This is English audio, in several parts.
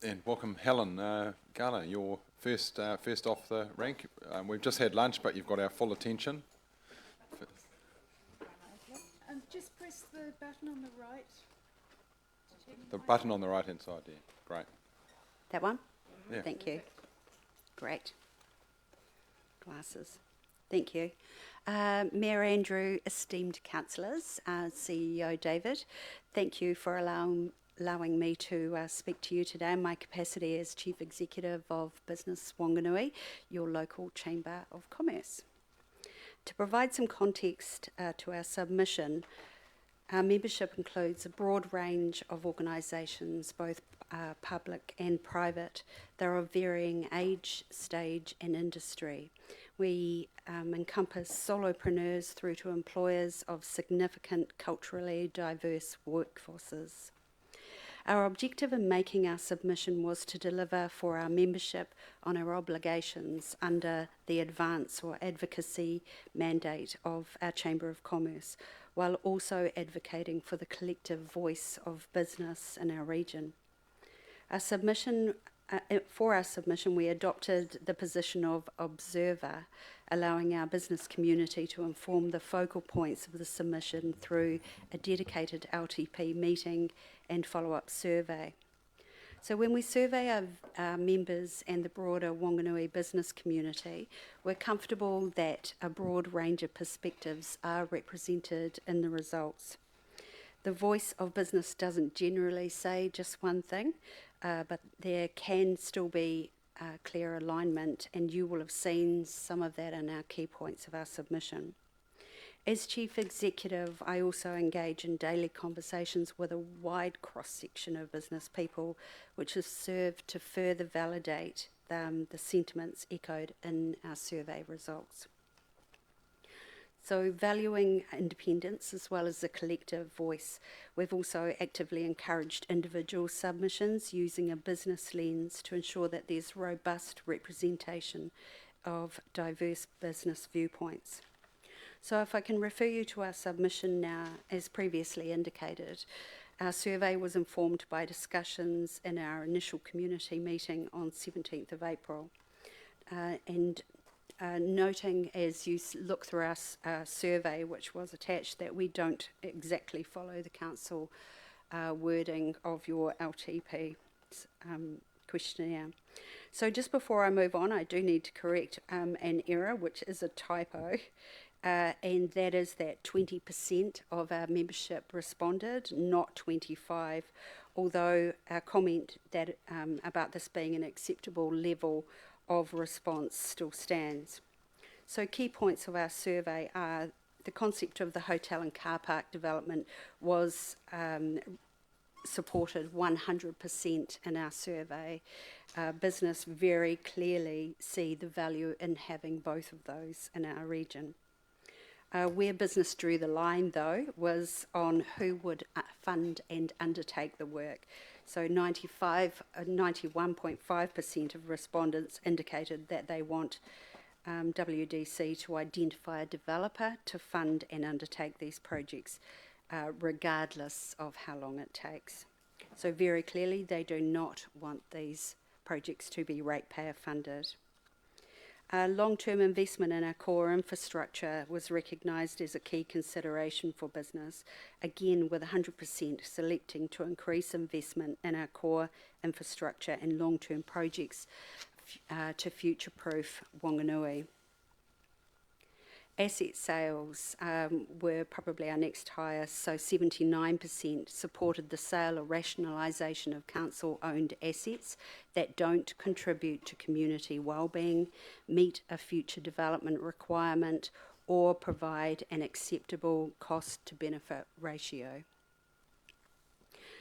And welcome, Helen Gala, you're first off the rank. We've just had lunch, but you've got our full attention. Just press the button on the right. The button on the right-hand side, yeah. Great. That one? Yeah. Thank you. Great. Glasses. Thank you. Mayor Andrew, esteemed councillors, CEO David, thank you for allowing me to speak to you today in my capacity as Chief Executive of Business Wanganui, your local Chamber of Commerce. To provide some context to our submission, our membership includes a broad range of organisations, both public and private. They're of varying age, stage and industry. We encompass solopreneurs through to employers of significant culturally diverse workforces. Our objective in making our submission was to deliver for our membership on our obligations under the advance or advocacy mandate of our Chamber of Commerce, while also advocating for the collective voice of business in our region. For our submission, we adopted the position of observer, allowing our business community to inform the focal points of the submission through a dedicated LTP meeting and follow-up survey. So when we survey our members and the broader Wanganui business community, we're comfortable that a broad range of perspectives are represented in the results. The voice of business doesn't generally say just one thing, but there can still be clear alignment, and you will have seen some of that in our key points of our submission. As Chief Executive, I also engage in daily conversations with a wide cross-section of business people, which has served to further validate the sentiments echoed in our survey results. So valuing independence as well as the collective voice, we've also actively encouraged individual submissions using a business lens to ensure that there's robust representation of diverse business viewpoints. So if I can refer you to our submission now, as previously indicated, our survey was informed by discussions in our initial community meeting on 17th of April. Noting as you look through our survey, which was attached, that we don't exactly follow the council wording of your LTP questionnaire. So just before I move on, I do need to correct an error, which is a typo. And that is that 20% of our membership responded, not 25%, although our comment that about this being an acceptable level of response still stands. So key points of our survey are the concept of the hotel and car park development was supported 100% in our survey. Business very clearly see the value in having both of those in our region. Where business drew the line, though, was on who would fund and undertake the work. So 91.5% of respondents indicated that they want WDC to identify a developer to fund and undertake these projects, regardless of how long it takes. So very clearly, they do not want these projects to be ratepayer funded. Long-term investment in our core infrastructure was recognised as a key consideration for business, again with 100% selecting to increase investment in our core infrastructure and long-term projects to future-proof Wanganui. Asset sales were probably our next highest, so 79% supported the sale or rationalisation of council-owned assets that don't contribute to community wellbeing, meet a future development requirement, or provide an acceptable cost-to-benefit ratio.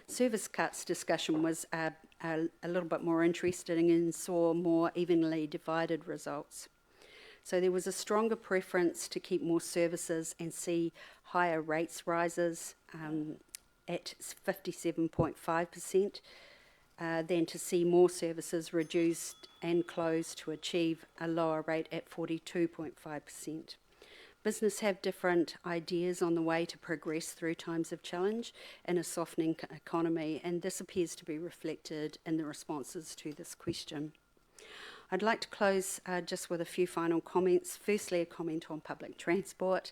Service cuts discussion was a little bit more interesting and saw more evenly divided results. So there was a stronger preference to keep more services and see higher rates rises at 57.5% than to see more services reduced and closed to achieve a lower rate at 42.5%. Business have different ideas on the way to progress through times of challenge in a softening economy, and this appears to be reflected in the responses to this question. I'd like to close just with a few final comments. Firstly, a comment on public transport,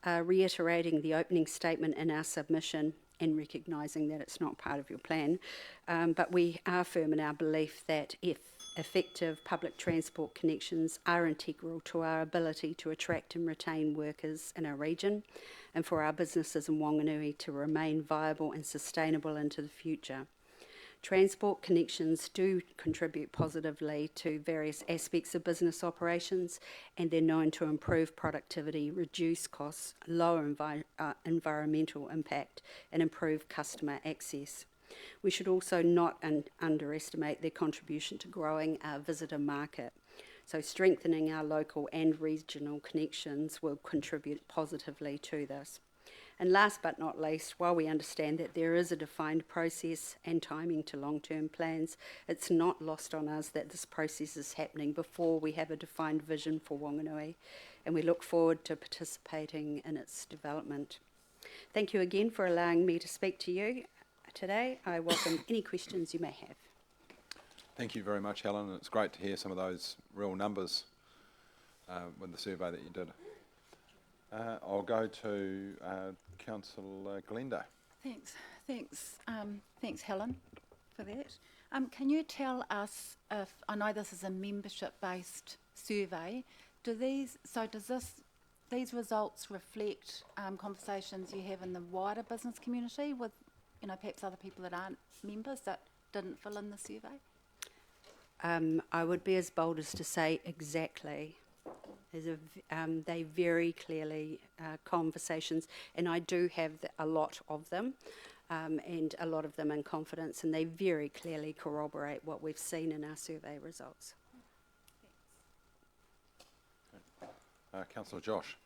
reiterating the opening statement in our submission and recognising that it's not part of your plan, but we are firm in our belief that if effective public transport connections are integral to our ability to attract and retain workers in our region and for our businesses in Whanganui to remain viable and sustainable into the future. Transport connections do contribute positively to various aspects of business operations, and they're known to improve productivity, reduce costs, lower environmental impact, and improve customer access. We should also not underestimate their contribution to growing our visitor market. So strengthening our local and regional connections will contribute positively to this. And last but not least, while we understand that there is a defined process and timing to long-term plans, it's not lost on us that this process is happening before we have a defined vision for Whanganui, and we look forward to participating in its development. Thank you again for allowing me to speak to you today. I welcome any questions you may have. Thank you very much, Helen. It's great to hear some of those real numbers with the survey that you did. I'll go to Councillor Glenda. Thanks, Helen, for that. Can you tell us if, I know this is a membership-based survey, does these results reflect conversations you have in the wider business community with, perhaps other people that aren't members that didn't fill in the survey? I would be as bold as to say exactly. They very clearly conversations, and I do have a lot of them, and a lot of them in confidence, and they very clearly corroborate what we've seen in our survey results. Councillor Josh.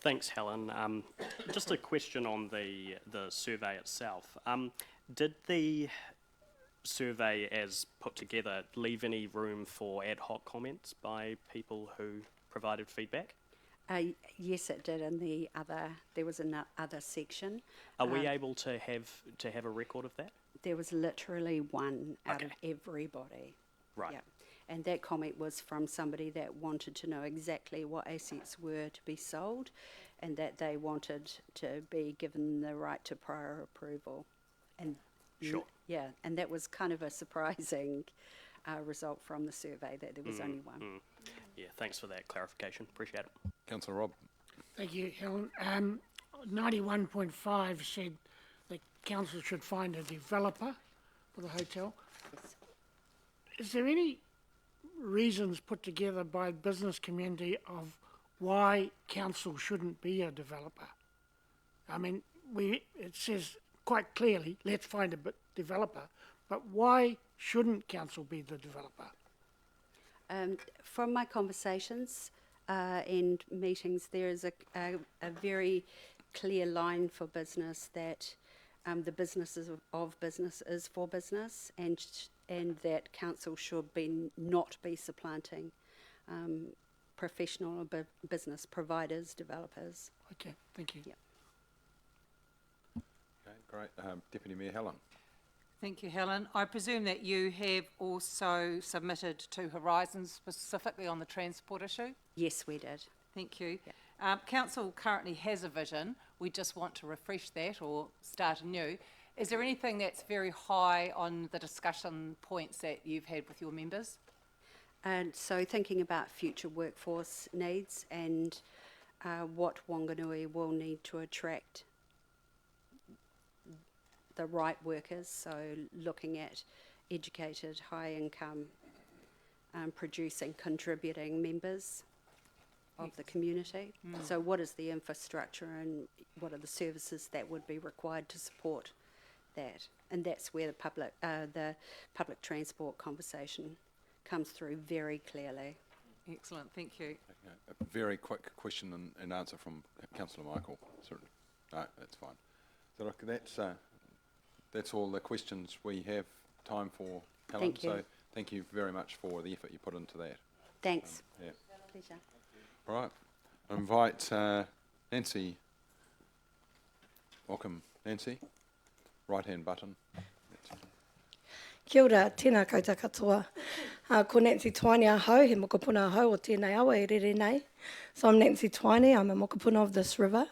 Thanks, Helen. Just a question on the survey itself. Did the survey as put together leave any room for ad hoc comments by people who provided feedback? Yes, it did. There was another section. Are we able to have a record of that? There was literally one out of everybody. Right. Yeah. And that comment was from somebody that wanted to know exactly what assets were to be sold, and that they wanted to be given the right to prior approval. And sure. Yeah, and that was kind of a surprising result from the survey, that there was only one. Yeah, thanks for that clarification. Appreciate it. Councillor Rob. Thank you, Helen. 91.5 said the council should find a developer for the hotel. Yes. Is there any reasons put together by the business community of why council shouldn't be a developer? I mean, it says quite clearly, let's find a developer, but why shouldn't council be the developer? From my conversations and meetings, there is a very clear line for business that the business of business is for business, and that council should not be supplanting professional or business providers, developers. Okay, thank you. Yeah. Okay, great. Deputy Mayor Helen. Thank you, Helen. I presume that you have also submitted to Horizon specifically on the transport issue? Yes, we did. Thank you. Yeah. Council currently has a vision. We just want to refresh that or start anew. Is there anything that's very high on the discussion points that you've had with your members? And so thinking about future workforce needs and what Whanganui will need to attract the right workers, so looking at educated, high income, producing, contributing members of the community. So what is the infrastructure and what are the services that would be required to support that? And that's where the public transport conversation comes through very clearly. Excellent, thank you. Okay, a very quick question and answer from Councillor Michael. Sorry. No, that's fine. So look, that's all the questions we have time for, Helen. Thank you. So thank you very much for the effort you put into that. Thanks. Yeah. Pleasure. All right. invite Nancy. Welcome, Nancy. Right-hand button. Kia ora, tēnā koutou katoa. Ko Nancy Twaini ahau, he mokopuna ahau o tēnei awa e rere nei. So I'm Nancy Twaini, I'm a mokopuna of this river,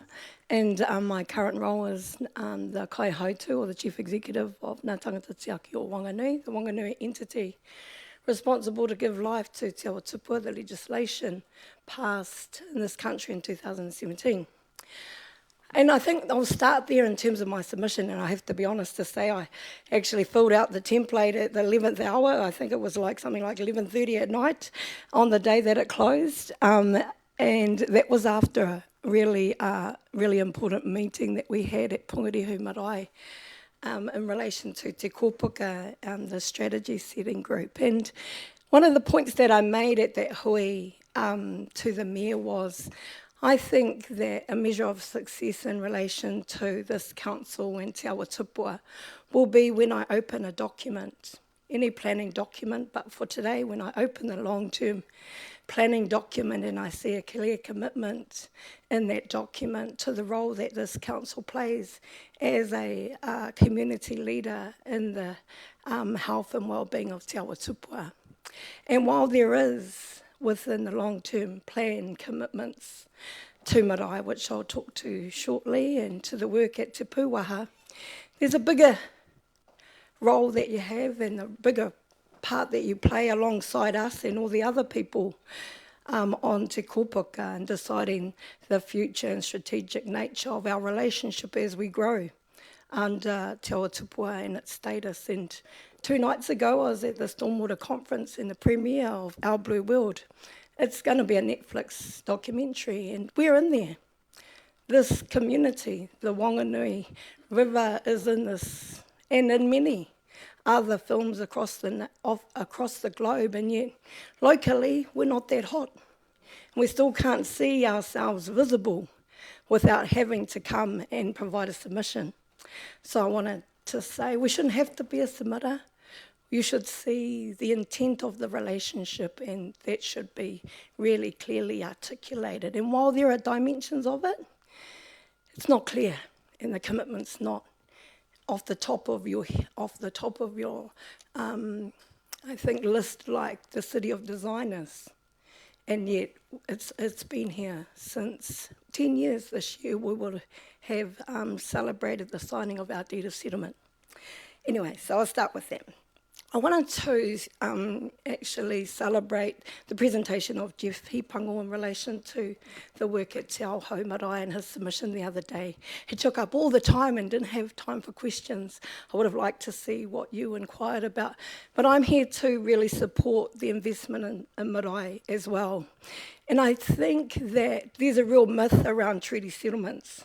and my current role is the kaihautu, or the Chief Executive of Ngā Tangata Tiaki o Wanganui, the Wanganui entity responsible to give life to Te Awa Tupua, the legislation passed in this country in 2017. And I think I'll start there in terms of my submission, and I have to be honest to say I actually filled out the template at the 11th hour. I think it was like something like 11:30 at night on the day that it closed, and that was after a really important meeting that we had at Pongarihu Marae in relation to Te Kōpuka, the strategy setting group. And one of the points that I made at that hui to the mayor was, I think that a measure of success in relation to this council and Te Awa Tupua will be when I open a document, any planning document, but for today, when I open the long-term planning document and I see a clear commitment in that document to the role that this council plays as a community leader in the health and well-being of Te Awa Tupua. And while there is within the long-term plan commitments to marae, which I'll talk to shortly, and to the work at Te Pūaha, there's a bigger role that you have and a bigger part that you play alongside us and all the other people on Te Kōpuka and deciding the future and strategic nature of our relationship as we grow under Te Awa Tupua and its status. And 2 nights ago, I was at the Stormwater Conference in the premiere of Our Blue World. It's going to be a Netflix documentary, and we're in there. This community, the Wanganui River, is in this, and in many other films across the globe, and yet locally we're not that hot. We still can't see ourselves visible without having to come and provide a submission. So I wanted to say we shouldn't have to be a submitter. You should see the intent of the relationship, and that should be really clearly articulated. And while there are dimensions of it, it's not clear, and the commitment's not off the top of your I think list like the City of Designers. And yet it's been here since 10 years this year. We will have celebrated the signing of our deed of settlement. Anyway, so I'll start with that. I wanted to actually celebrate the presentation of Jeff Hipango in relation to the work at Te Ao Marae and his submission the other day. He took up all the time and didn't have time for questions. I would have liked to see what you inquired about, but I'm here to really support the investment in marae as well. And I think that there's a real myth around treaty settlements.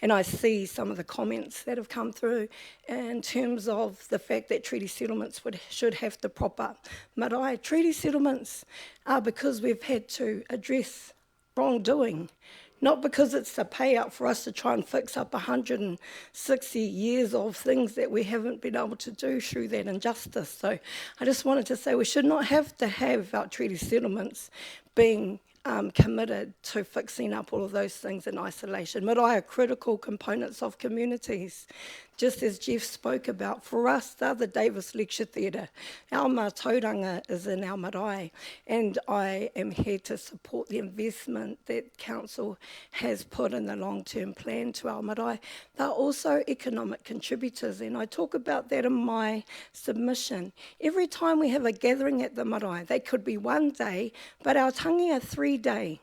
And I see some of the comments that have come through in terms of the fact that treaty settlements should have to prop up marae. Treaty settlements are because we've had to address wrongdoing, not because it's a payout for us to try and fix up 160 years of things that we haven't been able to do through that injustice. So I just wanted to say we should not have to have our treaty settlements being committed to fixing up all of those things in isolation. Marae are critical components of communities. Just as Jeff spoke about, for us, they're the Davis Lecture Theatre. Our mātauranga is in our marae, and I am here to support the investment that Council has put in the long-term plan to our marae. They're also economic contributors, and I talk about that in my submission. Every time we have a gathering at the marae, they could be 1 day, but our tangi are 3 day.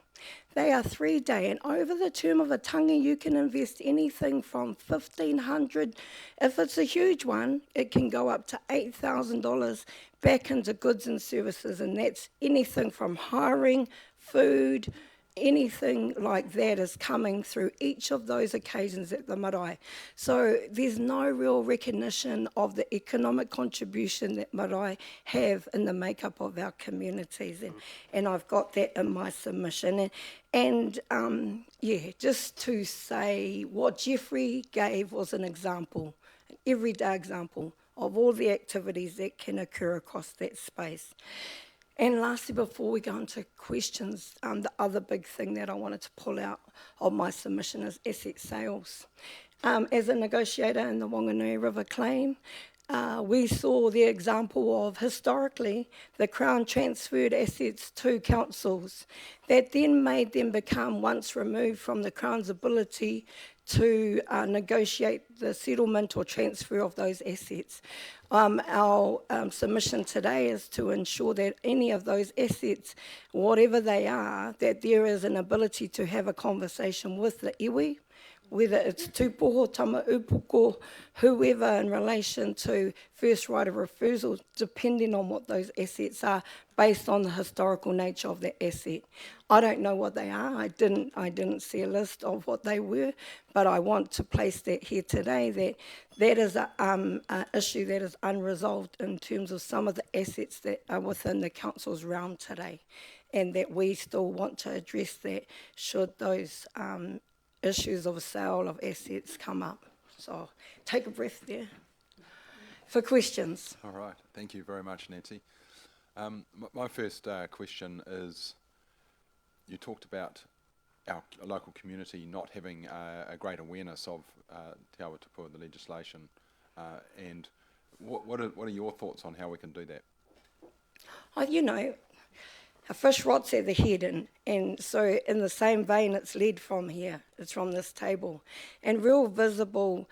They are 3 day, and over the term of a tangi, you can invest anything from $1,500. If it's a huge one, it can go up to $8,000 back into goods and services, and that's anything from hiring, food, anything like that is coming through each of those occasions at the marae. So there's no real recognition of the economic contribution that marae have in the makeup of our communities, and I've got that in my submission. And just to say what Jeffrey gave was an example, an everyday example of all the activities that can occur across that space. And lastly, before we go into questions, the other big thing that I wanted to pull out of my submission is asset sales. As a negotiator in the Wanganui River claim, we saw the example of, historically, the Crown transferred assets to councils that then made them become, once removed from the Crown's ability to negotiate the settlement or transfer of those assets. Our submission today is to ensure that any of those assets, whatever they are, that there is an ability to have a conversation with the iwi, whether it's tūpoho, tama upoko, whoever, in relation to first right of refusal, depending on what those assets are, based on the historical nature of that asset. I don't know what they are. I didn't see a list of what they were, but I want to place that here today, that is an issue that is unresolved in terms of some of the assets that are within the council's realm today, and that we still want to address that should those issues of sale of assets come up. So take a breath there for questions. All right, thank you very much, Nancy. My first question is, you talked about our local community not having a great awareness of Te Awa Tupua, the legislation, and what are your thoughts on how we can do that? You know, a fish rots at the head, and so in the same vein, it's led from here, it's from this table. And real visible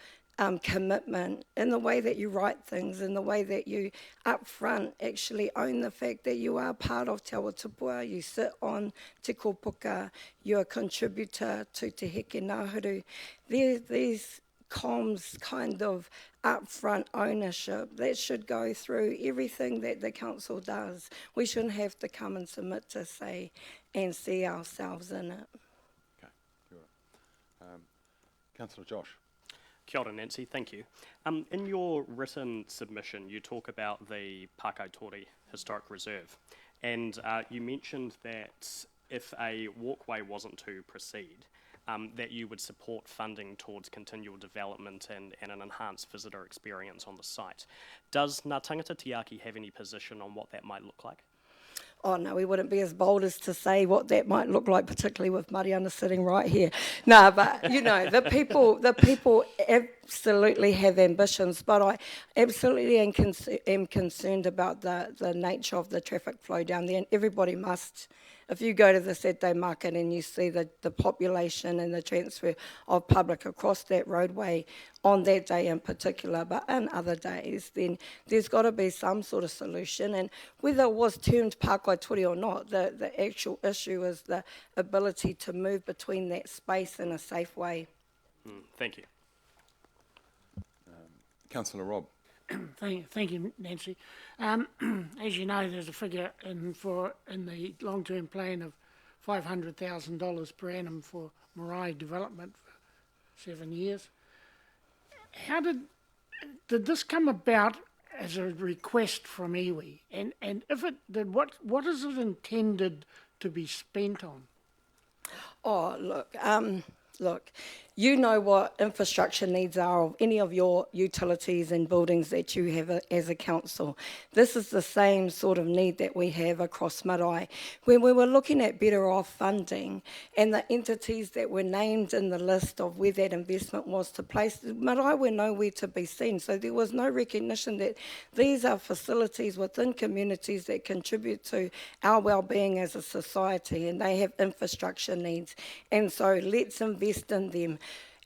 commitment in the way that you write things, in the way that you up front actually own the fact that you are part of Te Awa Tupua, you sit on Te Kopuka, you're a contributor to Te Heke Nahuru. These comms kind of upfront ownership that should go through everything that the council does. We shouldn't have to come and submit to say and see ourselves in it. Okay, sure. Councillor Josh. Kia ora, Nancy, thank you. In your written submission, you talk about the Pākautori Historic Reserve, and you mentioned that if a walkway wasn't to proceed, that you would support funding towards continual development and an enhanced visitor experience on the site. Does Ngā Tangata Tiaki have any position on what that might look like? Oh no, we wouldn't be as bold as to say what that might look like, particularly with Mariana sitting right here. No, but you know, the people absolutely have ambitions, but I absolutely am concerned about the nature of the traffic flow down there, and everybody must. If you go to the Saturday market and you see the population and the transfer of public across that roadway on that day in particular, but on other days, then there's got to be some sort of solution. And whether it was termed Pākautori or not, the actual issue is the ability to move between that space in a safe way. Thank you. Councillor Rob. Thank you, Nancy. As you know, there's a figure in the long-term plan of $500,000 per annum for Marae development for 7 years. How did this come about as a request from iwi? And if it did, what is it intended to be spent on? Oh, look, you know what infrastructure needs are of any of your utilities and buildings that you have as a council. This is the same sort of need that we have across Marae. When we were looking at better off funding and the entities that were named in the list of where that investment was to place, Marae were nowhere to be seen. So there was no recognition that these are facilities within communities that contribute to our well-being as a society, and they have infrastructure needs. And so let's invest in them.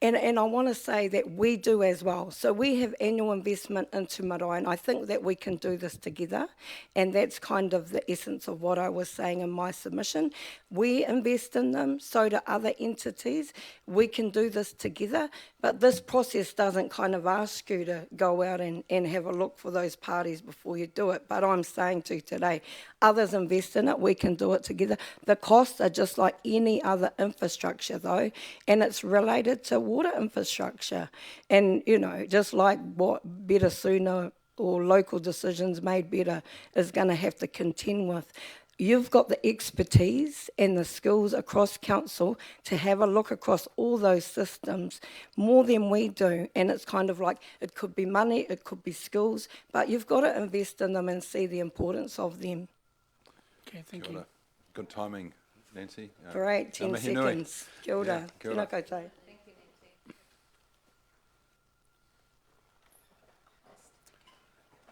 And I want to say that we do as well. So we have annual investment into Marae, and I think that we can do this together. And that's kind of the essence of what I was saying in my submission. We invest in them, so do other entities. We can do this together. But this process doesn't kind of ask you to go out and have a look for those parties before you do it. But I'm saying to you today, others invest in it, we can do it together. The costs are just like any other infrastructure though, and it's related to water infrastructure. And, you know, just like what better sooner or local decisions made better is going to have to contend with. You've got the expertise and the skills across council to have a look across all those systems more than we do. And it's kind of like, it could be money, it could be skills, but you've got to invest in them and see the importance of them. Okay, thank Kia you. ora. Good timing, Nancy. Great, Ngā 10 mihi nui. seconds. Kia ora. Yeah, kia ora. Tēnā koutou.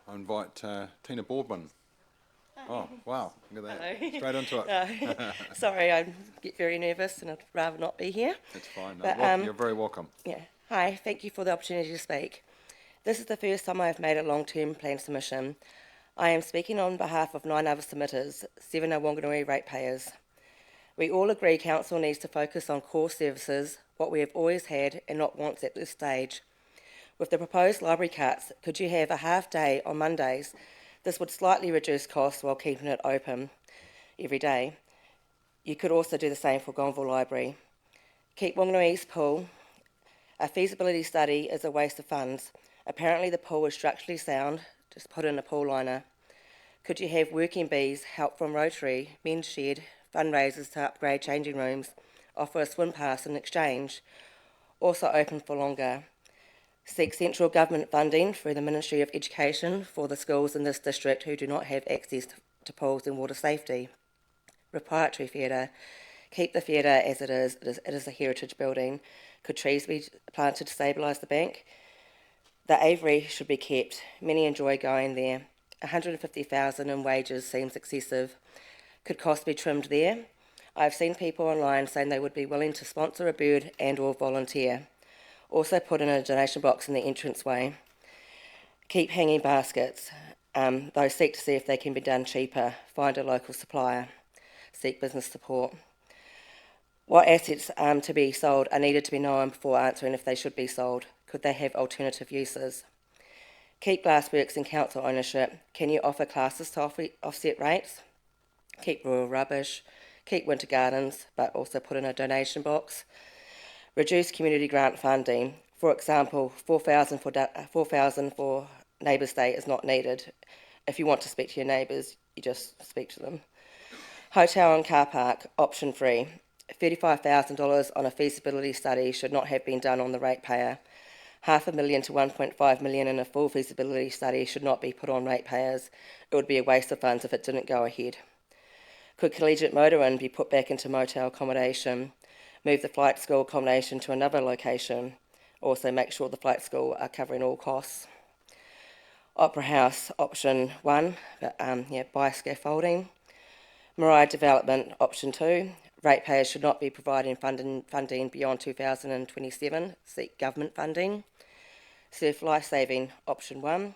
I invite Tina Boardman. Oh, wow, look at that. Hello. Straight into it. Sorry, I get very nervous and I'd rather not be here. That's fine. No, But, you're very welcome. Yeah. Hi, thank you for the opportunity to speak. This is the first time I have made a long-term plan submission. I am speaking on behalf of 9 other submitters, 7 are Wanganui ratepayers. We all agree Council needs to focus on core services, what we have always had and not wants at this stage. With the proposed library cuts, could you have a half day on Mondays? This would slightly reduce costs while keeping it open every day. You could also do the same for Gonville Library. Keep Wanganui East Pool. A feasibility study is a waste of funds. Apparently the pool is structurally sound, just put in a pool liner. Could you have working bees, help from Rotary, men's shed, fundraisers to upgrade changing rooms, offer a swim pass in exchange, also open for longer. Seek central government funding through the Ministry of Education for the schools in this district who do not have access to pools and water safety. Proprietary theatre. Keep the theatre as it is. It is a heritage building. Could trees be planted to stabilise the bank? The aviary should be kept. Many enjoy going there. 150,000 in wages seems excessive. Could costs be trimmed there? I've seen people online saying they would be willing to sponsor a bird and or volunteer. Also put in a donation box in the entranceway. Keep hanging baskets. Though seek to see if they can be done cheaper. Find a local supplier. Seek business support. What assets to be sold are needed to be known before answering if they should be sold. Could they have alternative uses? Keep glassworks in council ownership. Can you offer classes to offset rates? Keep rural rubbish. Keep winter gardens, but also put in a donation box. Reduce community grant funding. For example, $4,000 for Neighbours Day is not needed. If you want to speak to your neighbours, you just speak to them. Hotel and car park, option 3. $35,000 on a feasibility study should not have been done on the ratepayer. $500,000 to $1.5 million in a full feasibility study should not be put on ratepayers. It would be a waste of funds if it didn't go ahead. Could collegiate motor-inn be put back into motel accommodation? Move the flight school accommodation to another location. Also make sure the flight school are covering all costs. Opera House, option 1, buy scaffolding. Marai Development, option 2. Ratepayers should not be providing funding beyond 2027. Seek government funding. Surf Lifesaving, option 1.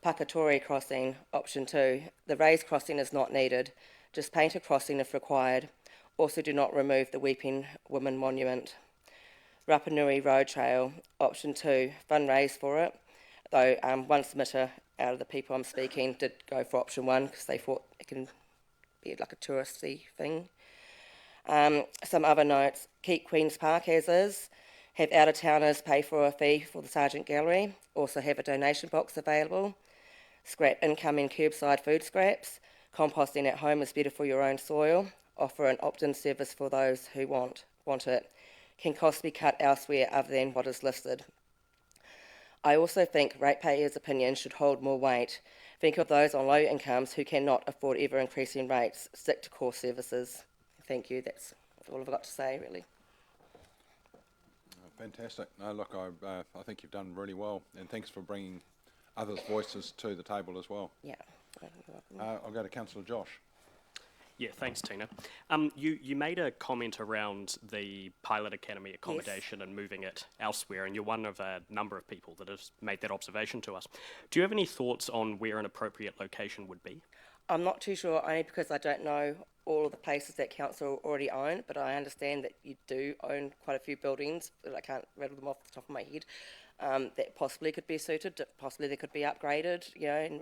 Pakatori Crossing, option 2. The raised crossing is not needed. Just paint a crossing if required. Also do not remove the Weeping Women Monument. Rapanui Road Trail, option 2. Fundraise for it. Though one submitter out of the people I'm speaking did go for option 1 because they thought it can be like a touristy thing. Some other notes. Keep Queen's Park as is. Have out-of-towners pay for a fee for the Sargent Gallery. Also have a donation box available. Scrap incoming curbside food scraps. Composting at home is better for your own soil. Offer an opt-in service for those who want it. Can costs be cut elsewhere other than what is listed? I also think ratepayers' opinions should hold more weight. Think of those on low incomes who cannot afford ever-increasing rates. Stick to core services. Thank you. That's all I've got to say, really. Fantastic. No, look, I think you've done really well, and thanks for bringing others' voices to the table as well. Yeah. I'll go to Councillor Josh. Yeah, thanks, Tina. You made a comment around the Pilot Academy accommodation and moving it elsewhere, and you're one of a number of people that has made that observation to us. Do you have any thoughts on where an appropriate location would be? I'm not too sure, only because I don't know all of the places that council already own, but I understand that you do own quite a few buildings, but I can't rattle them off the top of my head, that possibly could be suited, that possibly they could be upgraded,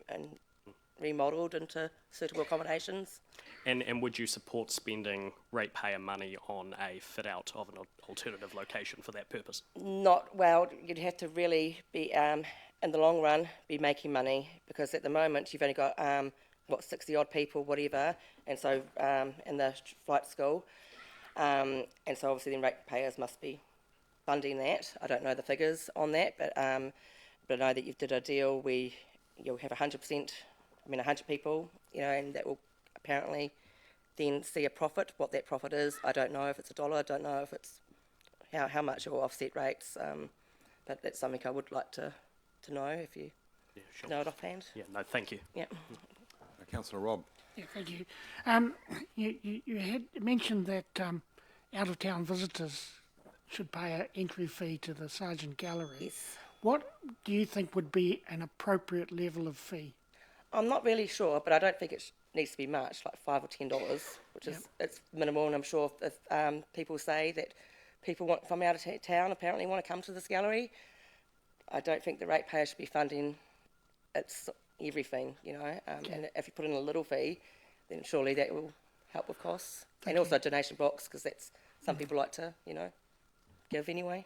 and remodelled into suitable accommodations. And would you support spending ratepayer money on a fit-out of an alternative location for that purpose? Not, well, you'd have to really be, in the long run, be making money, because at the moment you've only got 60 odd people, whatever, and so in the flight school, and so obviously then ratepayers must be funding that. I don't know the figures on that, but I know that you've did a deal where you'll have 100%, 100 people, and that will apparently then see a profit. What that profit is, I don't know if it's $1. I don't know if it's how much it will offset rates. But that's something I would like to know if you Yeah, sure. know it offhand. Yeah, no, thank you. Yeah. Councillor Robb. Yeah, thank you. You had mentioned that out-of-town visitors should pay an entry fee to the Sargent Gallery. Yes. What do you think would be an appropriate level of fee? I'm not really sure, but I don't think it needs to be much, like $5 or $10, which is it's minimal. And I'm sure if people say that people from out of town apparently want to come to this gallery, I don't think the ratepayer should be funding it's everything, you know. And if you put in a little fee, then surely that will help with costs. And also a donation box, because that's some people like to, you know, give anyway.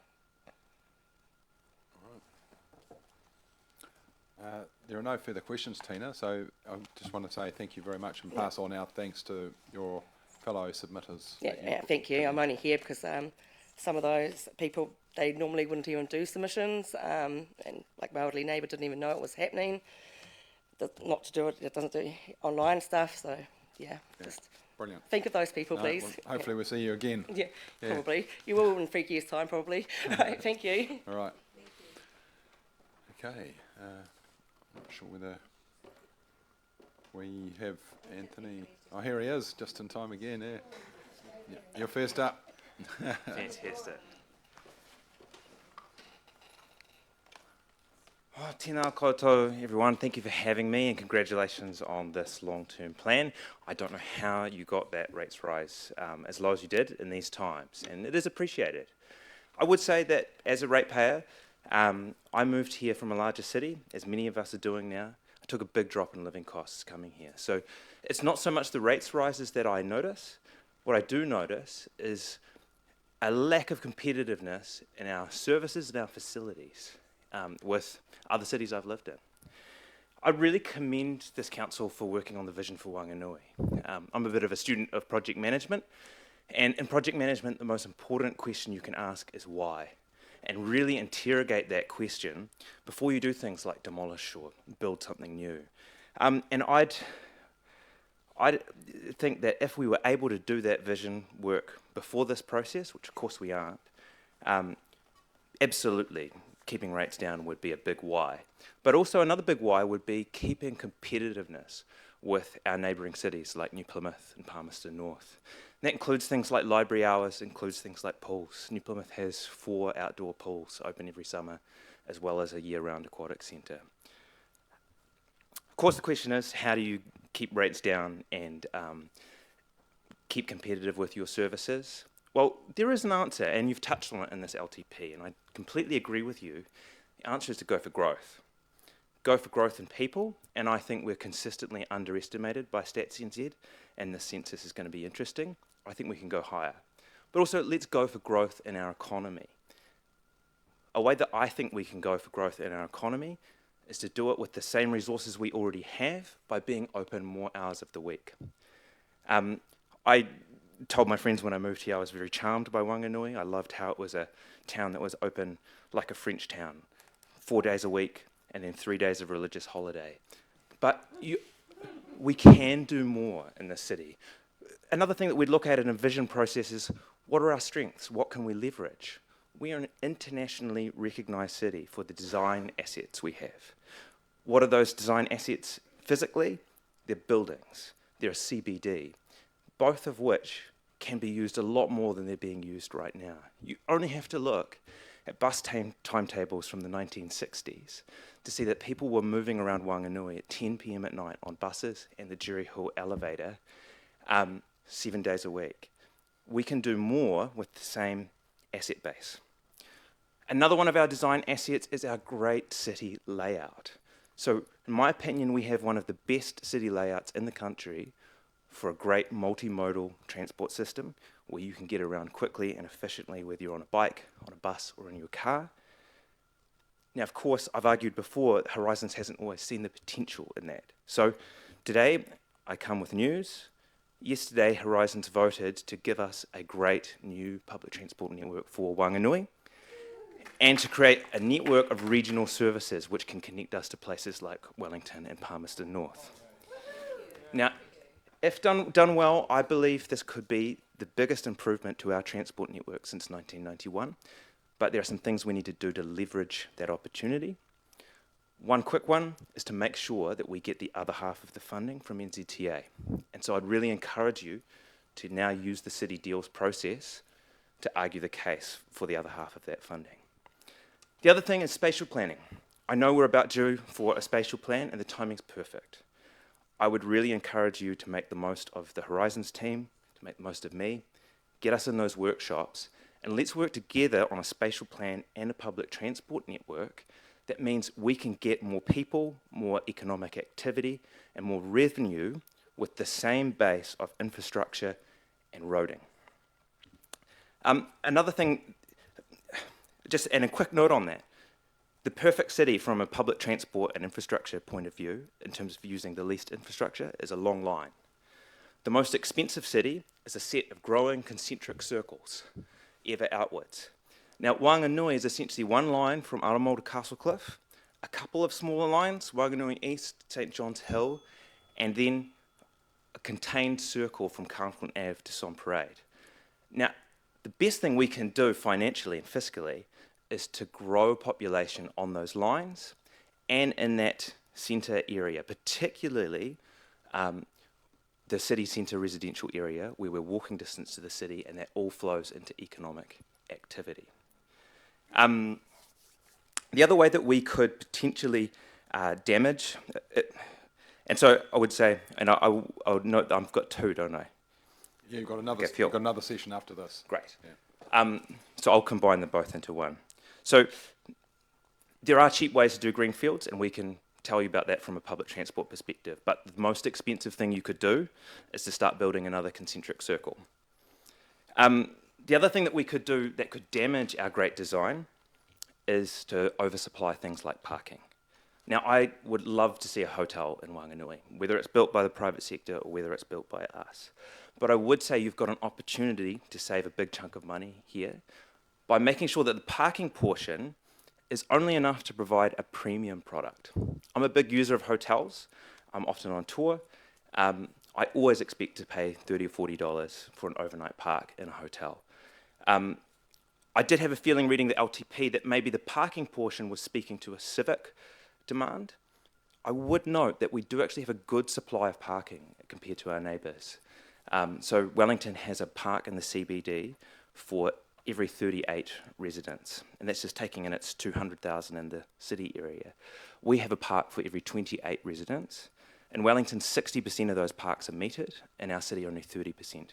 There are no further questions, Tina, so I just want to say thank you very much and pass on our thanks to your fellow submitters. Yeah, thank you. I'm only here because some of those people, they normally wouldn't even do submissions, and like my elderly neighbour didn't even know it was happening. Not to do it, it doesn't do online stuff, so yeah. Just brilliant. Think of those people, please. Well, hopefully we'll see you again. Yeah, probably. You will in 3 years' time, probably. Right, thank you. All right. Okay. I'm not sure whether we have Anthony. Oh, here he is, just in time again. Yeah. You're first up. Fantastic. Oh, tēnā koutou, everyone. Thank you for having me and congratulations on this long-term plan. I don't know how you got that rates rise as low as you did in these times, and it is appreciated. I would say that as a ratepayer, I moved here from a larger city, as many of us are doing now. I took a big drop in living costs coming here. So it's not so much the rates rises that I notice. What I do notice is a lack of competitiveness in our services and our facilities with other cities I've lived in. I really commend this council for working on the vision for Wanganui. I'm a bit of a student of project management, and in project management, the most important question you can ask is why, and really interrogate that question before you do things like demolish or build something new. And I'd think that if we were able to do that vision work before this process, which of course we aren't, absolutely keeping rates down would be a big why. But also another big why would be keeping competitiveness with our neighbouring cities like New Plymouth and Palmerston North. And that includes things like library hours, includes things like pools. New Plymouth has 4 outdoor pools open every summer, as well as a year-round aquatic centre. Of course, the question is, how do you keep rates down and keep competitive with your services? Well, there is an answer, and you've touched on it in this LTP, and I completely agree with you. The answer is to go for growth. Go for growth in people, and I think we're consistently underestimated by Stats NZ, and the census is going to be interesting. I think we can go higher. But also, let's go for growth in our economy. A way that I think we can go for growth in our economy is to do it with the same resources we already have by being open more hours of the week. I told my friends when I moved here I was very charmed by Wanganui. I loved how it was a town that was open like a French town, 4 days a week and then 3 days of religious holiday. But we can do more in this city. Another thing that we'd look at in a vision process is, what are our strengths? What can we leverage? We are an internationally recognised city for the design assets we have. What are those design assets physically? They're buildings, they're a CBD, both of which can be used a lot more than they're being used right now. You only have to look at bus timetables from the 1960s to see that people were moving around Wanganui at 10 p.m. at night on buses and the Jerry Hill elevator 7 days a week. We can do more with the same asset base. Another one of our design assets is our great city layout. So, in my opinion, we have one of the best city layouts in the country for a great multimodal transport system where you can get around quickly and efficiently, whether you're on a bike, on a bus, or in your car. Now, of course, I've argued before, Horizons hasn't always seen the potential in that. So today, I come with news. Yesterday, Horizons voted to give us a great new public transport network for Wanganui and to create a network of regional services which can connect us to places like Wellington and Palmerston North. Now, If done well, I believe this could be the biggest improvement to our transport network since 1991, but there are some things we need to do to leverage that opportunity. One quick one is to make sure that we get the other half of the funding from NZTA. And so I'd really encourage you to now use the city deals process to argue the case for the other half of that funding. The other thing is spatial planning. I know we're about due for a spatial plan and the timing's perfect. I would really encourage you to make the most of the Horizons team, to make the most of me, get us in those workshops, and let's work together on a spatial plan and a public transport network that means we can get more people, more economic activity, and more revenue with the same base of infrastructure and roading. Another thing, and a quick note on that, the perfect city from a public transport and infrastructure point of view, in terms of using the least infrastructure, is a long line. The most expensive city is a set of growing concentric circles, ever outwards. Now, Wanganui is essentially one line from Aramoa to Castlecliff, a couple of smaller lines, Wanganui East, St John's Hill, and then a contained circle from Carlton Ave to Son Parade. Now, the best thing we can do financially and fiscally is to grow population on those lines and in that centre area, particularly the city centre residential area where we're walking distance to the city, and that all flows into economic activity. The other way that we could potentially damage it, and so I would say, and I would note that I've got two, don't I? Yeah, you've got another, Okay, you've got another session after this. Great. Yeah. So I'll combine them both into one. So there are cheap ways to do greenfields, and we can tell you about that from a public transport perspective. But the most expensive thing you could do is to start building another concentric circle. The other thing that we could do that could damage our great design is to oversupply things like parking. Now, I would love to see a hotel in Wanganui, whether it's built by the private sector or whether it's built by us. But I would say you've got an opportunity to save a big chunk of money here by making sure that the parking portion is only enough to provide a premium product. I'm a big user of hotels. I'm often on tour. I always expect to pay $30 or $40 for an overnight park in a hotel. I did have a feeling reading the LTP that maybe the parking portion was speaking to a civic demand. I would note that we do actually have a good supply of parking compared to our neighbours. So Wellington has a park in the CBD for every 38 residents, and that's just taking in its 200,000 in the city area. We have a park for every 28 residents. In Wellington, 60% of those parks are metered. In our city, only 30%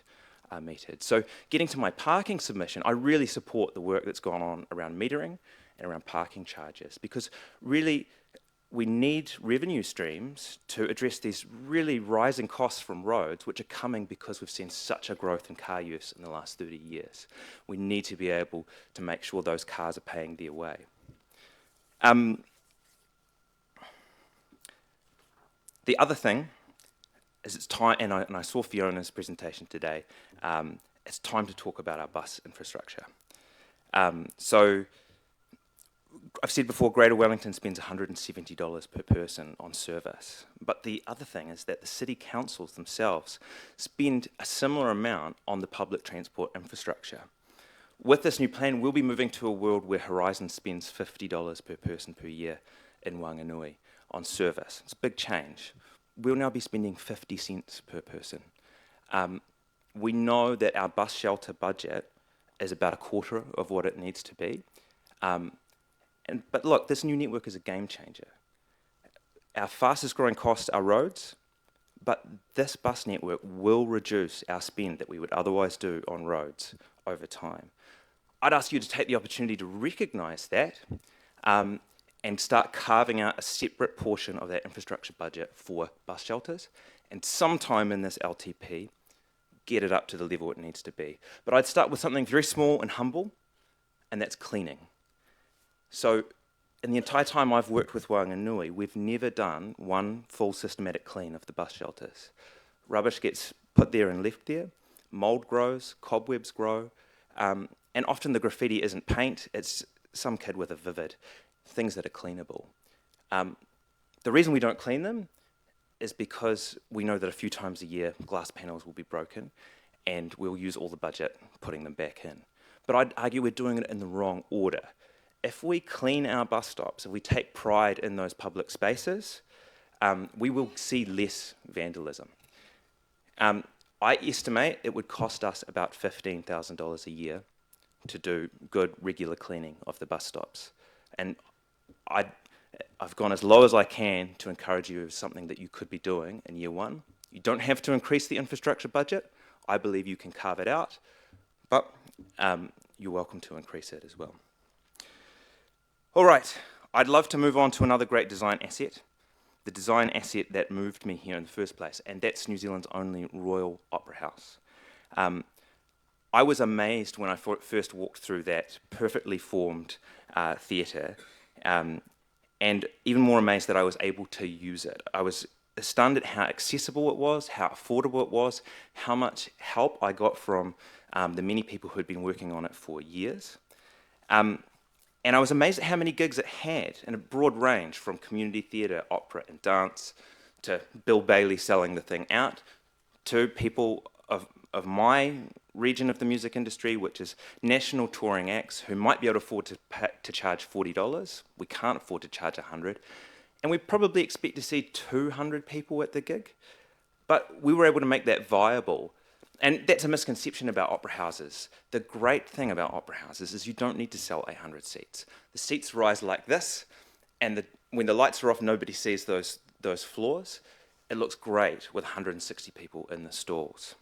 are metered. So getting to my parking submission, I really support the work that's gone on around metering and around parking charges, because really we need revenue streams to address these really rising costs from roads, which are coming because we've seen such a growth in car use in the last 30 years. We need to be able to make sure those cars are paying their way. The other thing is it's time, and I saw Fiona's presentation today, it's time to talk about our bus infrastructure. So I've said before, Greater Wellington spends $170 per person on service. But the other thing is that the city councils themselves spend a similar amount on the public transport infrastructure. With this new plan, we'll be moving to a world where Horizon spends $50 per person per year in Wanganui on service. It's a big change. We'll now be spending 50 cents per person. We know that our bus shelter budget is about a quarter of what it needs to be. But look, this new network is a game changer. Our fastest growing costs are roads, but this bus network will reduce our spend that we would otherwise do on roads over time. I'd ask you to take the opportunity to recognise that and start carving out a separate portion of that infrastructure budget for bus shelters, and sometime in this LTP, get it up to the level it needs to be. But I'd start with something very small and humble, and that's cleaning. So in the entire time I've worked with Wanganui, we've never done one full systematic clean of the bus shelters. Rubbish gets put there and left there, mould grows, cobwebs grow, and often the graffiti isn't paint, it's some kid with a vivid, things that are cleanable. The reason we don't clean them is because we know that a few times a year glass panels will be broken and we'll use all the budget putting them back in. But I'd argue we're doing it in the wrong order. If we clean our bus stops, if we take pride in those public spaces, we will see less vandalism. I estimate it would cost us about $15,000 a year to do good, regular cleaning of the bus stops. And I've gone as low as I can to encourage you as something that you could be doing in year one. You don't have to increase the infrastructure budget. I believe you can carve it out, but you're welcome to increase it as well. All right, I'd love to move on to another great design asset, the design asset that moved me here in the first place, and that's New Zealand's only Royal Opera House. I was amazed when I first walked through that perfectly formed theatre, and even more amazed that I was able to use it. I was stunned at how accessible it was, how affordable it was, how much help I got from the many people who had been working on it for years. And I was amazed at how many gigs it had in a broad range, from community theatre, opera and dance, to Bill Bailey selling the thing out, to people of my region of the music industry, which is national touring acts who might be able to afford to charge $40. We can't afford to charge $100. And we probably expect to see 200 people at the gig. But we were able to make that viable. And that's a misconception about opera houses. The great thing about opera houses is you don't need to sell 800 seats. The seats rise like this, and when the lights are off, nobody sees those floors. It looks great with 160 people in the stalls.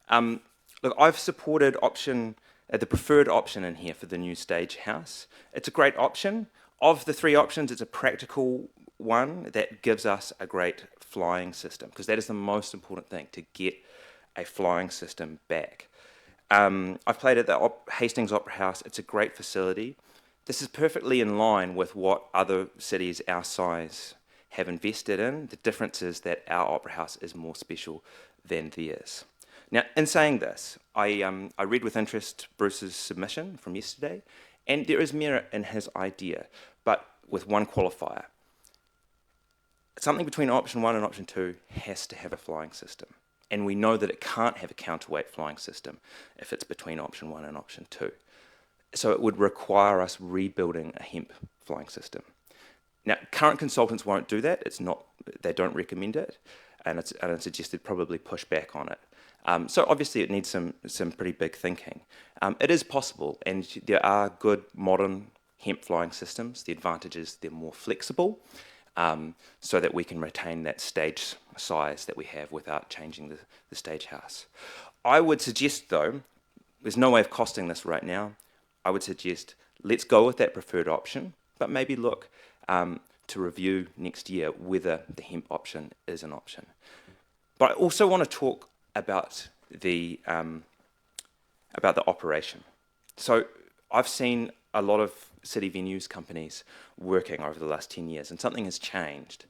Look, I've supported the preferred option in here for the new stage house. It's a great option. Of the three options, it's a practical one that gives us a great flying system, because that is the most important thing, to get a flying system back. I've played at the Hastings Opera House. It's a great facility. This is perfectly in line with what other cities our size have invested in. The difference is that our opera house is more special than theirs. Now, in saying this, I read with interest Bruce's submission from yesterday, and there is merit in his idea, but with one qualifier. Something between option 1 and option 2 has to have a flying system. And we know that it can't have a counterweight flying system if it's between option 1 and option 2. So it would require us rebuilding a hemp flying system. Now, current consultants won't do that. They don't recommend it, and it's suggested probably push back on it. So obviously it needs some pretty big thinking. It is possible, and there are good modern hemp flying systems. The advantage is they're more flexible, so that we can retain that stage size that we have without changing the stage house. I would suggest, though, there's no way of costing this right now. I would suggest let's go with that preferred option, but maybe look to review next year whether the hemp option is an option. But I also want to talk about the operation. So I've seen a lot of city venues companies working over the last 10 years, and something has changed.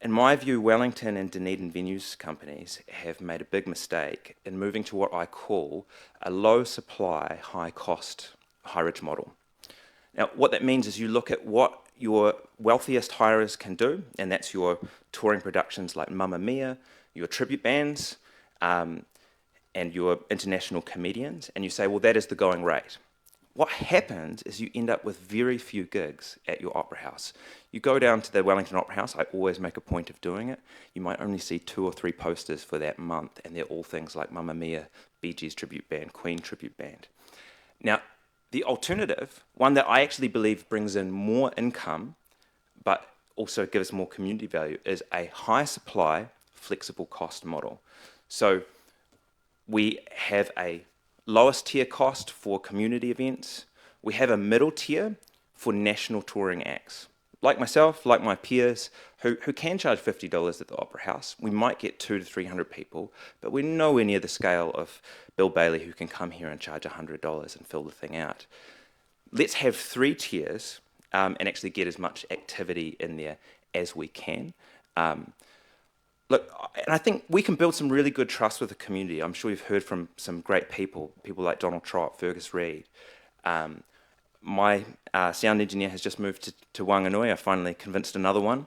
In my view, Wellington and Dunedin venues companies have made a big mistake in moving to what I call a low supply, high cost, high-rich model. Now, what that means is you look at what your wealthiest hirers can do, and that's your touring productions like Mamma Mia, your tribute bands, and your international comedians, and you say, well, that is the going rate. What happens is you end up with very few gigs at your opera house. You go down to the Wellington Opera House, I always make a point of doing it, you might only see 2 or 3 posters for that month, and they're all things like Mamma Mia, Bee Gees tribute band, Queen tribute band. Now, the alternative, one that I actually believe brings in more income, but also gives more community value, is a high supply, flexible cost model. So we have a lowest tier cost for community events. We have a middle tier for national touring acts. Like myself, like my peers, who can charge $50 at the Opera House. We might get 200 to 300 people, but we're nowhere near the scale of Bill Bailey, who can come here and charge $100 and fill the thing out. Let's have 3 tiers and actually get as much activity in there as we can. Look, and I think we can build some really good trust with the community. I'm sure you've heard from some great people like Donald Trott, Fergus Reid. My sound engineer has just moved to Wanganui. I finally convinced another one.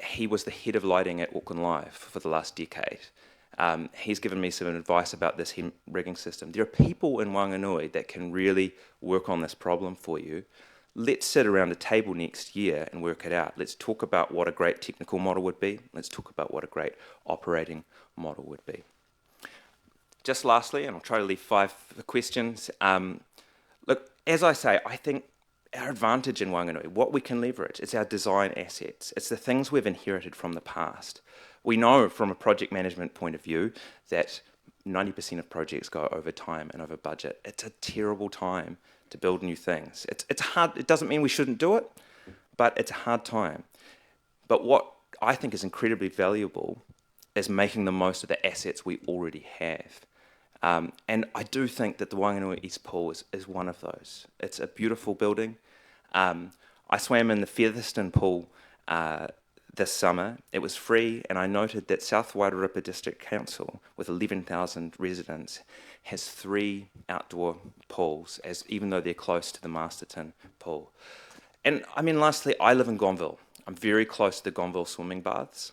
he was the head of lighting at Auckland Live for the last decade. He's given me some advice about this rigging system. There are people in Wanganui that can really work on this problem for you. Let's sit around a table next year and work it out. Let's talk about what a great technical model would be. Let's talk about what a great operating model would be. Just lastly, and I'll try to leave 5 questions. Look, as I say, I think our advantage in Wanganui, what we can leverage, it's our design assets. It's the things we've inherited from the past. We know from a project management point of view that 90% of projects go over time and over budget. It's a terrible time to build new things. It's hard. It doesn't mean we shouldn't do it, but it's a hard time. But what I think is incredibly valuable is making the most of the assets we already have. And I do think that the Wanganui East Pool is one of those. It's a beautiful building. I swam in the Featherston Pool this summer. It was free, and I noted that South Wairarapa District Council, with 11,000 residents, has 3 outdoor pools, even though they're close to the Masterton Pool. And I mean, lastly, I live in Gonville. I'm very close to the Gonville swimming baths,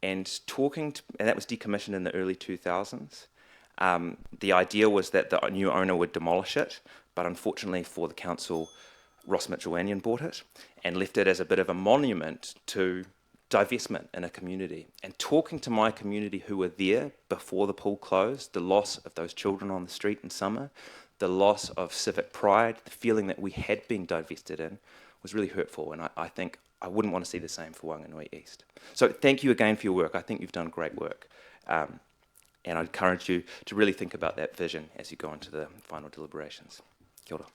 and that was decommissioned in the early 2000s. The idea was that the new owner would demolish it, but unfortunately for the council, Ross Mitchell-Wanian bought it and left it as a bit of a monument to divestment in a community. And talking to my community who were there before the pool closed, the loss of those children on the street in summer, the loss of civic pride, the feeling that we had been divested in, was really hurtful. And I think I wouldn't want to see the same for Wanganui East. So thank you again for your work. I think you've done great work. And I encourage you to really think about that vision as you go into the final deliberations. Kia ora.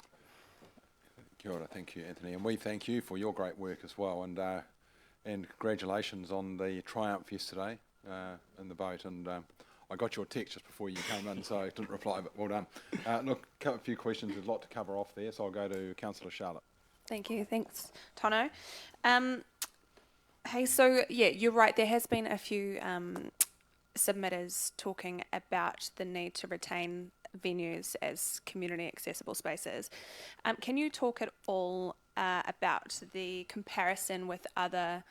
Kia ora, thank you, Anthony. And we thank you for your great work as well. And congratulations on the triumph yesterday in the boat. And I got your text just before you came in, so I didn't reply, but well done. Look, a few questions. There's a lot to cover off there, so I'll go to Councillor Charlotte. Thank you. Thanks, Tono. Hey, so yeah, you're right. There has been a few submitters talking about the need to retain venues as community accessible spaces. Can you talk at all about the comparison with other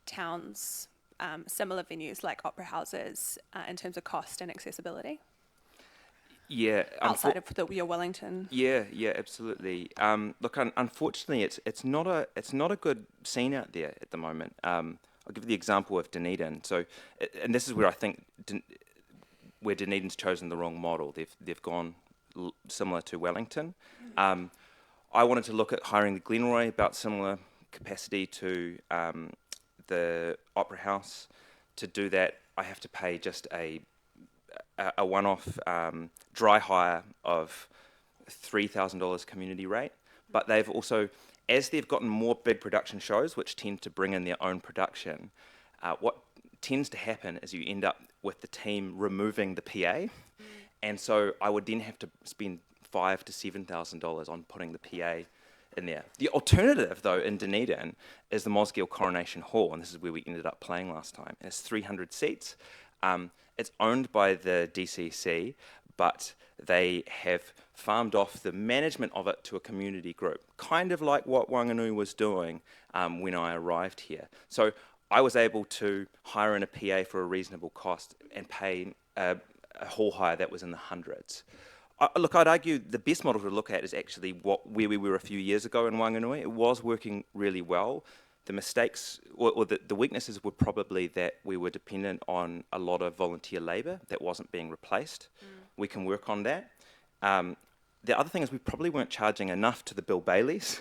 towns, similar venues like opera houses, in terms of cost and accessibility? Yeah. Outside of your Wellington. Yeah, absolutely. Look, unfortunately, it's not a good scene out there at the moment. I'll give you the example of Dunedin. So, and this is where I think where Dunedin's chosen the wrong model. They've gone similar to Wellington. I wanted to look at hiring the Glenroy, about similar capacity to the Opera House. To do that, I have to pay just a one-off dry hire of $3,000 community rate. But they've also, as they've gotten more big production shows, which tend to bring in their own production, what tends to happen is you end up with the team removing the PA, and so I would then have to spend $5,000 to $7,000 on putting the PA in there. The alternative, though, in Dunedin is the Mosgiel Coronation Hall, and this is where we ended up playing last time. And it's 300 seats. It's owned by the DCC, but they have farmed off the management of it to a community group, kind of like what Wanganui was doing when I arrived here. So I was able to hire in a PA for a reasonable cost and pay a hall hire that was in the hundreds. Look, I'd argue the best model to look at is actually where we were a few years ago in Wanganui. It was working really well. The mistakes or the weaknesses were probably that we were dependent on a lot of volunteer labour that wasn't being replaced. We can work on that. The other thing is we probably weren't charging enough to the Bill Baileys,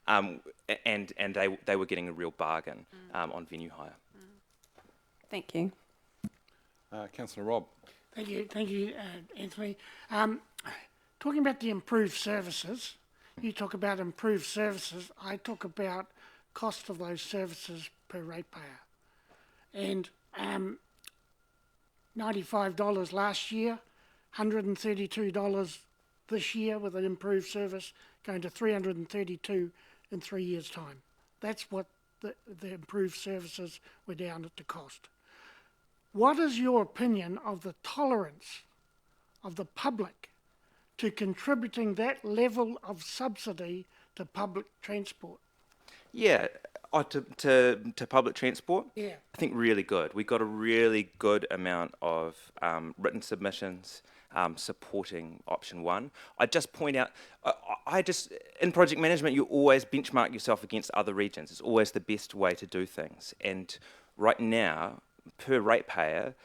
and they were getting a real bargain on venue hire. Thank you. Councillor Rob. Thank you, Anthony. Talking about the improved services, you talk about improved services, I talk about cost of those services per ratepayer. And $95 last year, $132 this year with an improved service, going to $332 in 3 years' time. That's what the improved services were down at the cost. What is your opinion of the tolerance of the public to contributing that level of subsidy to public transport? Yeah, Oh, to public transport? Yeah. I think really good. We got a really good amount of written submissions supporting option one. I just point out, in project management, you always benchmark yourself against other regions. It's always the best way to do things. And right now, per ratepayer,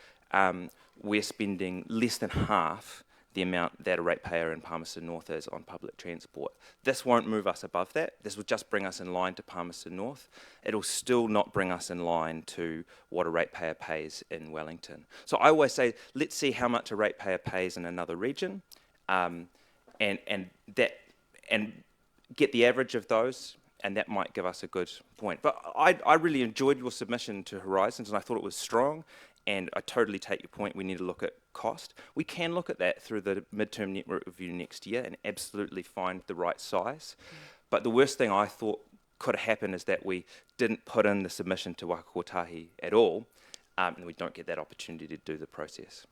we're spending less than half the amount that a ratepayer in Palmerston North is on public transport. This won't move us above that. This will just bring us in line to Palmerston North. It'll still not bring us in line to what a ratepayer pays in Wellington. So I always say, let's see how much a ratepayer pays in another region, and get the average of those, and that might give us a good point. But I really enjoyed your submission to Horizons, and I thought it was strong. And I totally take your point, we need to look at cost. We can look at that through the midterm network review next year and absolutely find the right size. But the worst thing I thought could have happened is that we didn't put in the submission to Waka Kotahi at all, and we don't get that opportunity to do the process.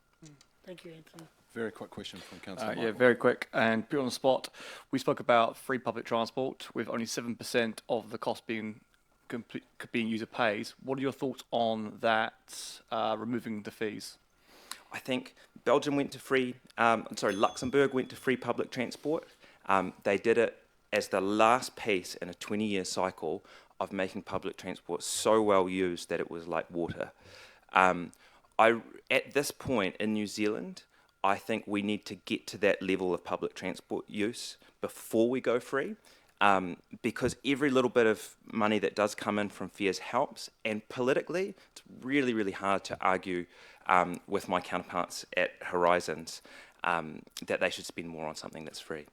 Thank you, Anthony. Very quick question from Councillor Yeah, Michael. very quick and put on the spot. We spoke about free public transport with only 7% of the cost being user pays. What are your thoughts on that, removing the fees? I think Belgium went to free, Luxembourg went to free public transport. They did it as the last piece in a 20-year cycle of making public transport so well used that it was like water. At this point in New Zealand, I think we need to get to that level of public transport use before we go free. Because every little bit of money that does come in from fares helps, and politically, it's really, really hard to argue with my counterparts at Horizons that they should spend more on something that's free.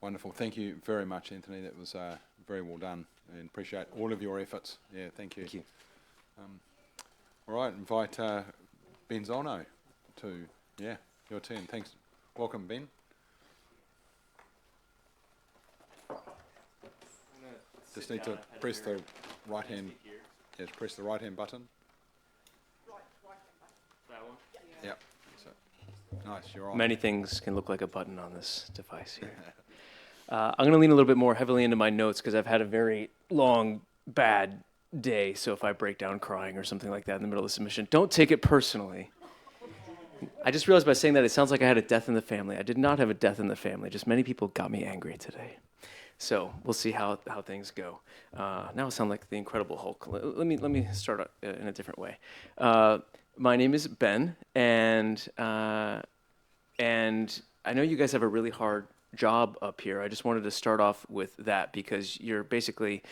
Wonderful. Thank you very much, Anthony. That was very well done, and appreciate all of your efforts. Yeah, thank you. Thank you. All right, invite Ben Zolno to, your turn. Thanks. Welcome, Ben. Just need to press the right hand. Yes, press the right hand button. That one? Yep. So, nice, you're on. Many things can look like a button on this device here. I'm going to lean a little bit more heavily into my notes because I've had a very long, bad day. So if I break down crying or something like that in the middle of the submission, don't take it personally. I just realized by saying that it sounds like I had a death in the family. I did not have a death in the family. Just many people got me angry today. So we'll see how things go. Now I sound like the Incredible Hulk. Let me start in a different way. My name is Ben, and I know you guys have a really hard job up here. I just wanted to start off with that because you're basically,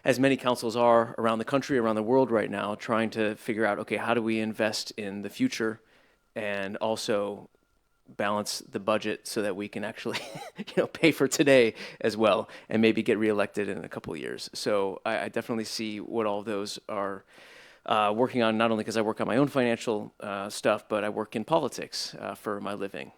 as many councils are around the country, around the world right now, trying to figure out, okay, how do we invest in the future and also balance the budget so that we can actually pay for today as well and maybe get reelected in a couple of years. So I definitely see what all those are working on, not only because I work on my own financial stuff, but I work in politics for my living.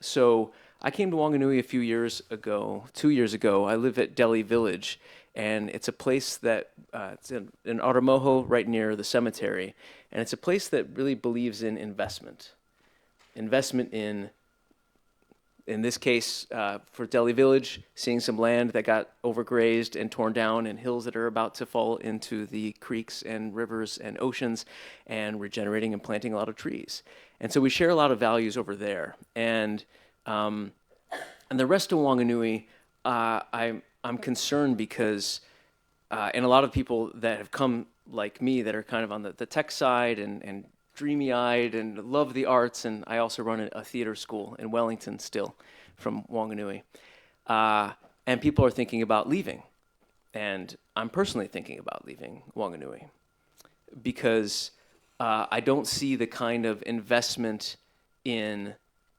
So I came to Wanganui a few years ago, 2 years ago. I live at Delhi Village, and it's a place that, it's in Aramoho, right near the cemetery, and it's a place that really believes in investment. Investment in this case, for Delhi Village, seeing some land that got overgrazed and torn down and hills that are about to fall into the creeks and rivers and oceans and regenerating and planting a lot of trees. And so we share a lot of values over there. And the rest of Wanganui, I'm concerned because, and a lot of people that have come like me that are kind of on the tech side and dreamy-eyed and love the arts, and I also run a theater school in Wellington still from Wanganui. And people are thinking about leaving. And I'm personally thinking about leaving Wanganui because I don't see the kind of investment in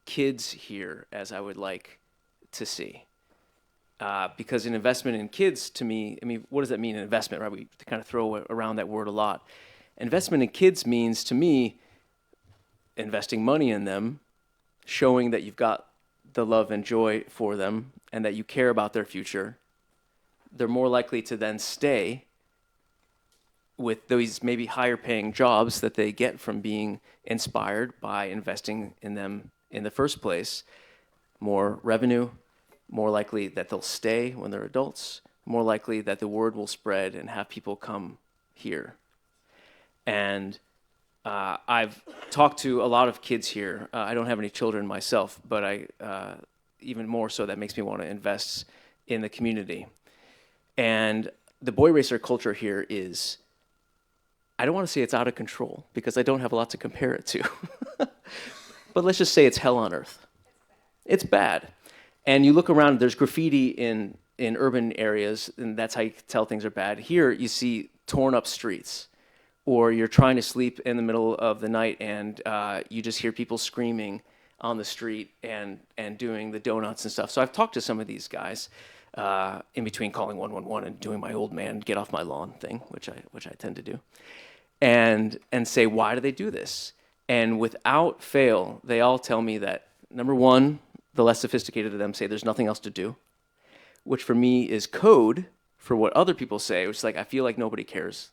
kids here as I would like to see. Because an investment in kids, to me, I mean, what does that mean, an investment, right? We kind of throw around that word a lot. Investment in kids means, to me, investing money in them, showing that you've got the love and joy for them and that you care about their future. They're more likely to then stay with those maybe higher paying jobs that they get from being inspired by investing in them in the first place. More revenue, more likely that they'll stay when they're adults, more likely that the word will spread and have people come here. And I've talked to a lot of kids here. I don't have any children myself, but even more so, that makes me want to invest in the community. And the boy racer culture here is, I don't want to say it's out of control because I don't have a lot to compare it to. But let's just say it's hell on earth. It's bad. And you look around, there's graffiti in urban areas, and that's how you can tell things are bad. Here, you see torn up streets, or you're trying to sleep in the middle of the night and you just hear people screaming on the street and doing the donuts and stuff. So I've talked to some of these guys in between calling 111 and doing my old man get off my lawn thing, which I tend to do, and say, why do they do this? And without fail, they all tell me that, number one, the less sophisticated of them say there's nothing else to do, which for me is code for what other people say, which is like, I feel like nobody cares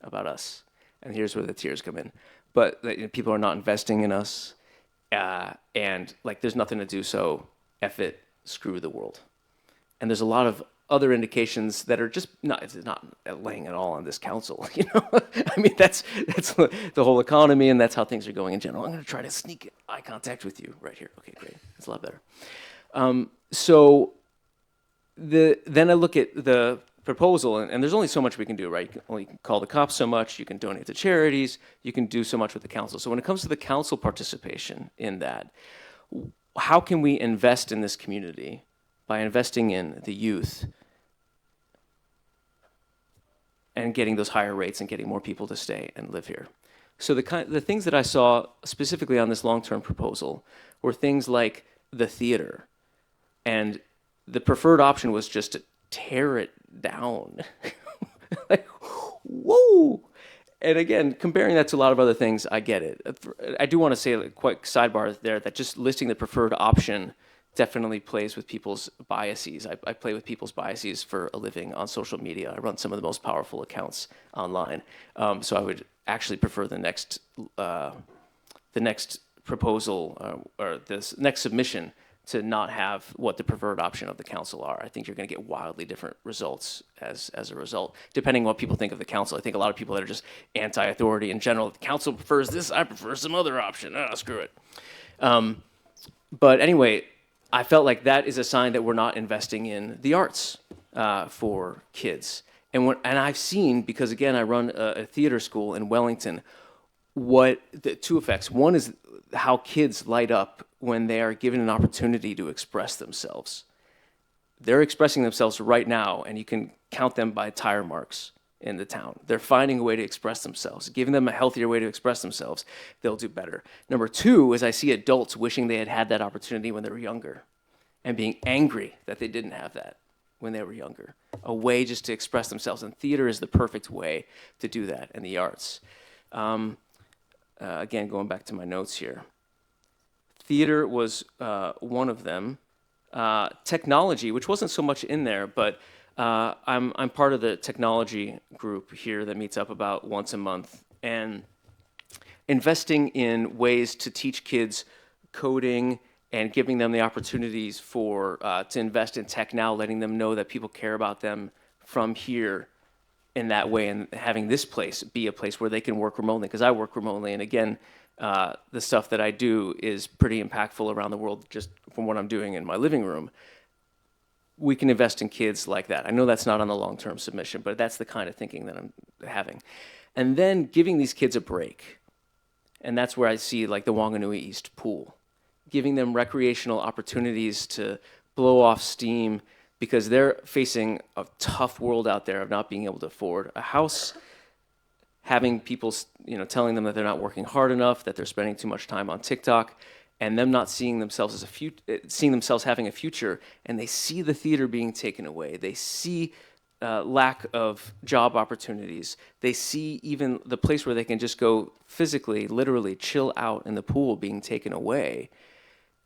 about us. And here's where the tears come in. But people are not investing in us, and like there's nothing to do, so F it, screw the world. And there's a lot of other indications that are just it's not laying at all on this council, you know? I mean, that's the whole economy, and that's how things are going in general. I'm going to try to sneak eye contact with you right here. Okay, great. That's a lot better. Then I look at the proposal, and there's only so much we can do, right? You can only call the cops so much, you can donate to charities, you can do so much with the council. So when it comes to the council participation in that, how can we invest in this community by investing in the youth and getting those higher rates and getting more people to stay and live here? So the things that I saw specifically on this long-term proposal were things like the theater, and the preferred option was just to tear it down. Like, whoa! And again, comparing that to a lot of other things, I get it. I do want to say, like, quick sidebar there, that just listing the preferred option definitely plays with people's biases. I play with people's biases for a living on social media. I run some of the most powerful accounts online. So I would actually prefer the next proposal or this next submission to not have what the preferred option of the council are. I think you're going to get wildly different results as a result, depending on what people think of the council. I think a lot of people that are just anti-authority in general, the council prefers this, I prefer some other option. Screw it. But anyway, I felt like that is a sign that we're not investing in the arts for kids. And I've seen, because again, I run a theater school in Wellington, what the two effects. One is how kids light up when they are given an opportunity to express themselves. They're expressing themselves right now, and you can count them by tire marks in the town. They're finding a way to express themselves. Giving them a healthier way to express themselves, they'll do better. Number two is I see adults wishing they had that opportunity when they were younger and being angry that they didn't have that when they were younger. A way just to express themselves, and theater is the perfect way to do that, and the arts. Again, going back to my notes here. Theater was one of them. Technology, which wasn't so much in there, but I'm part of the technology group here that meets up about once a month, and investing in ways to teach kids coding and giving them the opportunities to invest in tech now, letting them know that people care about them from here in that way, and having this place be a place where they can work remotely, because I work remotely, and again, the stuff that I do is pretty impactful around the world just from what I'm doing in my living room. We can invest in kids like that. I know that's not on the long-term submission, but that's the kind of thinking that I'm having. And then giving these kids a break. And that's where I see like the Wanganui East Pool. Giving them recreational opportunities to blow off steam, because they're facing a tough world out there of not being able to afford a house, having people, telling them that they're not working hard enough, that they're spending too much time on TikTok, and them not seeing themselves seeing themselves having a future, and they see the theater being taken away. They see lack of job opportunities. They see even the place where they can just go physically, literally chill out in the pool being taken away.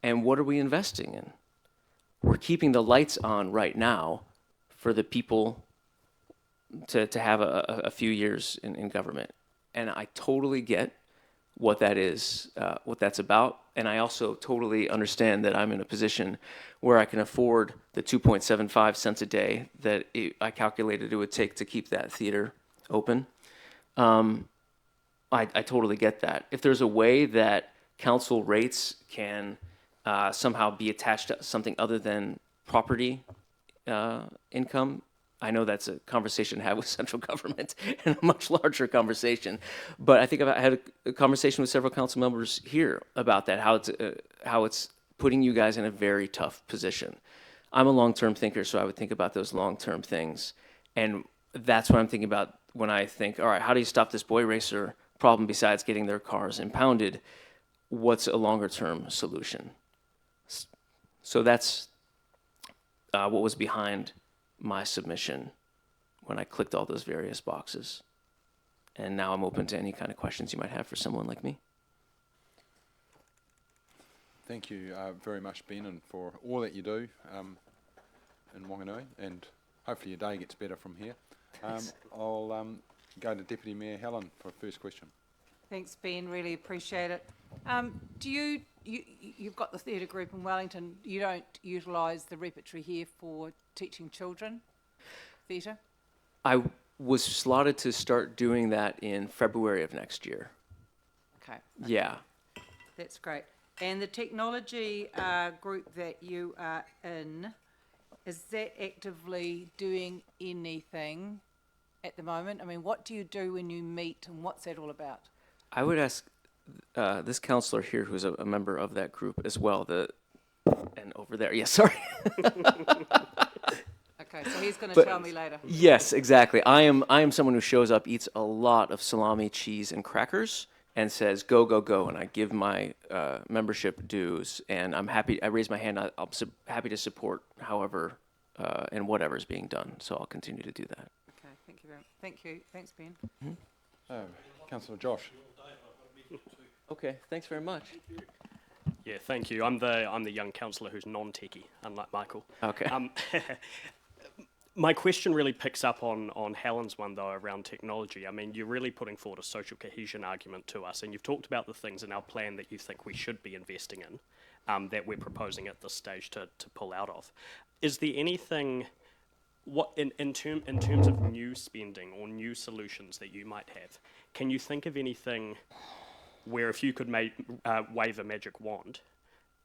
And what are we investing in? We're keeping the lights on right now for the people to have a few years in government. And I totally get what that is, what that's about. And I also totally understand that I'm in a position where I can afford the 2.75 cents a day that I calculated it would take to keep that theater open. I totally get that. If there's a way that council rates can somehow be attached to something other than property income, I know that's a conversation to have with central government and a much larger conversation. But I think I had a conversation with several council members here about that, how it's putting you guys in a very tough position. I'm a long-term thinker, so I would think about those long-term things. And that's what I'm thinking about when I think, all right, how do you stop this boy racer problem besides getting their cars impounded? What's a longer-term solution? So that's what was behind my submission when I clicked all those various boxes. And now I'm open to any kind of questions you might have for someone like me. Thank you very much, Ben, and for all that you do in Wanganui, and hopefully your day gets better from here. I'll go to Deputy Mayor Helen for a first question. Thanks, Ben. Really appreciate it. You've got the theatre group in Wellington. You don't utilise the repertory here for teaching children theatre? I was slotted to start doing that in February of next year. Okay. Yeah. That's great. And the technology group that you are in, is that actively doing anything at the moment? I mean, what do you do when you meet, and what's that all about? I would ask this counselor here, who's a member of that group as well, and over there, yes, sorry. Okay, so he's going to tell me later. Yes, exactly. I am someone who shows up, eats a lot of salami, cheese, and crackers, and says, go, go, go, and I give my membership dues, and I'm happy, I raise my hand, I'm happy to support however and whatever is being done, so I'll continue to do that. Okay, thank you very much. Thank you. Thanks, Ben. Mm-hmm. Councillor Josh. Okay, thanks very much. Yeah, thank you. I'm the young councillor who's non-techie, unlike Michael. Okay. My question really picks up on Helen's one, though, around technology. I mean, you're really putting forward a social cohesion argument to us, and you've talked about the things in our plan that you think we should be investing in, that we're proposing at this stage to pull out of. Is there anything, in terms of new spending or new solutions that you might have, can you think of anything where if you could wave a magic wand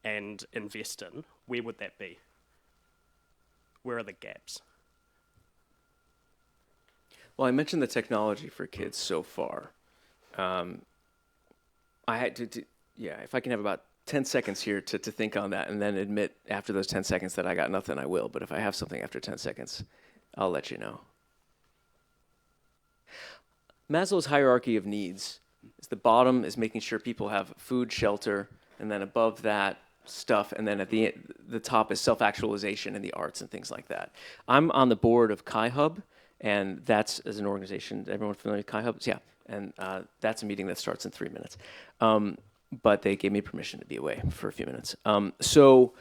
and invest in, where would that be? Where are the gaps? Well, I mentioned the technology for kids so far. I had to if I can have about 10 seconds here to think on that and then admit after those 10 seconds that I got nothing, I will. But if I have something after 10 seconds, I'll let you know. Maslow's hierarchy of needs is the bottom is making sure people have food, shelter, and then above that, stuff, and then at the top is self-actualization in the arts and things like that. I'm on the board of Chi Hub, and that's as an organization. Everyone familiar with Chi Hubs? Yeah, and that's a meeting that starts in 3 minutes. But they gave me permission to be away for a few minutes. So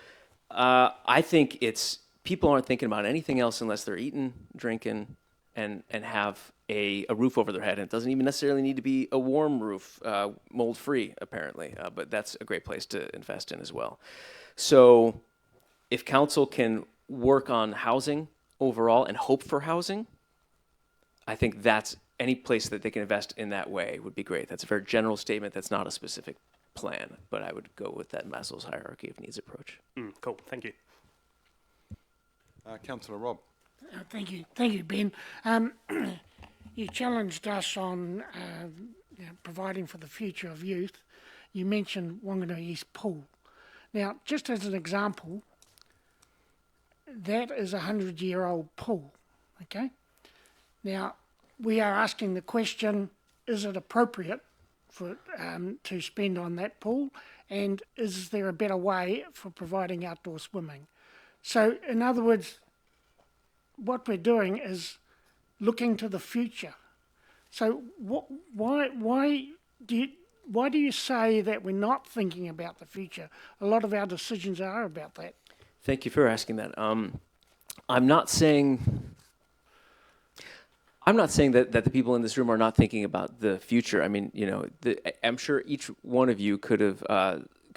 I think people aren't thinking about anything else unless they're eating, drinking, and have a roof over their head. And it doesn't even necessarily need to be a warm roof, mold-free, apparently. But that's a great place to invest in as well. So if council can work on housing overall and hope for housing, I think that's any place that they can invest in that way would be great. That's a very general statement. That's not a specific plan, but I would go with that Maslow's hierarchy of needs approach. Cool, thank you. Councillor Rob. Thank you, Ben. You challenged us on providing for the future of youth. You mentioned Wanganui East Pool. Now, just as an example, that is a 100-year-old pool, okay? Now, we are asking the question, is it appropriate for to spend on that pool, and is there a better way for providing outdoor swimming? So, in other words, what we're doing is looking to the future. So, why do you say that we're not thinking about the future? A lot of our decisions are about that. Thank you for asking that. I'm not saying... I'm not saying that the people in this room are not thinking about the future. I mean, I'm sure each one of you could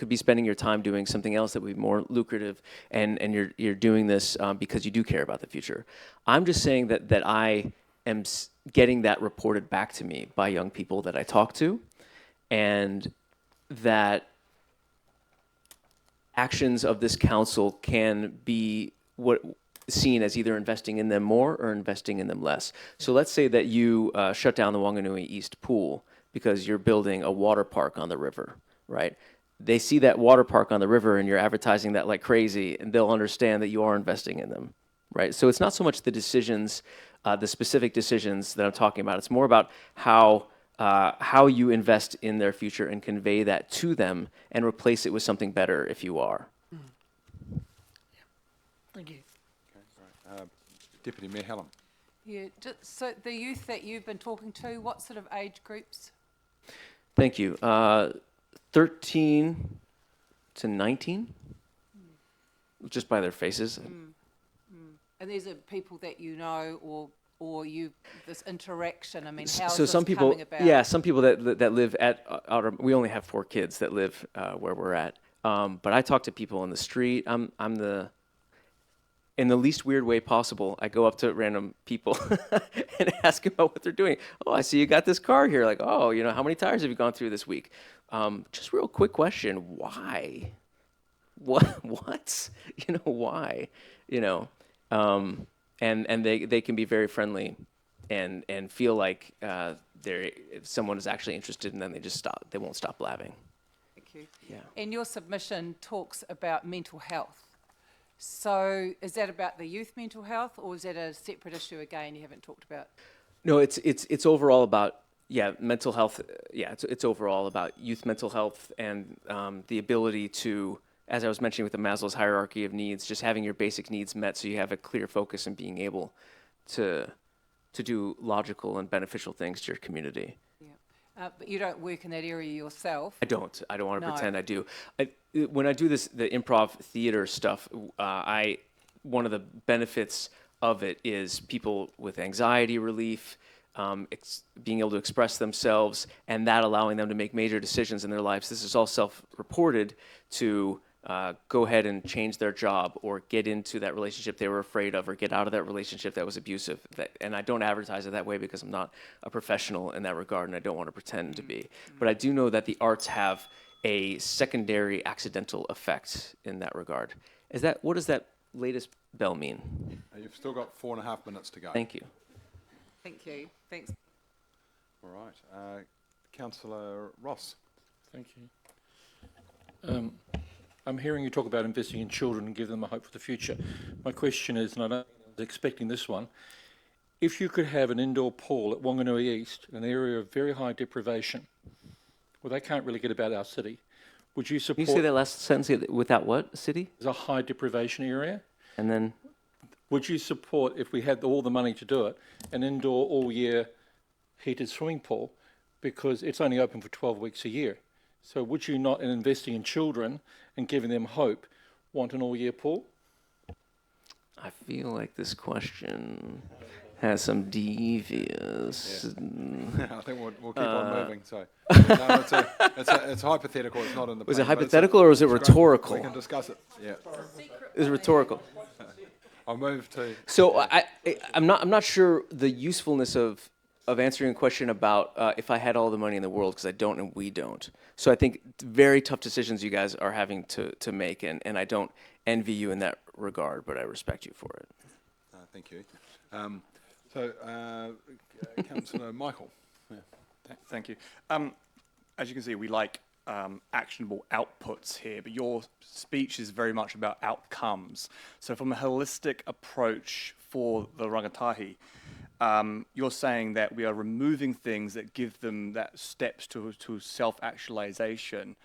be spending your time doing something else that would be more lucrative, and you're doing this because you do care about the future. I'm just saying that I am getting that reported back to me by young people that I talk to, and that actions of this council can be seen as either investing in them more or investing in them less. So let's say that you shut down the Wanganui East pool because you're building a water park on the river, right? They see that water park on the river and you're advertising that like crazy, and they'll understand that you are investing in them, right? So it's not so much the decisions, the specific decisions that I'm talking about. It's more about how you invest in their future and convey that to them and replace it with something better if you are. Thank you. Okay, great. Deputy Mayor Helen. Yeah, so the youth that you've been talking to, what sort of age groups? Thank you. 13 to 19, just by their faces. And these are people that you know, or you, this interaction, I mean, how's So this some people, coming about? yeah, some people that live at we only have 4 kids that live where we're at. But I talk to people on the street. In the least weird way possible, I go up to random people and ask about what they're doing. Oh, I see you got this car here. Like, oh, how many tires have you gone through this week? Just real quick question. Why? What? Why? And they can be very friendly and feel like if someone is actually interested, and then they won't stop blabbing. Thank you. Yeah. And your submission talks about mental health. So is that about the youth mental health, or is that a separate issue again you haven't talked about? No, it's overall about mental health. It's overall about youth mental health and the ability to, as I was mentioning with the Maslow's hierarchy of needs, just having your basic needs met so you have a clear focus and being able to do logical and beneficial things to your community. Yeah. But you don't work in that area yourself. I don't want to No. pretend I do. When I do the improv theater stuff, one of the benefits of it is people with anxiety relief, being able to express themselves, and that allowing them to make major decisions in their lives. This is all self-reported to go ahead and change their job or get into that relationship they were afraid of or get out of that relationship that was abusive. And I don't advertise it that way because I'm not a professional in that regard and I don't want to pretend to be. But I do know that the arts have a secondary accidental effect in that regard. What does that latest bell mean? You've still got 4.5 minutes to go. Thank you. Thank you. Thanks. All right. Councillor Ross. Thank you. I'm hearing you talk about investing in children and give them a hope for the future. My question is, and I don't was expecting this one, if you could have an indoor pool at Wanganui East, an area of very high deprivation, well, they can't really get about our city, would you support... Can you say that last sentence without what, city? There's a high deprivation area. And then... Would you support, if we had all the money to do it, an indoor all-year heated swimming pool, because it's only open for 12 weeks a year? So would you not, in investing in children and giving them hope, want an all-year pool? I feel like this question has some devious... I think we'll keep on moving. So, no, it's hypothetical. It's not in the... Was it plan, but hypothetical or was it rhetorical? We can discuss it. Yeah. It was rhetorical. I'll move to... So I'm not sure the usefulness of answering a question about if I had all the money in the world, because I don't and we don't. So I think very tough decisions you guys are having to make, and I don't envy you in that regard, but I respect you for it. Thank you. Councillor Michael. Yeah. Thank you. As you can see, we like actionable outputs here, but your speech is very much about outcomes. So from a holistic approach for the rangatahi, you're saying that we are removing things that give them that steps to self-actualization.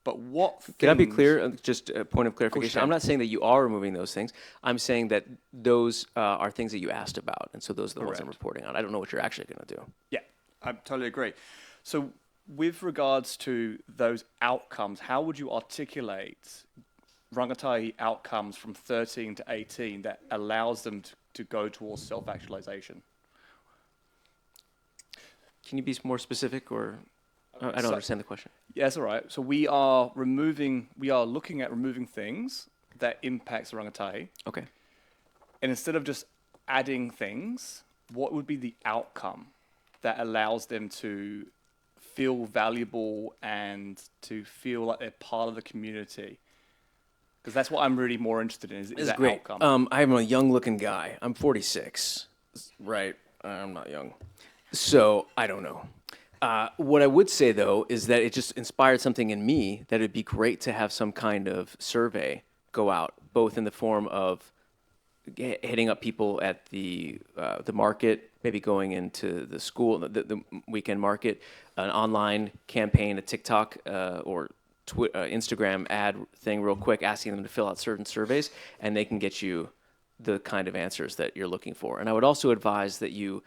But what things... Can I be clear? Just a point of clarification. Of course you I'm can. not saying that you are removing those things. I'm saying that those are things that you asked about, and so those are the ones I'm Correct. reporting on. I don't know what you're actually going to do. Yeah, I totally agree. So with regards to those outcomes, how would you articulate rangatahi outcomes from 13 to 18 that allows them to go towards self-actualization? Can you be more specific, or I don't understand the question. Yeah, that's all right. So we are looking at removing things that impacts the rangatahi. Okay. And instead of just adding things, what would be the outcome that allows them to feel valuable and to feel like they're part of the community? Because that's what I'm really more interested in, is that great. outcome. I'm a young-looking guy. I'm 46, right? I'm not young, so I don't know. What I would say, though, is that it just inspired something in me that it'd be great to have some kind of survey go out, both in the form of hitting up people at the market, maybe going into the school, the weekend market, an online campaign, a TikTok or Instagram ad thing real quick, asking them to fill out certain surveys, and they can get you the kind of answers that you're looking for. And I would also advise that you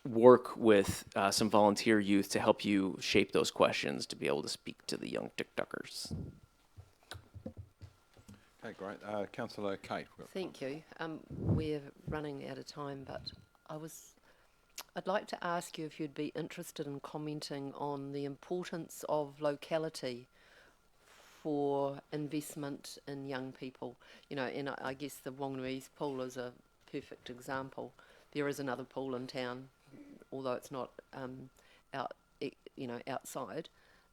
work with some volunteer youth to help you shape those questions to be able to speak to the young TikTokers. Okay, great. Councillor Kate. Thank you. We're running out of time, but I'd like to ask you if you'd be interested in commenting on the importance of locality for investment in young people. You know, and I guess the Whanganui pool is a perfect example. There is another pool in town, although it's not outside.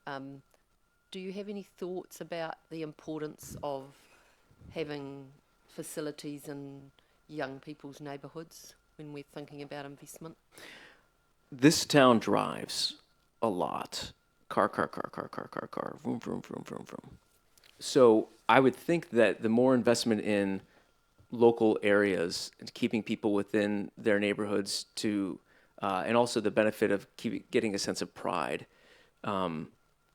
Do you have any thoughts about the importance of having facilities in young people's neighbourhoods when we're thinking about investment? This town drives a lot. Car, vroom, vroom, vroom, vroom, vroom. So I would think that the more investment in local areas and keeping people within their neighborhoods and also the benefit of getting a sense of pride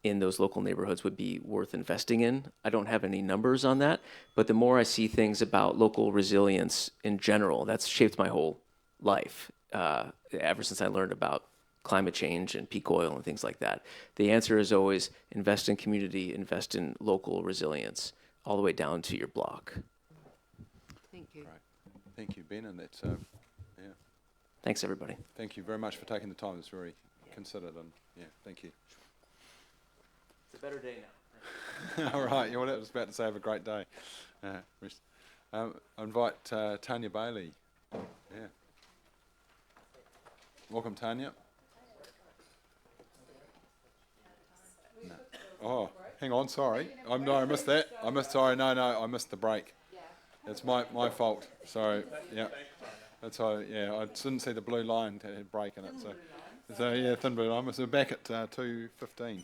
in those local neighborhoods would be worth investing in. I don't have any numbers on that, but the more I see things about local resilience in general, that's shaped my whole life ever since I learned about climate change and peak oil and things like that. The answer is always invest in community, invest in local resilience, all the way down to your block. Thank you. Right. Thank you, Ben, and that's yeah. Thanks, everybody. Thank you very much for taking the time. It's very considered, and yeah, thank you. It's a better day now. All right. I was about to say have a great day. I invite Tanya Bailey. Yeah. Welcome, Tanya. No. Oh, hang on. Sorry. I missed that. I missed the break. It's my fault. Sorry. Yeah. That's all. Yeah. I didn't see the blue line that had break in it. So yeah, thin blue line. So back at 2:15.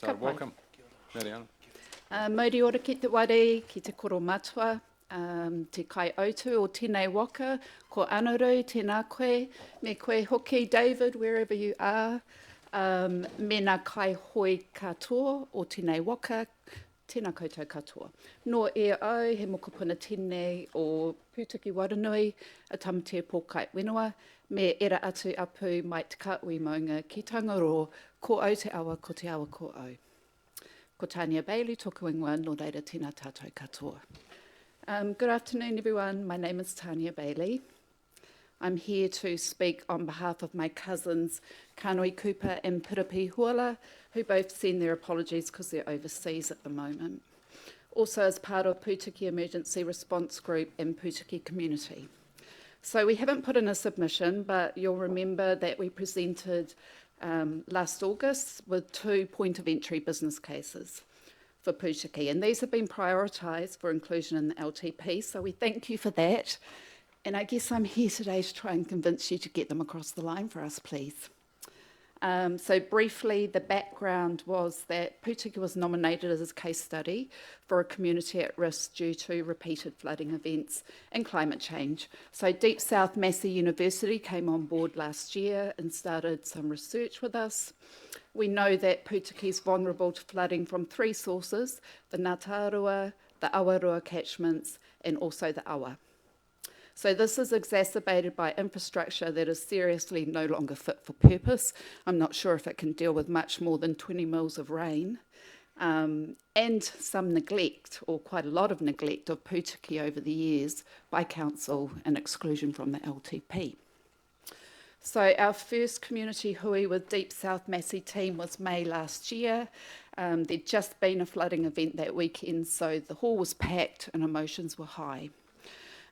So Ka pai. welcome, Mariana. Mauri ora ki te ware, ki te koro matua, te kai autu o tēnei waka, ko Anaru, tēnā koe, me koe hoki, David, wherever you are, me nā kai hoi katoa o tēnei waka, tēnā koutou katoa. No e au, he mokopuna tēnei o Pūtiki Waranui, a tamatea pōkai whenua, me era atu apu mai te ka ui maunga ki Tangaro, ko au te awa, ko te awa ko au. Ko Tania Bailey, tōku ingoa, nō reira tēnā tātou katoa. Good afternoon, everyone. My name is Tania Bailey. I'm here to speak on behalf of my cousins, Kānoi Cooper and Pirapi Huala, who both send their apologies because they're overseas at the moment. Also as part of Pūtiki Emergency Response Group and Pūtiki Community. So we haven't put in a submission, but you'll remember that we presented last August with 2 point of entry business cases for Pūtiki, and these have been prioritised for inclusion in the LTP, so we thank you for that. And I guess I'm here today to try and convince you to get them across the line for us, please. So briefly, the background was that Pūtiki was nominated as a case study for a community at risk due to repeated flooding events and climate change. So Deep South Massey University came on board last year and started some research with us. We know that Pūtiki is vulnerable to flooding from 3 sources, the Ngātarua, the Awarua catchments, and also the Awa. So this is exacerbated by infrastructure that is seriously no longer fit for purpose. I'm not sure if it can deal with much more than 20 mils of rain, and some neglect, or quite a lot of neglect, of Pūtiki over the years by council and exclusion from the LTP. So our first community hui with Deep South Massey team was May last year. There'd just been a flooding event that weekend, so the hall was packed and emotions were high.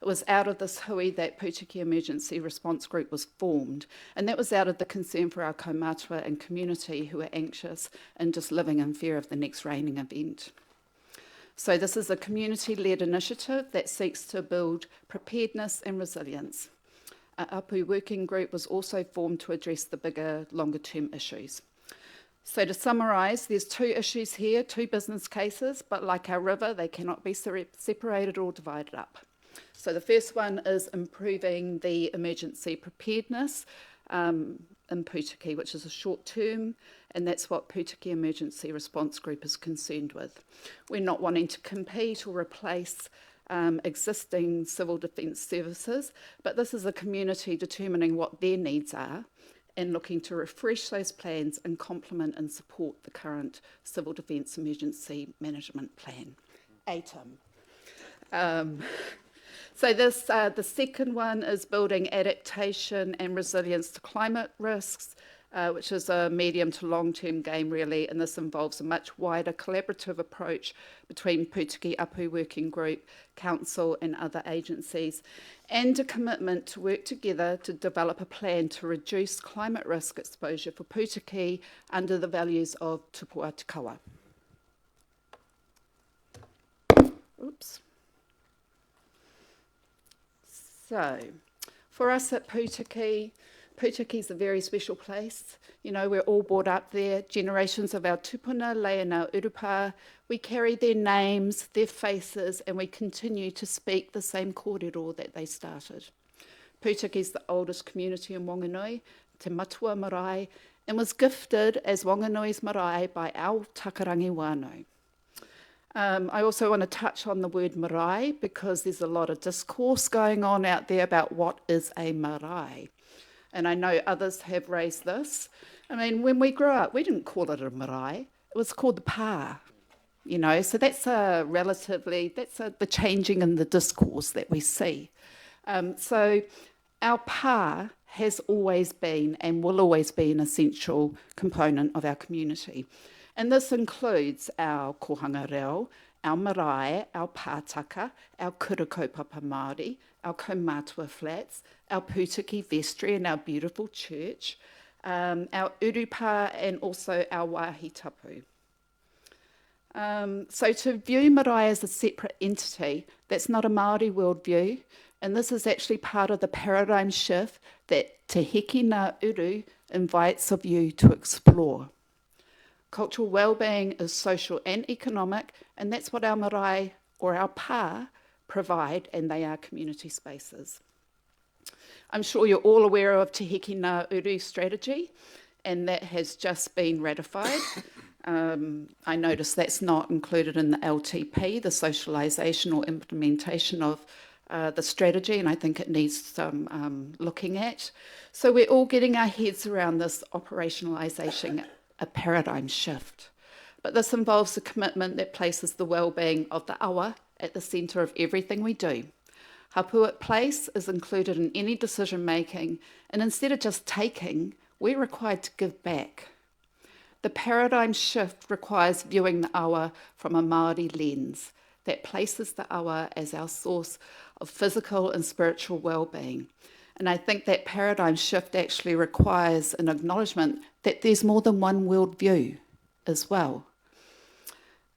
It was out of this hui that Pūtiki Emergency Response Group was formed, and that was out of the concern for our kaumātua and community who are anxious and just living in fear of the next raining event. So this is a community-led initiative that seeks to build preparedness and resilience. An Apu working group was also formed to address the bigger, longer-term issues. So to summarise, there's 2 issues here, 2 business cases, but like our river, they cannot be separated or divided up. So the first one is improving the emergency preparedness in Pūtiki, which is a short term, and that's what Pūtiki Emergency Response Group is concerned with. We're not wanting to compete or replace existing civil defence services, but this is a community determining what their needs are and looking to refresh those plans and complement and support the current Civil Defence Emergency Management Plan, ATEM. So this, the second one is building adaptation and resilience to climate risks, which is a medium to long-term game really, and this involves a much wider collaborative approach between Pūtiki Apu Working Group, Council and other agencies, and a commitment to work together to develop a plan to reduce climate risk exposure for Pūtiki under the values of Tupua Te Kawa. Oops. So, for us at Pūtiki, Pūtiki is a very special place. You know, we're all brought up there. Generations of our tupuna lay in our urupa. We carry their names, their faces, and we continue to speak the same kōrero that they started. Pūtiki is the oldest community in Wanganui, Te Matua Marae, and was gifted as Wanganui's marae by our Takarangi wānau. I also want to touch on the word marae because there's a lot of discourse going on out there about what is a marae. And I know others have raised this. I mean, when we grew up, we didn't call it a marae. It was called the pā, you know. So that's the changing in the discourse that we see. So our pā has always been and will always be an essential component of our community. And this includes our kohanga reo, our marae, our pātaka, our kura kaupapa Māori, our kaumātua flats, our Pūtiki vestry and our beautiful church, our urupa and also our wāhi tapu. So to view marae as a separate entity, that's not a Māori worldview, and this is actually part of the paradigm shift that Te Heki Ngā Uru invites of you to explore. Cultural well-being is social and economic, and that's what our marae or our pā provide, and they are community spaces. I'm sure you're all aware of Te Hiki Ngā Uru strategy, and that has just been ratified. I notice that's not included in the LTP, the socialisation or implementation of the strategy, and I think it needs some looking at. So we're all getting our heads around this operationalisation, a paradigm shift. But this involves a commitment that places the well-being of the awa at the centre of everything we do. Hapuat Place is included in any decision making, and instead of just taking, we're required to give back. The paradigm shift requires viewing the awa from a Māori lens that places the awa as our source of physical and spiritual well-being. And I think that paradigm shift actually requires an acknowledgement that there's more than one worldview as well.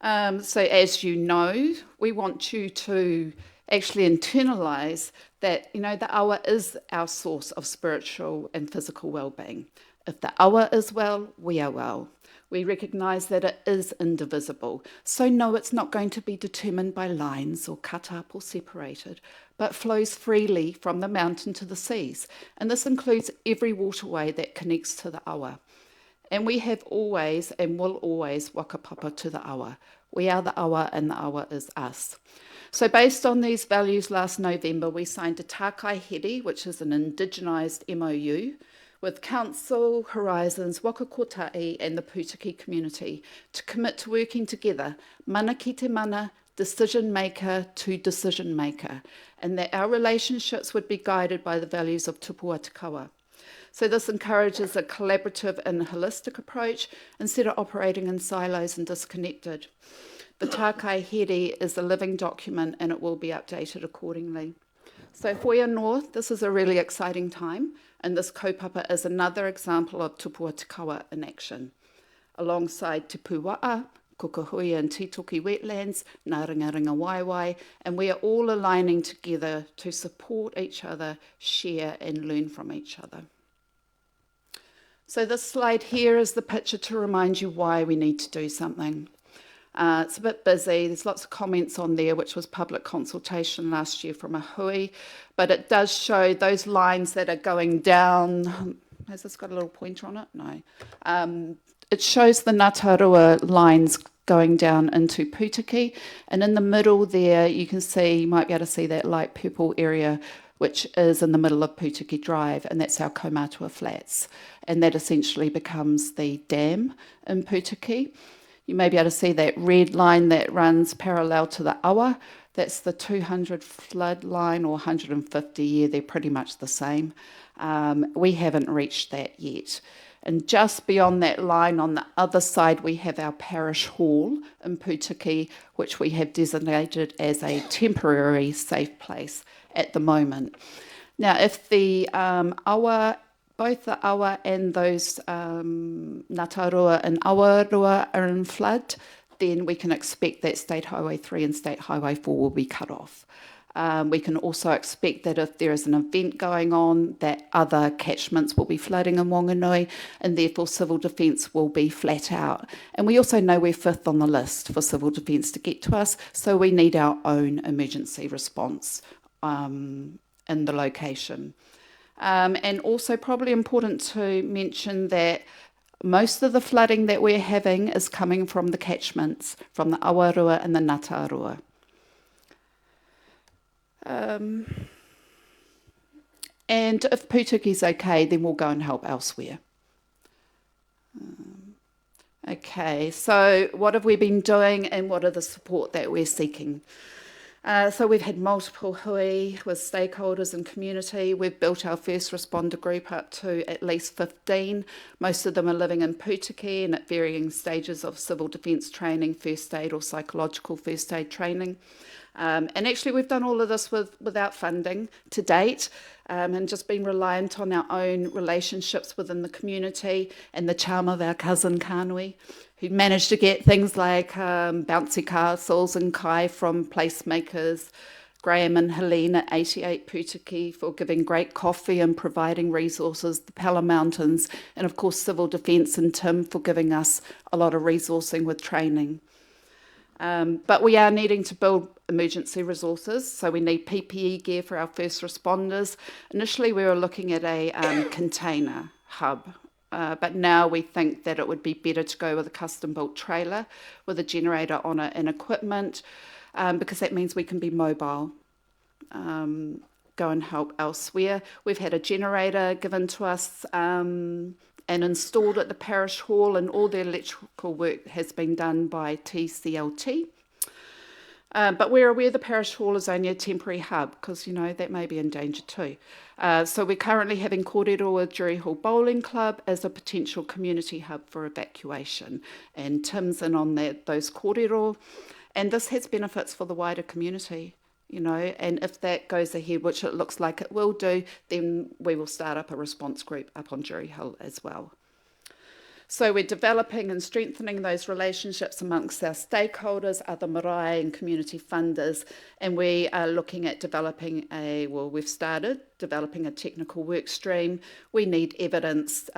So as you know, we want you to actually internalise that, you know, the awa is our source of spiritual and physical well-being. If the awa is well, we are well. We recognise that it is indivisible. So no, it's not going to be determined by lines or cut up or separated, but flows freely from the mountain to the seas. And this includes every waterway that connects to the awa. And we have always and will always whakapapa to the awa. We are the awa and the awa is us. So based on these values last November, we signed a tākai here, which is an indigenised MOU, with Council, Horizons, Waka Kotahi and the Pūtiki community to commit to working together, mana ki te mana, decision maker to decision maker, and that our relationships would be guided by the values of tupua te kawa. So this encourages a collaborative and holistic approach instead of operating in silos and disconnected. The tākai here is a living document and it will be updated accordingly. So Hoya North, this is a really exciting time, and this kaupapa is another example of tupua te kawa in action. Alongside Te Pūwa'a, Kukahui and Titoki wetlands, Ngā Ringaringa Waiwai, and we are all aligning together to support each other, share and learn from each other. So this slide here is the picture to remind you why we need to do something. It's a bit busy. There's lots of comments on there, which was public consultation last year from a hui, but it does show those lines that are going down. Has this got a little pointer on it? No. It shows the Ngātaurua lines going down into Pūtiki, and in the middle there you can see, you might be able to see that light purple area, which is in the middle of Pūtiki Drive, and that's our Kaumatua Flats, and that essentially becomes the dam in Pūtiki. You may be able to see that red line that runs parallel to the awa. That's the 200 flood line, or 150, yeah, they're pretty much the same. We haven't reached that yet. And just beyond that line on the other side, we have our parish hall in Pūtiki, which we have designated as a temporary safe place at the moment. Now, if the awa, both the awa and those Ngātaurua and Awarua are in flood, then we can expect that State Highway 3 and State Highway 4 will be cut off. We can also expect that if there is an event going on, that other catchments will be flooding in Whanganui, and therefore civil defence will be flat out. And we also know we're fifth on the list for civil defence to get to us, so we need our own emergency response in the location. And also probably important to mention that most of the flooding that we're having is coming from the catchments, from the Awarua and the Ngātaurua. And if Pūtiki's okay, then we'll go and help elsewhere. Okay, so what have we been doing and what are the support that we're seeking? So we've had multiple hui with stakeholders and community. We've built our first responder group up to at least 15. Most of them are living in Pūtiki and at varying stages of civil defence training, first aid or psychological first aid training. And actually we've done all of this without funding to date, and just been reliant on our own relationships within the community and the charm of our cousin Kānui, who managed to get things like bouncy castles and kai from placemakers, Graham and Helena, 88 Putiki, for giving great coffee and providing resources, the Pella Mountains, and of course Civil Defence and Tim for giving us a lot of resourcing with training. But we are needing to build emergency resources, so we need PPE gear for our first responders. Initially we were looking at a container hub, but now we think that it would be better to go with a custom-built trailer with a generator on it and equipment, because that means we can be mobile, go and help elsewhere. We've had a generator given to us and installed at the parish hall, and all the electrical work has been done by TCLT. But we're aware the parish hall is only a temporary hub, because, you know, that may be in danger too. So we're currently having kōrero with Jury Hall Bowling Club as a potential community hub for evacuation. And Tim's in on those kōrero. And this has benefits for the wider community, you know, and if that goes ahead, which it looks like it will do, then we will start up a response group up on Jury Hill as well. So we're developing and strengthening those relationships amongst our stakeholders, other marae and community funders, and we are looking at developing we've started developing a technical work stream. We need evidence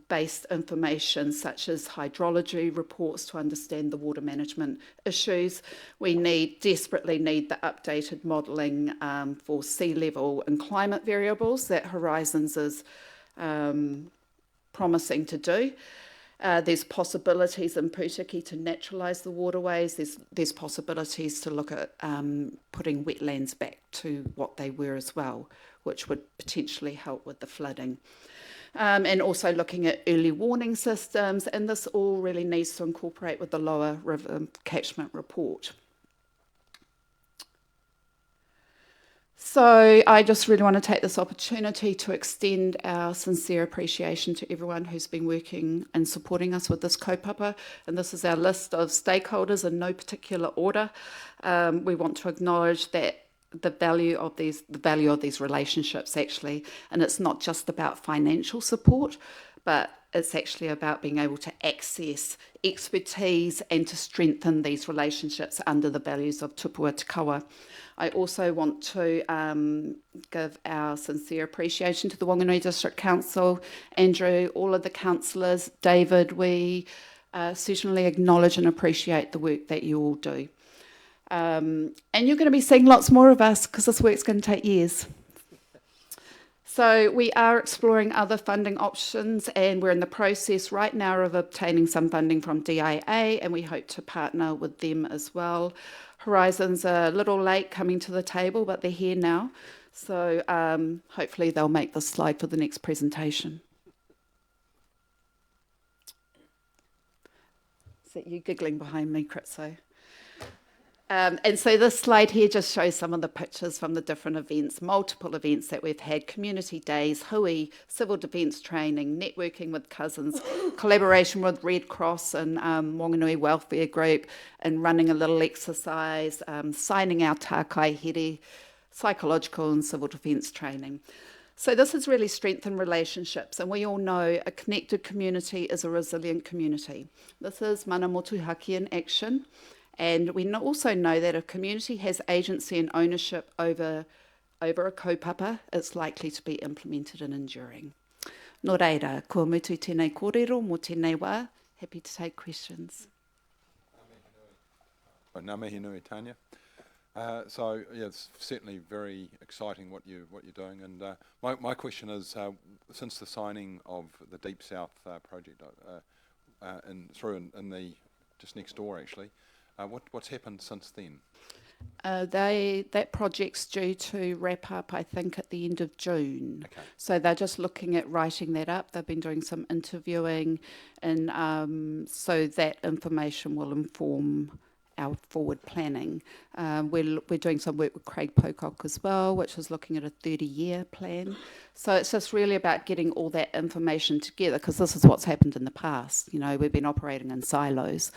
based information such as hydrology reports to understand the water management issues. We desperately need the updated modelling for sea level and climate variables that Horizons is promising to do. There's possibilities in Putiki to naturalise the waterways. There's possibilities to look at putting wetlands back to what they were as well, which would potentially help with the flooding. And also looking at early warning systems, and this all really needs to incorporate with the Lower River Catchment Report. So I just really want to take this opportunity to extend our sincere appreciation to everyone who's been working and supporting us with this kaupapa. And this is our list of stakeholders in no particular order. We want to acknowledge that the value of these relationships, actually, and it's not just about financial support, but it's actually about being able to access expertise and to strengthen these relationships under the values of tupua te kawa. I also want to give our sincere appreciation to the Whanganui District Council, Andrew, all of the councillors, David. We certainly acknowledge and appreciate the work that you all do. And you're going to be seeing lots more of us, because this work's going to take years. So we are exploring other funding options, and we're in the process right now of obtaining some funding from DIA, and we hope to partner with them as well. Horizons are a little late coming to the table, but they're here now. So hopefully they'll make this slide for the next presentation. Is that you giggling behind me, Kritso? And so this slide here just shows some of the pictures from the different events, multiple events that we've had: community days, hui, civil defence training, networking with cousins, collaboration with Red Cross and Wanganui Welfare Group, and running a little exercise, signing our tākai here, psychological and civil defence training. So this has really strengthened relationships, and we all know a connected community is a resilient community. This is mana motuhake in action. And we also know that if a community has agency and ownership over a kaupapa, it's likely to be implemented and enduring. Nō reira, kua mutu tēnei kōrero mō tēnei wā. Happy to take questions. Ngā mihi nui, Tanya. So yeah, it's certainly very exciting what you're doing. And my question is, since the signing of the Deep South project in the just next door, actually. What's happened since then? That project's due to wrap up, I think, at the end of June. Okay. So they're just looking at writing that up. They've been doing some interviewing, and so that information will inform our forward planning. We're doing some work with Craig Pocock as well, which is looking at a 30-year plan. So it's just really about getting all that information together, because this is what's happened in the past. You know, we've been operating in silos.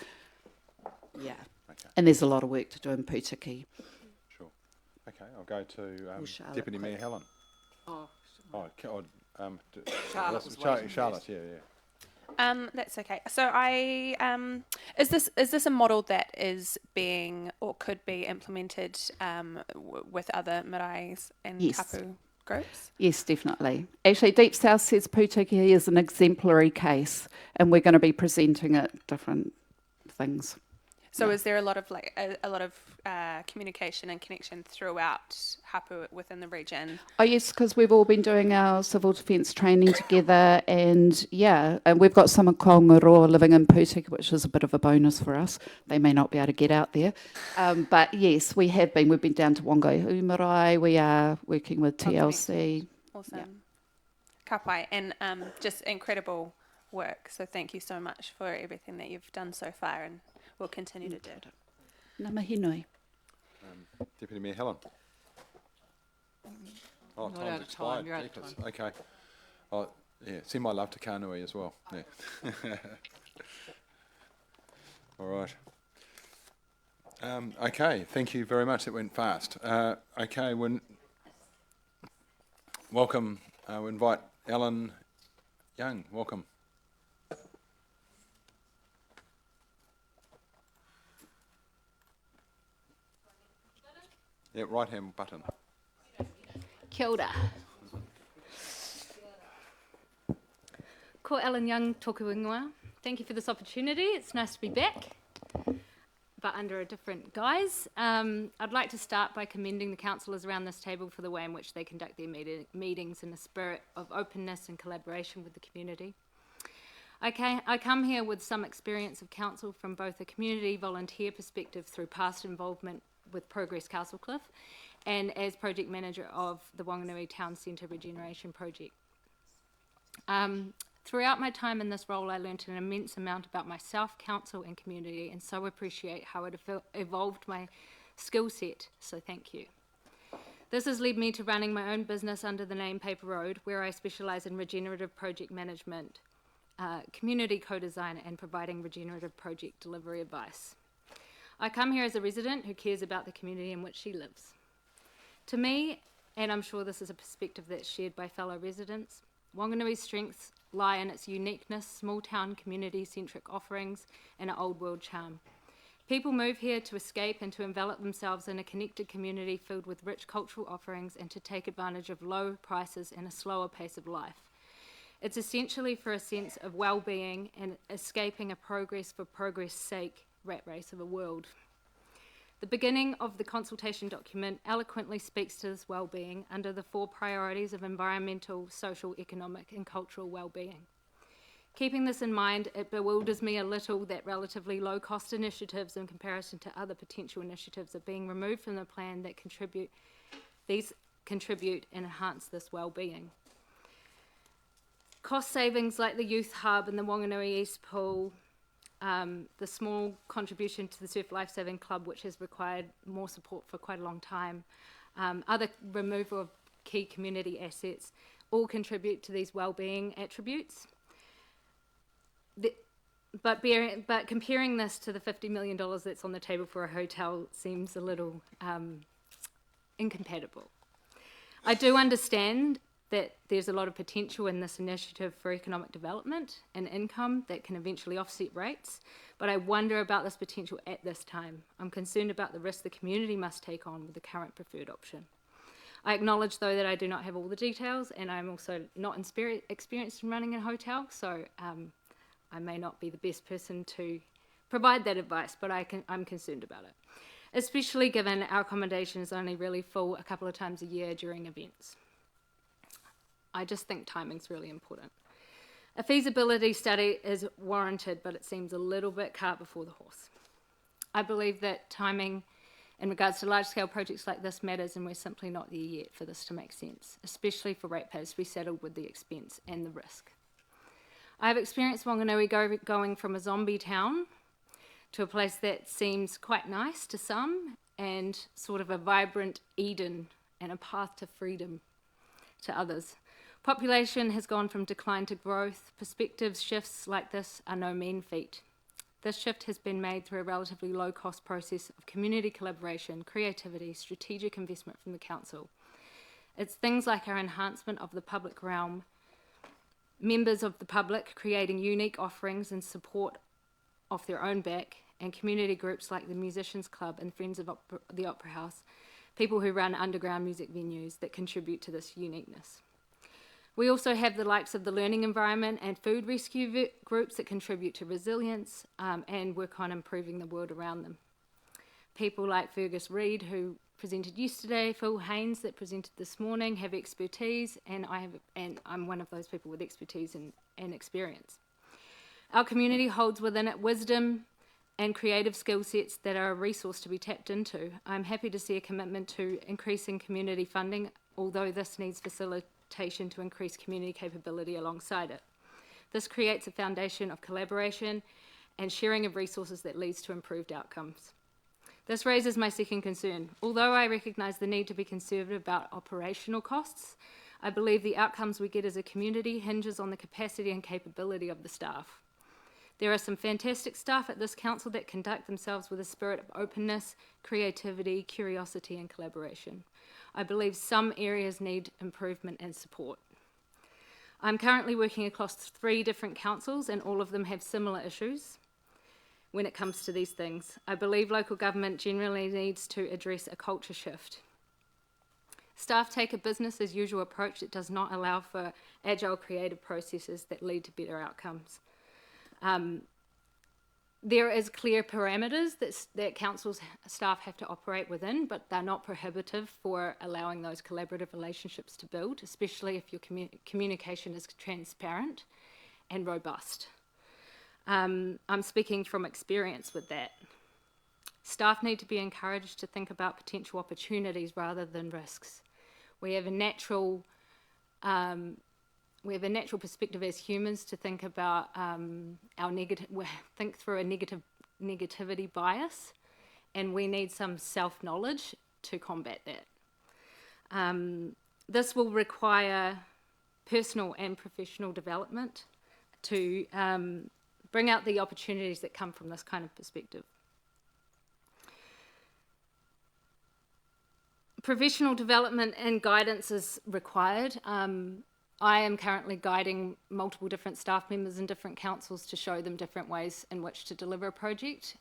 Yeah. Okay. And there's a lot of work to do in Putiki. Sure. Okay, I'll go to Deputy Mayor Helen. Oh, Charlotte was Charlotte, Charlotte, yeah. That's okay. So is this a model that is being or could be implemented with other maraes and Yes. tapu groups? Yes, definitely. Actually, Deep South says Pūtiki is an exemplary case, and we're going to be presenting at different things. So Yeah. is there a lot of a lot of communication and connection throughout hapu within the region? Oh yes, because we've all been doing our civil defence training together, and we've got some Kongaroa living in Pūtiki, which is a bit of a bonus for us. They may not be able to get out there, but yes, we have been. We've been down to Whangai Marae. We are working with TLC. Awesome. Yeah. Ka pai, and just incredible work. So thank you so much for everything that you've done so far, and will continue to do. Ngā mihi nui. Deputy Mayor Helen. Oh, Not time's out of expired. time, you're out of Jeepers. time. Okay. Oh, yeah, send my love to Kānui as well. Yeah. All right. Okay, thank you very much. That went fast. Okay, welcome. We invite Alan Young. Welcome. Yeah, right hand button. Kia ora. Ko Alan Young, tōku ingoa. Thank you for this opportunity. It's nice to be back, but under a different guise. I'd like to start by commending the councillors around this table for the way in which they conduct their meetings in a spirit of openness and collaboration with the community. I come here with some experience of council from both a community volunteer perspective through past involvement with Progress Castlecliff and as project manager of the Whanganui Town Centre Regeneration Project. Throughout my time in this role, I learnt an immense amount about myself, council and community, and so appreciate how it evolved my skill set, so thank you. This has led me to running my own business under the name Paper Road, where I specialise in regenerative project management, community co-design and providing regenerative project delivery advice. I come here as a resident who cares about the community in which she lives. To me, and I'm sure this is a perspective that's shared by fellow residents, Wanganui's strengths lie in its uniqueness, small town community-centric offerings and an old world charm. People move here to escape and to envelop themselves in a connected community filled with rich cultural offerings and to take advantage of low prices and a slower pace of life. It's essentially for a sense of well-being and escaping a progress for progress' sake rat race of a world. The beginning of the consultation document eloquently speaks to this well-being under the 4 priorities of environmental, social, economic and cultural well-being. Keeping this in mind, it bewilders me a little that relatively low-cost initiatives in comparison to other potential initiatives are being removed from the plan that contribute and enhance this well-being. Cost savings like the Youth Hub and the Wanganui East Pool, the small contribution to the Surf Lifesaving Club, which has required more support for quite a long time, other removal of key community assets, all contribute to these well-being attributes. But comparing this to the $50 million that's on the table for a hotel seems a little incompatible. I do understand that there's a lot of potential in this initiative for economic development and income that can eventually offset rates, but I wonder about this potential at this time. I'm concerned about the risk the community must take on with the current preferred option. I acknowledge, though, that I do not have all the details, and I'm also not experienced in running a hotel, so I may not be the best person to provide that advice, but I'm concerned about it, especially given our accommodation is only really full a couple of times a year during events. I just think timing's really important. A feasibility study is warranted, but it seems a little bit cart before the horse. I believe that timing in regards to large-scale projects like this matters, and we're simply not there yet for this to make sense, especially for ratepayers to be saddled with the expense and the risk. I have experienced Wanganui going from a zombie town to a place that seems quite nice to some and sort of a vibrant Eden and a path to freedom to others. Population has gone from decline to growth. Perspective shifts like this are no mean feat. This shift has been made through a relatively low-cost process of community collaboration, creativity, strategic investment from the council. It's things like our enhancement of the public realm members of the public creating unique offerings and support off their own back, and community groups like the Musicians Club and Friends of the Opera House, people who run underground music venues that contribute to this uniqueness. We also have the likes of the learning environment and food rescue groups that contribute to resilience and work on improving the world around them. People like Fergus Reid, who presented yesterday, Phil Haynes that presented this morning, have expertise, and I'm one of those people with expertise and experience. Our community holds within it wisdom and creative skill sets that are a resource to be tapped into. I'm happy to see a commitment to increasing community funding, although this needs facilitation to increase community capability alongside it. This creates a foundation of collaboration and sharing of resources that leads to improved outcomes. This raises my second concern. Although I recognise the need to be conservative about operational costs, I believe the outcomes we get as a community hinges on the capacity and capability of the staff. There are some fantastic staff at this council that conduct themselves with a spirit of openness, creativity, curiosity and collaboration. I believe some areas need improvement and support. I'm currently working across 3 different councils and all of them have similar issues when it comes to these things. I believe local government generally needs to address a culture shift. Staff take a business as usual approach that does not allow for agile creative processes that lead to better outcomes. There is clear parameters that council's staff have to operate within, but they're not prohibitive for allowing those collaborative relationships to build, especially if your communication is transparent and robust. I'm speaking from experience with that. Staff need to be encouraged to think about potential opportunities rather than risks. We have a natural perspective as humans to think about think through a negativity bias, and we need some self-knowledge to combat that. This will require personal and professional development to bring out the opportunities that come from this kind of perspective. Professional development and guidance is required. I am currently guiding multiple different staff members in different councils to show them different ways in which to deliver a project,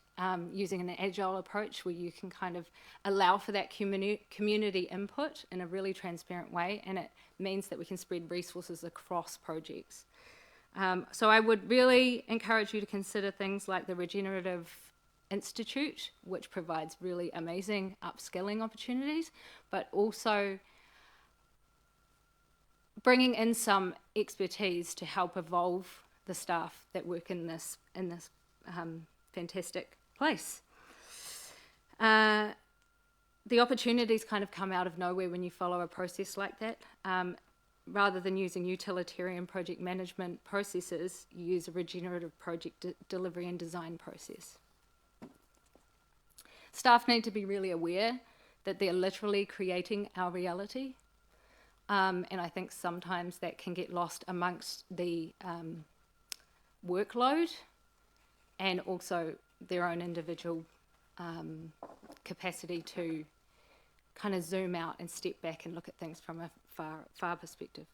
using an agile approach where you can kind of allow for that community input in a really transparent way, and it means that we can spread resources across projects. So I would really encourage you to consider things like the Regenerative Institute, which provides really amazing upskilling opportunities, but also bringing in some expertise to help evolve the staff that work in this fantastic place. The opportunities kind of come out of nowhere when you follow a process like that. Rather than using utilitarian project management processes, you use a regenerative project delivery and design process. Staff need to be really aware that they're literally creating our reality. And I think sometimes that can get lost amongst the workload and also their own individual capacity to kind of zoom out and step back and look at things from a far perspective.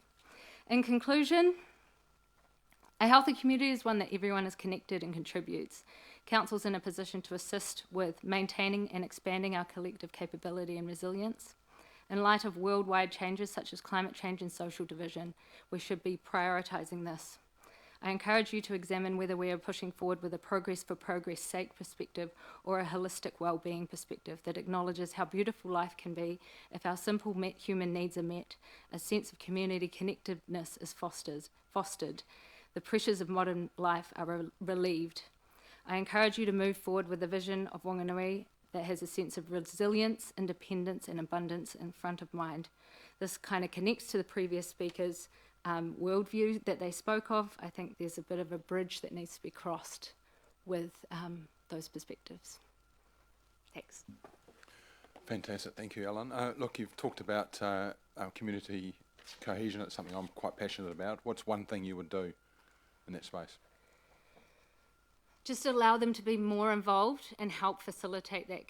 In conclusion, a healthy community is one that everyone is connected and contributes. Council's in a position to assist with maintaining and expanding our collective capability and resilience. In light of worldwide changes such as climate change and social division, we should be prioritising this. I encourage you to examine whether we are pushing forward with a progress for progress sake perspective or a holistic well-being perspective that acknowledges how beautiful life can be if our simple human needs are met, a sense of community connectedness is fostered, the pressures of modern life are relieved. I encourage you to move forward with a vision of Whanganui that has a sense of resilience, independence and abundance in front of mind. This kind of connects to the previous speakers' worldview that they spoke of. I think there's a bit of a bridge that needs to be crossed with those perspectives. Thanks. Fantastic, thank you, Ellen. Look, you've talked about our community cohesion. It's something I'm quite passionate about. What's one thing you would do in that space? Just allow them to be more involved and help facilitate that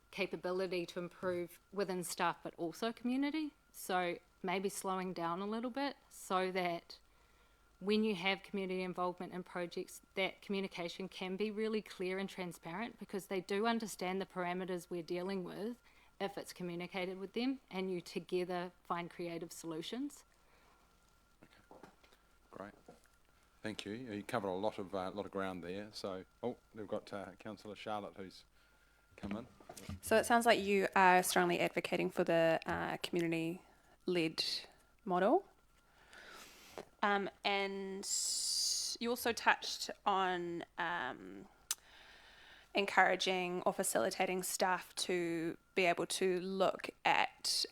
capability to improve within staff, but also community. So maybe slowing down a little bit so that when you have community involvement in projects, that communication can be really clear and transparent because they do understand the parameters we're dealing with if it's communicated with them and you together find creative solutions. Great. Thank you. You covered a lot of ground there. So, we've got Councillor Charlotte who's come in. So it sounds like you are strongly advocating for the community-led model. And you also touched on encouraging or facilitating staff to be able to look at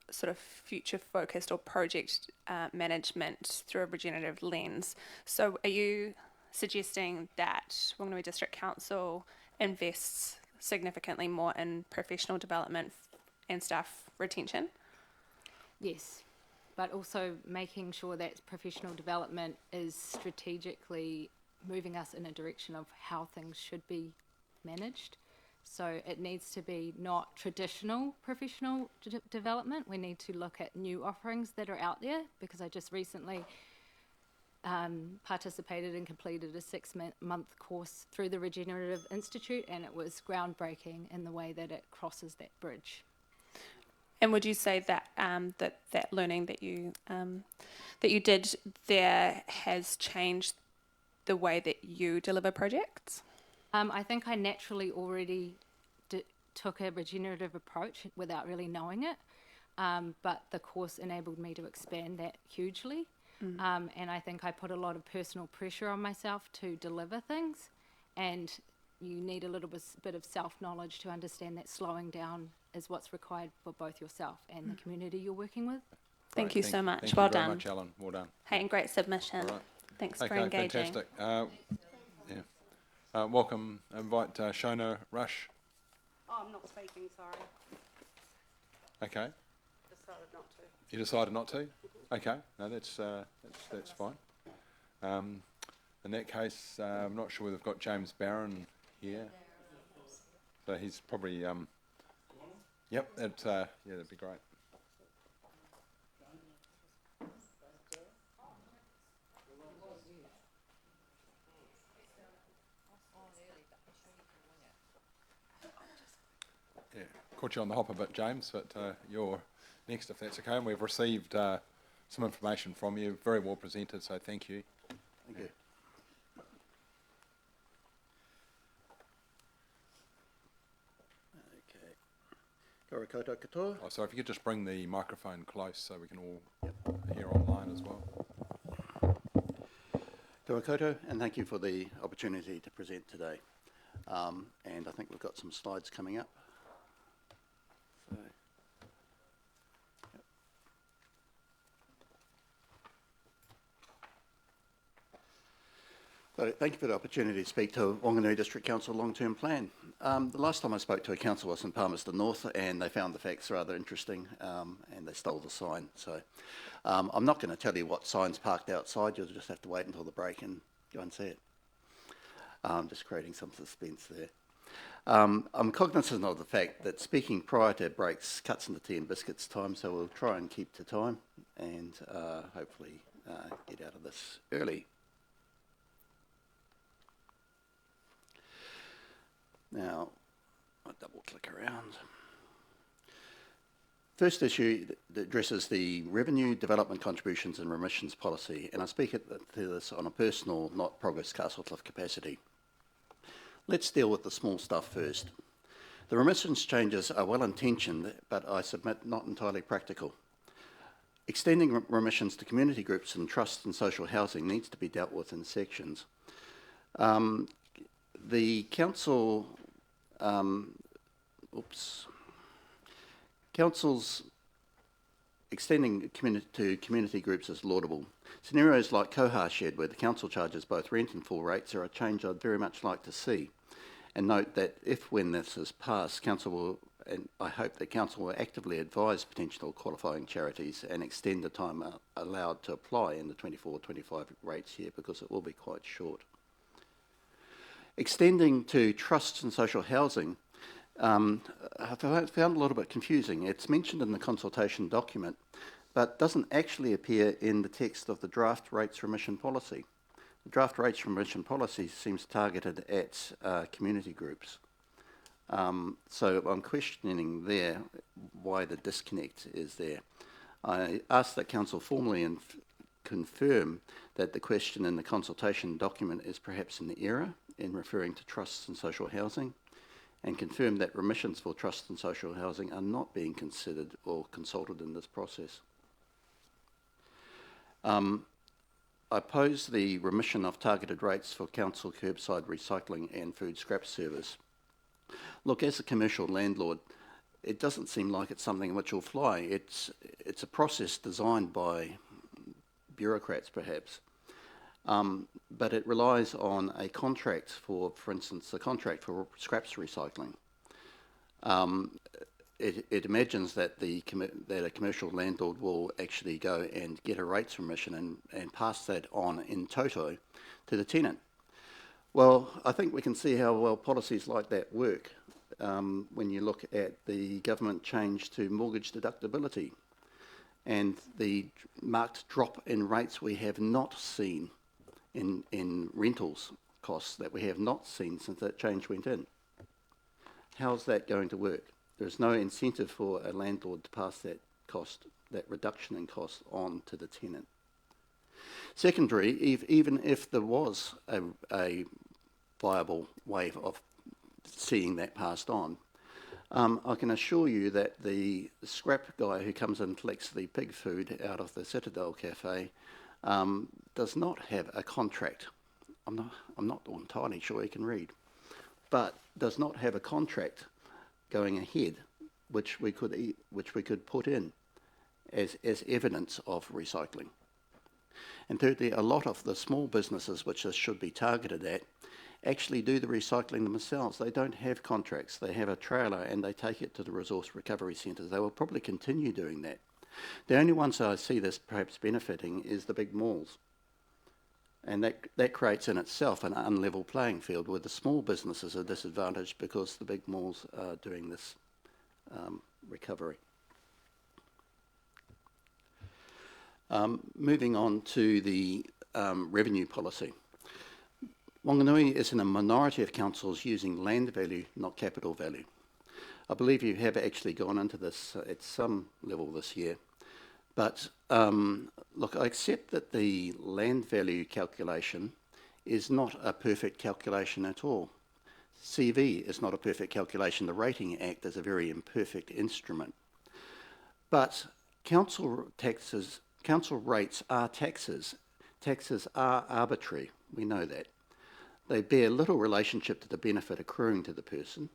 sort of future-focused or project management through a regenerative lens. So are you suggesting that Whanganui District Council invests significantly more in professional development and staff retention? Yes, but also making sure that professional development is strategically moving us in a direction of how things should be managed. So it needs to be not traditional professional development. We need to look at new offerings that are out there, because I just recently participated and completed a 6-month course through the Regenerative Institute, and it was groundbreaking in the way that it crosses that bridge. And would you say that that learning that you did there has changed the way that you deliver projects? I think I naturally already took a regenerative approach without really knowing it, but the course enabled me to expand that hugely. And I think I put a lot of personal pressure on myself to deliver things, and you need a little bit of self-knowledge to understand that slowing down is what's required for both yourself and the community you're working with. Thank you so much. Thank Well you very done. much, Ellen. Well done. Hey, and great submission. All right. Thanks for engaging. Fantastic. Welcome. Invite Shona Rush. Oh, I'm not speaking, sorry. Okay. Decided not to. You decided not to? Okay. No, that's fine. In that case, I'm not sure whether we've got James Barron here. So he's probably yep. That'd be great. Yeah, caught you on the hop a bit, James, but you're next if that's okay. And we've received some information from you, very well presented, so thank you. Thank you. Okay. Kia ora katoa. Oh, so if you could just bring the microphone close so we can all hear online as well. Kia ora koutou, and thank you for the opportunity to present today. And I think we've got some slides coming up. So, So thank you for the opportunity to speak to Whanganui District Council long-term plan. The last time I spoke to a council was in Palmerston North, and they found the facts rather interesting, and they stole the sign. So I'm not going to tell you what sign's parked outside. You'll just have to wait until the break and go and see it. Just creating some suspense there. I'm cognizant of the fact that speaking prior to breaks cuts into tea and biscuits time, so we'll try and keep to time and hopefully get out of this early. Now, I'll double click around. First issue that addresses the revenue, development contributions and remissions policy, and I speak to this on a personal, not Progress Castlecliff capacity. Let's deal with the small stuff first. The remissions changes are well intentioned, but I submit not entirely practical. Extending remissions to community groups and trusts and social housing needs to be dealt with in sections. The council, council's extending to community groups is laudable. Scenarios like Koha Shed, where the council charges both rent and full rates, are a change I'd very much like to see. And note that when this is passed, council will, and I hope that council will actively advise potential qualifying charities and extend the time allowed to apply in the 24-25 rates year, because it will be quite short. Extending to trusts and social housing, I found a little bit confusing. It's mentioned in the consultation document, but doesn't actually appear in the text of the draft rates remission policy. The draft rates remission policy seems targeted at community groups. So I'm questioning there why the disconnect is there. I ask that Council formally confirm that the question in the consultation document is perhaps an error in referring to trusts and social housing, and confirm that remissions for trusts and social housing are not being considered or consulted in this process. I oppose the remission of targeted rates for council curbside recycling and food scrap service. Look, as a commercial landlord, it doesn't seem like it's something which will fly. It's a process designed by bureaucrats, perhaps, but it relies on a contract for instance, a contract for scraps recycling. It imagines that that a commercial landlord will actually go and get a rates remission and pass that on in toto to the tenant. Well, I think we can see how well policies like that work when you look at the government change to mortgage deductibility and the marked drop in rates we have not seen in rentals costs that we have not seen since that change went in. How's that going to work? There's no incentive for a landlord to pass that cost, that reduction in cost, on to the tenant. Secondary, even if there was a viable way of seeing that passed on, I can assure you that the scrap guy who comes and collects the pig food out of the Citadel Cafe does not have a contract. I'm not entirely sure he can read, but does not have a contract going ahead, which we could put in as evidence of recycling. And thirdly, a lot of the small businesses which this should be targeted at actually do the recycling themselves. They don't have contracts. They have a trailer and they take it to the resource recovery centres. They will probably continue doing that. The only ones I see this perhaps benefiting is the big malls. And that creates in itself an unlevel playing field where the small businesses are disadvantaged because the big malls are doing this recovery. Moving on to the revenue policy. Wanganui is in a minority of councils using land value, not capital value. I believe you have actually gone into this at some level this year. But look, I accept that the land value calculation is not a perfect calculation at all. CV is not a perfect calculation. The Rating Act is a very imperfect instrument. But council rates are taxes. Taxes are arbitrary. We know that. They bear little relationship to the benefit accruing to the person.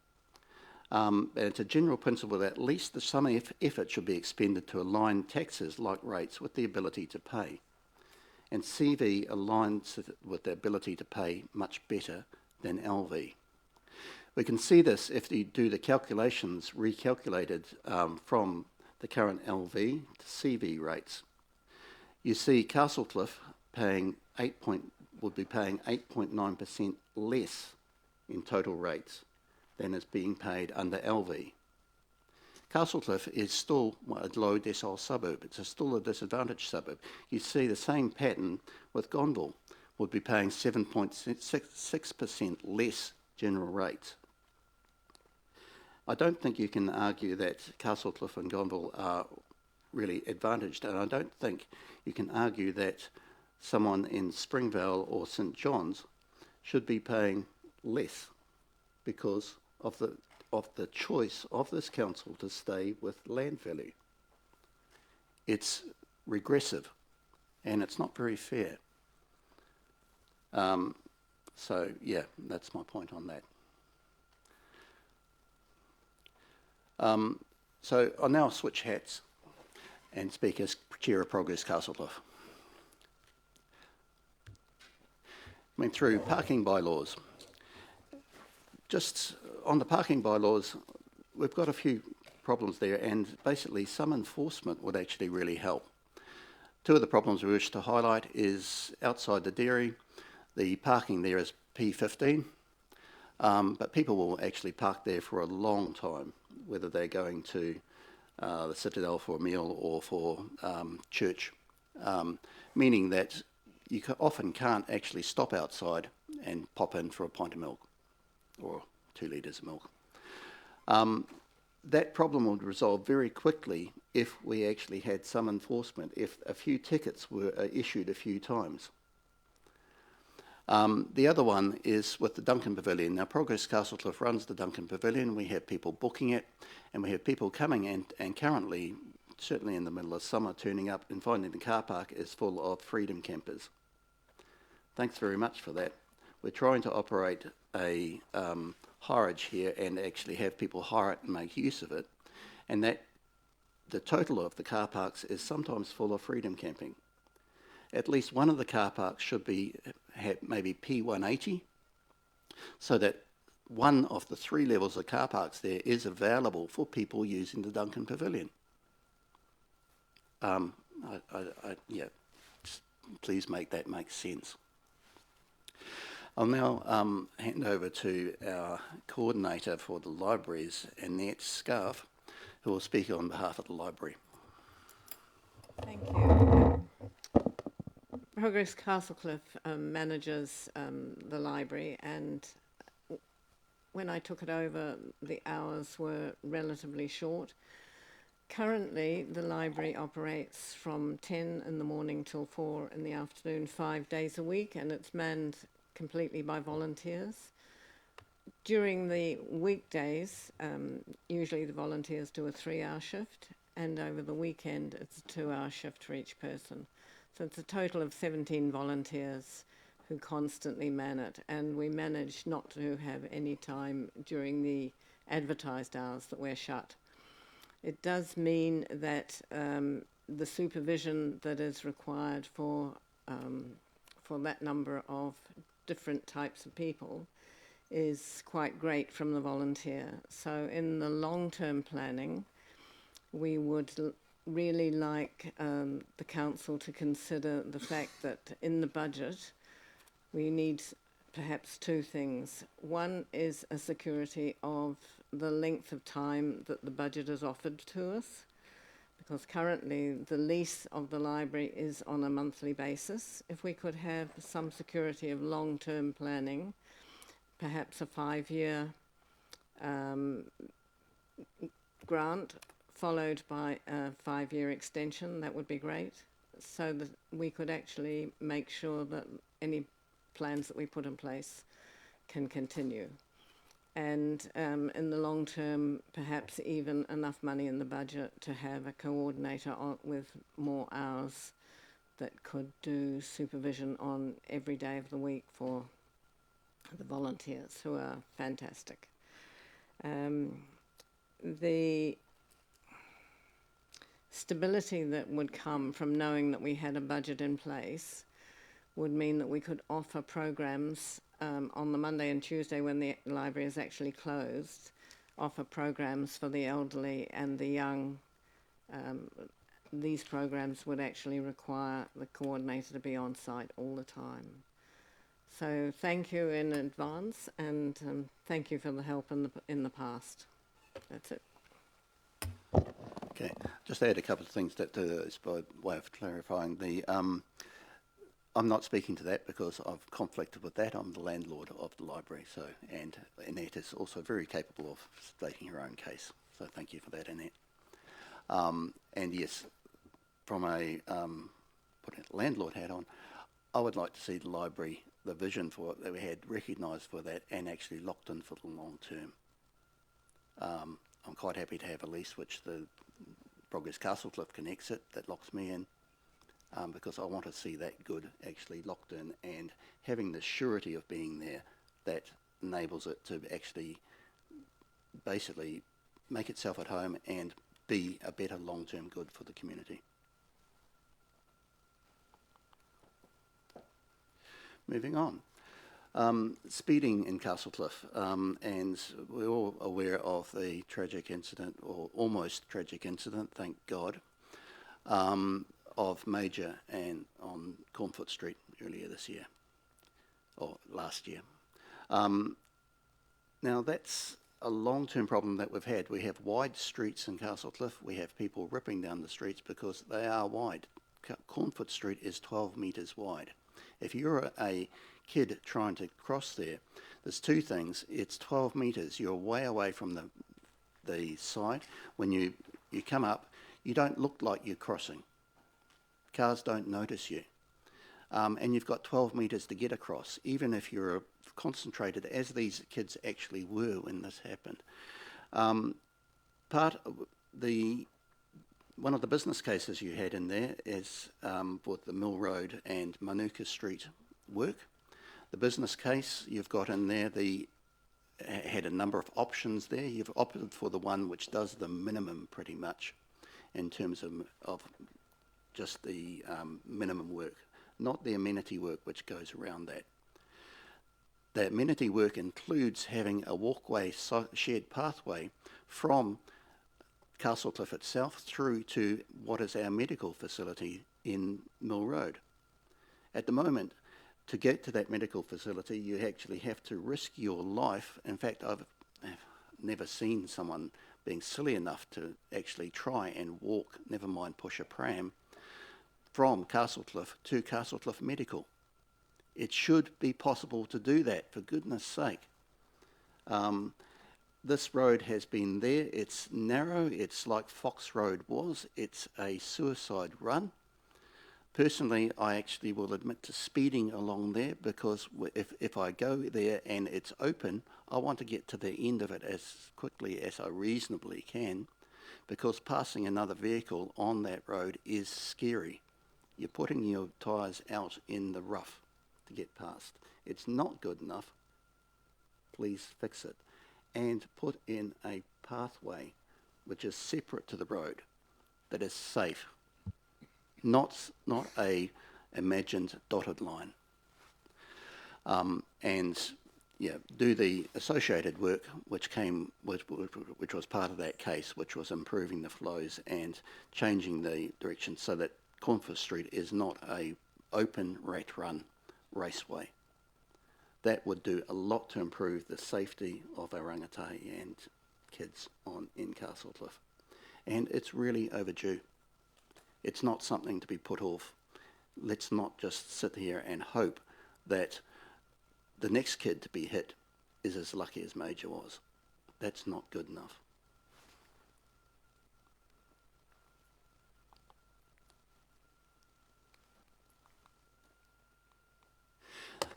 And it's a general principle that at least some effort should be expended to align taxes like rates with the ability to pay. And CV aligns with the ability to pay much better than LV. We can see this if you do the calculations recalculated from the current LV to CV rates. You see Castlecliff would be paying 8.9% less in total rates than is being paid under LV. Castlecliff is still a low decile suburb. It's still a disadvantaged suburb. You see the same pattern with Gonville, would be paying 7.6% less general rates. I don't think you can argue that Castlecliff and Gonville are really advantaged, and I don't think you can argue that someone in Springvale or St John's should be paying less because of the choice of this council to stay with land value. It's regressive and it's not very fair. So yeah, that's my point on that. So I'll now switch hats and speak as Chair of Progress Castlecliff. Went through parking bylaws. Just on the parking bylaws, we've got a few problems there, and basically some enforcement would actually really help. Two of the problems we wish to highlight is outside the dairy, the parking there is P15, but people will actually park there for a long time, whether they're going to the Citadel for a meal or for church, meaning that you often can't actually stop outside and pop in for a pint of milk or 2 litres of milk. That problem would resolve very quickly if we actually had some enforcement, if a few tickets were issued a few times. The other one is with the Duncan Pavilion. Now, Progress Castlecliff runs the Duncan Pavilion. We have people booking it, and we have people coming and currently, certainly in the middle of summer, turning up and finding the car park is full of freedom campers. Thanks very much for that. We're trying to operate a hireage here and actually have people hire it and make use of it, and that the total of the car parks is sometimes full of freedom camping. At least one of the car parks should have maybe P180, so that one of the 3 levels of car parks there is available for people using the Duncan Pavilion. Yeah, please make that make sense. I'll now hand over to our coordinator for the libraries, Annette Scarf, who will speak on behalf of the library. Thank you. Progress Castlecliff manages the library, and when I took it over, the hours were relatively short. Currently, the library operates from 10 in the morning till 4 in the afternoon, 5 days a week, and it's manned completely by volunteers. During the weekdays, usually the volunteers do a 3-hour shift, and over the weekend it's a 2-hour shift for each person. So it's a total of 17 volunteers who constantly man it, and we manage not to have any time during the advertised hours that we're shut. It does mean that the supervision that is required for that number of different types of people is quite great from the volunteer. So in the long-term planning, we would really like the council to consider the fact that in the budget we need perhaps 2 things. One is a security of the length of time that the budget is offered to us, because currently the lease of the library is on a monthly basis. If we could have some security of long-term planning, perhaps a 5-year grant followed by a 5-year extension, that would be great, so that we could actually make sure that any plans that we put in place can continue. And in the long term, perhaps even enough money in the budget to have a coordinator with more hours that could do supervision on every day of the week for the volunteers, who are fantastic. The stability that would come from knowing that we had a budget in place would mean that we could offer programs on the Monday and Tuesday when the library is actually closed, offer programs for the elderly and the young. These programs would actually require the coordinator to be on site all the time. So thank you in advance, and thank you for the help in the past. That's it. Okay, just add a couple of things that is by way of clarifying. I'm not speaking to that because I've conflicted with that. I'm the landlord of the library, so, and Annette is also very capable of stating her own case. So thank you for that, Annette. And yes, from a putting a landlord hat on, I would like to see the library, the vision for it that we had recognised for that and actually locked in for the long term. I'm quite happy to have a lease which the Progress Castlecliff can exit, that locks me in, because I want to see that good actually locked in and having the surety of being there that enables it to actually basically make itself at home and be a better long-term good for the community. Moving on. Speeding in Castlecliff, and we're all aware of the tragic incident, or almost tragic incident, thank God, of Major and on Cornfoot Street earlier this year, or last year. Now that's a long-term problem that we've had. We have wide streets in Castlecliff. We have people ripping down the streets because they are wide. Cornfoot Street is 12 metres wide. If you're a kid trying to cross there, there's two things. It's 12 metres. You're way away from the side. When you come up, you don't look like you're crossing. Cars don't notice you. And you've got 12 metres to get across, even if you're concentrated, as these kids actually were when this happened. One of the business cases you had in there is for the Mill Road and Manuka Street work. The business case you've got in there, had a number of options there. You've opted for the one which does the minimum pretty much in terms of just the minimum work, not the amenity work which goes around that. The amenity work includes having a walkway, shared pathway from Castlecliff itself through to what is our medical facility in Mill Road. At the moment, to get to that medical facility, you actually have to risk your life. In fact, I've never seen someone being silly enough to actually try and walk, never mind push a pram, from Castlecliff to Castlecliff Medical. It should be possible to do that, for goodness sake. This road has been there. It's narrow. It's like Fox Road was. It's a suicide run. Personally, I actually will admit to speeding along there, because if I go there and it's open, I want to get to the end of it as quickly as I reasonably can, because passing another vehicle on that road is scary. You're putting your tyres out in the rough to get past. It's not good enough. Please fix it. And put in a pathway which is separate to the road, that is safe. Not a imagined dotted line. And yeah, do the associated work which was part of that case, which was improving the flows and changing the direction so that Cornforth Street is not a open rat run raceway. That would do a lot to improve the safety of our rangatahi and kids in Castlecliff. And it's really overdue. It's not something to be put off. Let's not just sit here and hope that the next kid to be hit is as lucky as Major was. That's not good enough.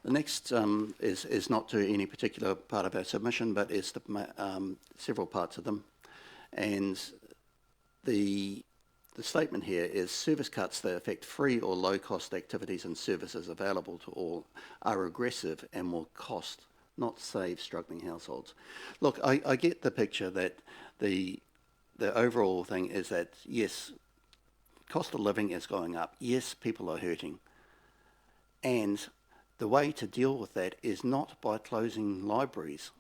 The next is not to any particular part of our submission, but is several parts of them. And the statement here is service cuts that affect free or low-cost activities and services available to all are regressive and will cost, not save, struggling households. Look, I get the picture that the overall thing is that, yes, cost of living is going up. Yes, people are hurting. And the way to deal with that is not by closing libraries,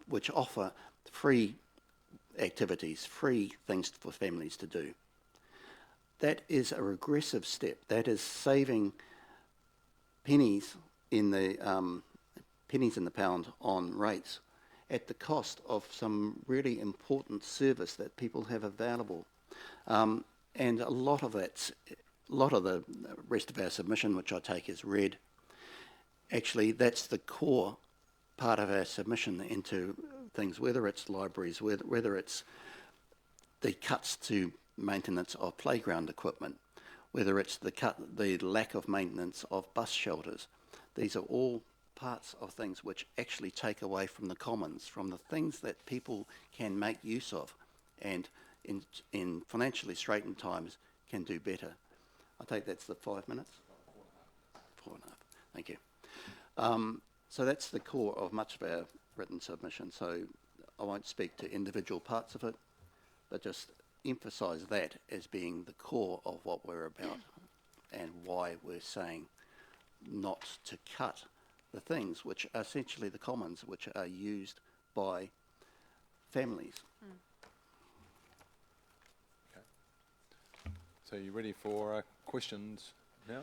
which offer free activities, free things for families to do. That is a regressive step. That is saving pennies in the pound on rates at the cost of some really important service that people have available. And a lot of the rest of our submission, which I take as read, actually that's the core part of our submission into things, whether it's libraries, whether it's the cuts to maintenance of playground equipment, whether it's the lack of maintenance of bus shelters. These are all parts of things which actually take away from the commons, from the things that people can make use of, and in financially straitened times can do better. I take that's the 5 minutes? 4.5. Thank you. So that's the core of much of our written submission. So I won't speak to individual parts of it, but just emphasise that as being the core of what we're about and why we're saying not to cut the things which are essentially the commons which are used by families. Okay. So you ready for questions now?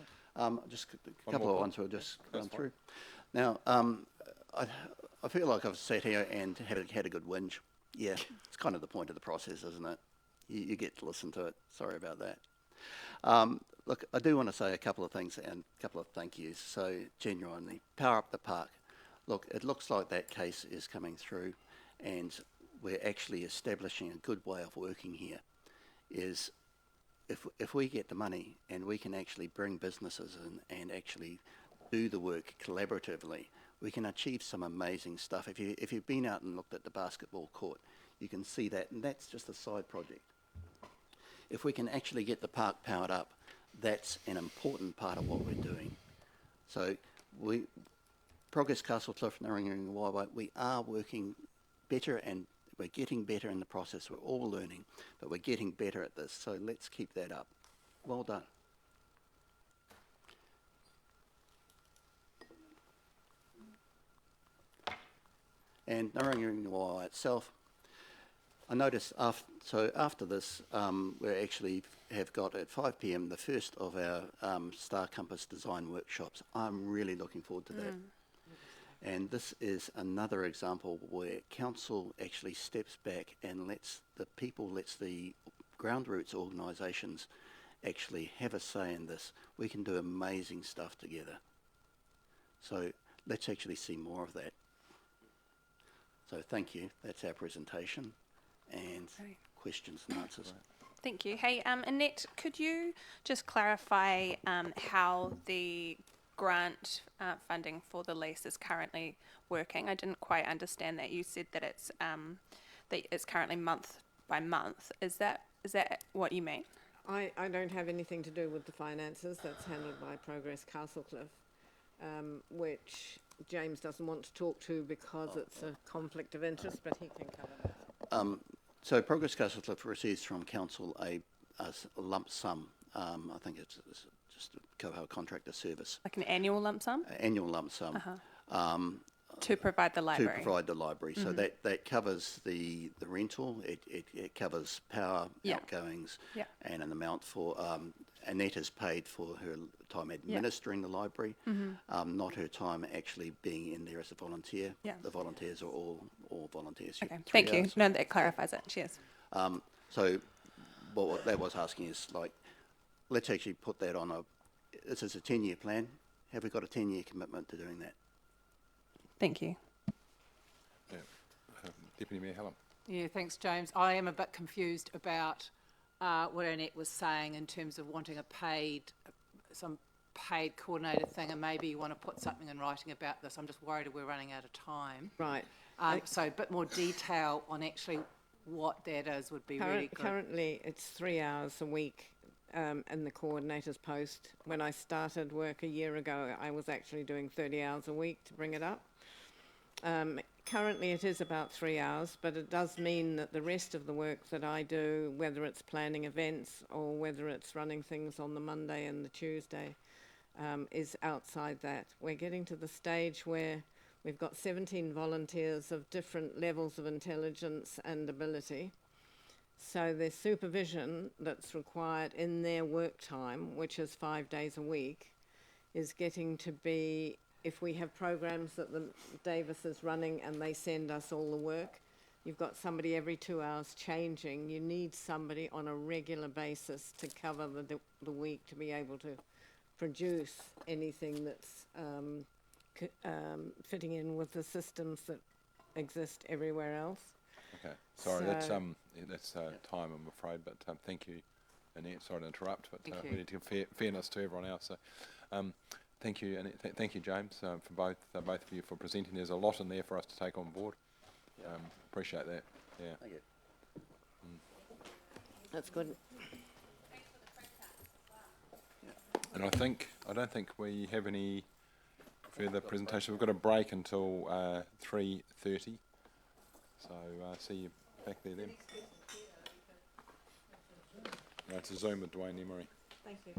Just a couple of ones we'll just run through. Now, I feel like I've sat here and had a good whinge. Yeah, it's kind of the point of the process, isn't it? You get to listen to it. Sorry about that. Look, I do want to say a couple of things and a couple of thank yous. So genuinely, Power Up the Park. Look, it looks like that case is coming through, and we're actually establishing a good way of working here. Is if we get the money and we can actually bring businesses in and actually do the work collaboratively, we can achieve some amazing stuff. If you've been out and looked at the basketball court, you can see that, and that's just a side project. If we can actually get the park powered up, that's an important part of what we're doing. So Progress Castle Cliff, Naringa Waiwai, we are working better and we're getting better in the process. We're all learning, but we're getting better at this. So let's keep that up. Well done. And Naringa Waiwai itself, I noticed after this, we actually have got at 5 p.m. the first of our Star Compass design workshops. I'm really looking forward to that. And this is another example where council actually steps back and lets the ground roots organisations actually have a say in this. We can do amazing stuff together. So let's actually see more of that. So thank you. That's our presentation. And questions and answers. Thank you. Hey, Annette, could you just clarify how the grant funding for the lease is currently working? I didn't quite understand that. You said that it's currently month by month. Is that what you mean? I don't have anything to do with the finances. That's handled by Progress Castlecliff, which James doesn't want to talk to because it's a conflict of interest, but he can cover that. So Progress Castlecliff receives from council a lump sum. I think it's just a coho contractor service. Like an annual lump sum? Annual lump sum. To provide the library. To provide the library. So that covers the rental. It covers power, outgoings, and an amount for Annette is paid for her time administering the library, not her time actually being in there as a volunteer. The volunteers are all volunteers. Okay, thank you. No, that clarifies it. Cheers. So what that was asking is, like, let's actually put that on this is a 10-year plan. Have we got a 10-year commitment to doing that? Thank you. Yeah. Deputy Mayor Helen. Yeah, thanks, James. I am a bit confused about what Annette was saying in terms of wanting some paid coordinated thing, and maybe you want to put something in writing about this. I'm just worried we're running out of time. Right. So a bit more detail on actually what that is would be really good. Currently, it's 3 hours a week in the coordinator's post. When I started work a year ago, I was actually doing 30 hours a week to bring it up. Currently it is about 3 hours, but it does mean that the rest of the work that I do, whether it's planning events or whether it's running things on the Monday and the Tuesday, is outside that. We're getting to the stage where we've got 17 volunteers of different levels of intelligence and ability. So there's supervision that's required in their work time, which is 5 days a week, is getting to be, if we have programs that the Davis is running and they send us all the work, you've got somebody every 2 hours changing. You need somebody on a regular basis to cover the week to be able to produce anything that's fitting in with the systems that exist everywhere else. Okay, sorry, that's time, I'm afraid, but thank you, Annette. Sorry to interrupt, but we need to give fairness to everyone else. So, thank you, Annette. Thank you, James, for both of you for presenting. There's a lot in there for us to take on board. Appreciate that. Yeah. Thank you. That's good. And I don't think we have any further presentation. We've got a break until 3:30. So see you back there then. It's a Zoom with Dwayne Emery. Thank you.